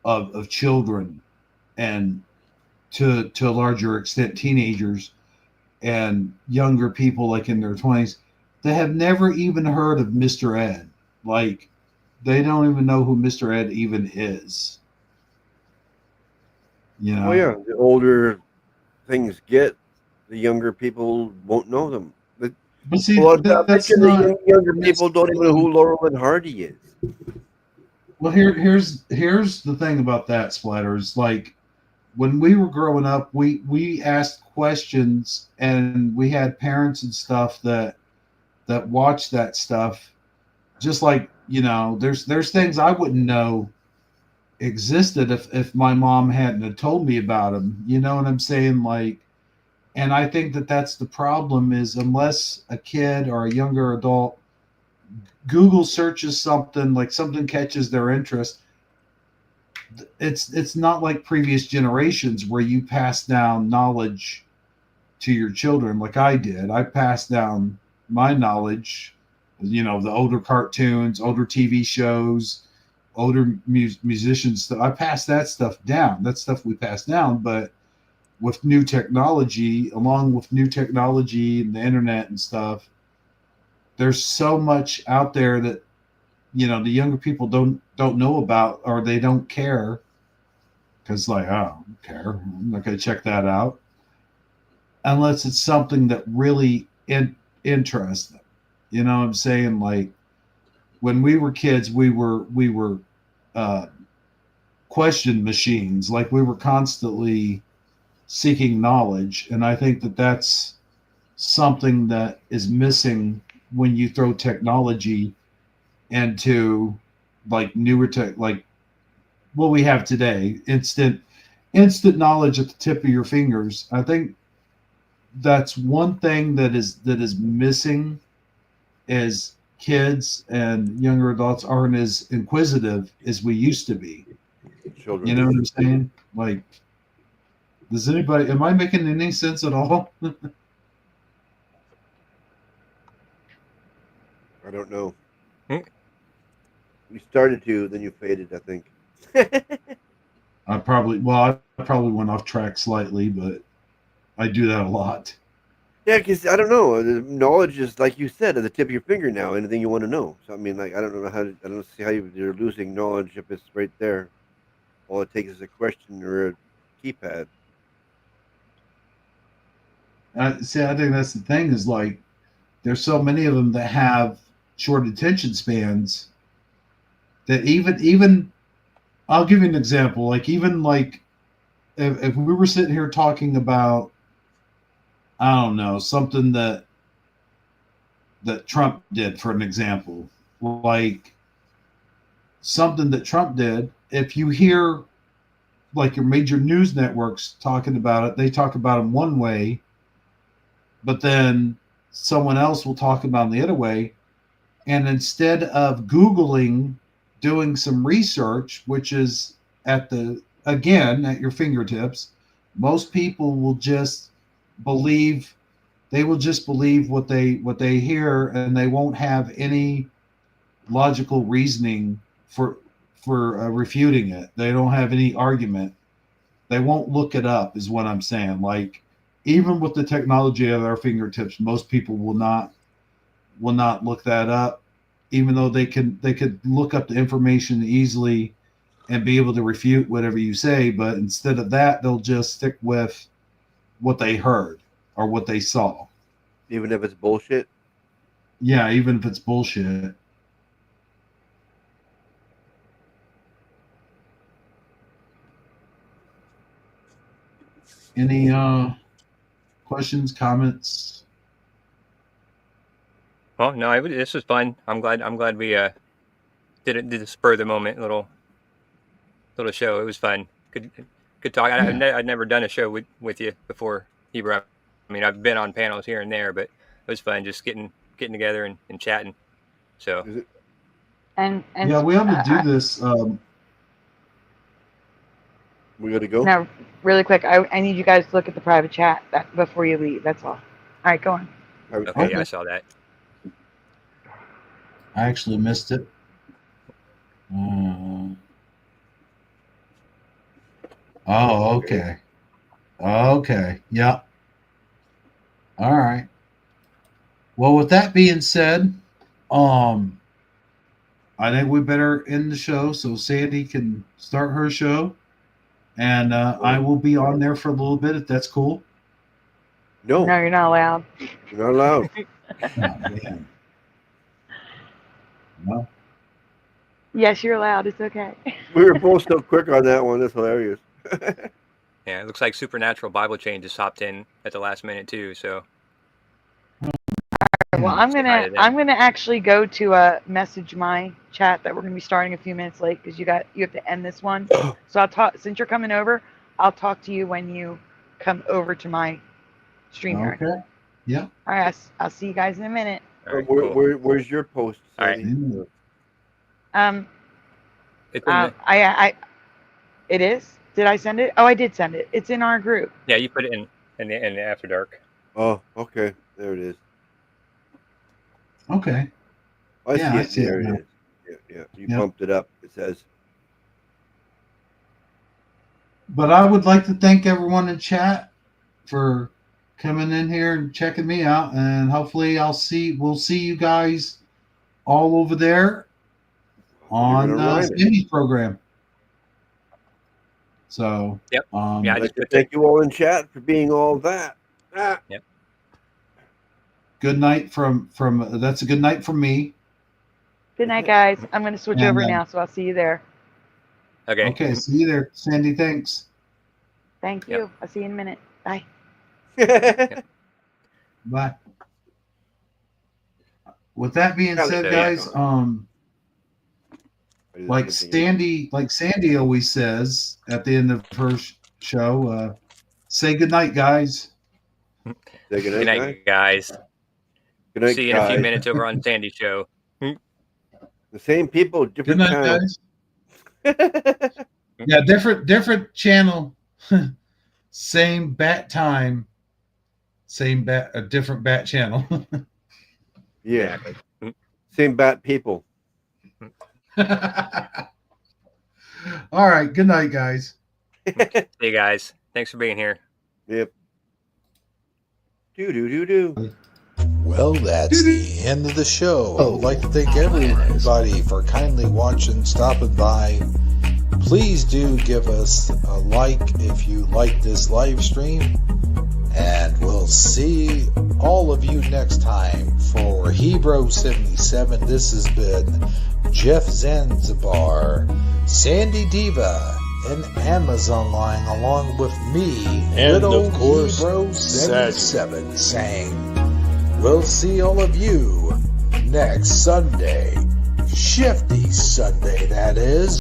of children, and to a larger extent teenagers and younger people, like in their 20s, that have never even heard of Mr. Ed. Like, they don't even know who Mr. Ed even is. You know? Oh yeah, the older things get, the younger people won't know them. But see, that's not, the younger people don't even know who Laurel and Hardy is. Well, here's the thing about that, Splatters. Like, when we were growing up, we asked questions, and we had parents and stuff that watched that stuff. Just like, there's things I wouldn't know existed if my mom hadn't have told me about them. You know what I'm saying? Like, and I think that's the problem, is unless a kid or a younger adult Google searches something, like something catches their interest, it's not like previous generations where you pass down knowledge to your children like I did. I passed down my knowledge, the older cartoons, older TV shows, older musicians. I passed that stuff down. That's stuff we passed down. But with new technology, along with new technology and the internet and stuff, there's so much out there that the younger people don't know about, or they don't care, because like, oh, I don't care, I'm not going to check that out unless it's something that really interests them. You know what I'm saying? Like, when we were kids, we were question machines. Like, we were constantly seeking knowledge, and I think that's something that is missing when you throw technology into like newer tech, like what we have today, instant knowledge at the tip of your fingers. I think that's one thing that is missing, is kids and younger adults aren't as inquisitive as we used to be. Children. You know what I'm saying? Like, am I making any sense at all? I don't know. You started to, then you faded, I think. I probably went off track slightly, but I do that a lot. Yeah, because I don't know. The knowledge is, like you said, at the tip of your finger now. Anything you want to know. So I mean, like, I don't know I don't see how you're losing knowledge if it's right there. All it takes is a question or a keypad. See, I think that's the thing, is like, there's so many of them that have short attention spans that even I'll give you an example. Like, even like, if we were sitting here talking about, I don't know, something that Trump did, for an example, like something that Trump did, if you hear like your major news networks talking about it, they talk about him one way, but then someone else will talk about him the other way. And instead of Googling, doing some research, which is at your fingertips, most people will just believe what they hear, and they won't have any logical reasoning for refuting it. They don't have any argument. They won't look it up, is what I'm saying. Like, even with the technology at our fingertips, most people will not look that up, even though they could look up the information easily and be able to refute whatever you say. But instead of that, they'll just stick with what they heard or what they saw. Even if it's bullshit? Yeah, even if it's bullshit. Any questions, comments? Well, no, this was fun. I'm glad we did a spur of the moment little show. It was fun. Good talk. I'd never done a show with you before, Hebro. I mean, I've been on panels here and there, but it was fun just getting together and chatting. So. And yeah, we have to do this. We got to go. Now, really quick, I need you guys to look at the private chat before you leave. That's all. All right, go on. Okay, yeah, I saw that. I actually missed it. Oh, okay. Okay. Yep. All right. Well, with that being said, I think we better end the show so Sandy can start her show, and I will be on there for a little bit if that's cool. No, you're not allowed. You're not allowed. Oh, man. No. Yes, you're allowed. It's okay. We were both so quick on that one. That's hilarious. Yeah, it looks like Supernatural Bible Chain just hopped in at the last minute too. So. Well, I'm gonna actually go to message my chat that we're gonna be starting a few minutes late because you have to end this one. So I'll talk since you're coming over. I'll talk to you when you come over to my stream yard. Okay. Yeah. All right. I'll see you guys in a minute. All right, cool. Where's your post? All right. Sandy? It is. Did I send it? Oh, I did send it. It's in our group. Yeah, you put it in the After Dark. Oh, okay. There it is. Okay. I see it. There it. It is. Yeah. You bumped it up. It says. But I would like to thank everyone in chat for coming in here and checking me out, and hopefully we'll see you guys all over there on Sandy's program. So yep. Yeah, I'd like to thank you all in chat for being all that. Yep. Good night from that's a good night from me. Good night, guys. I'm going to switch over now, so I'll see you there. Okay. Okay, see you there, Sandy. Thanks. Thank you. I'll see you in a minute. Bye. Bye. With that being said, guys, like Sandy always says at the end of her show, say good night, guys. Say good night, guys. Good night, see you in a few minutes over on Sandy's show. The same people, different good night, channel. Guys. Yeah, different channel, same bat time, same bat, a different bat channel. Yeah, same bat people. All right, good night, guys. Hey guys, thanks for being here. Yep. Do. Well, that's the end of the show. I would like to thank everybody for kindly watching, stopping by. Please do give us a like if you like this live stream. And we'll see all of you next time. For Hebro 77, this has been Jeff Zanzibar, Sandy Diva, and Amazon Line, along with me, and Little of course, Hebro 77, saying, we'll see all of you next Sunday. Shifty Sunday, that is.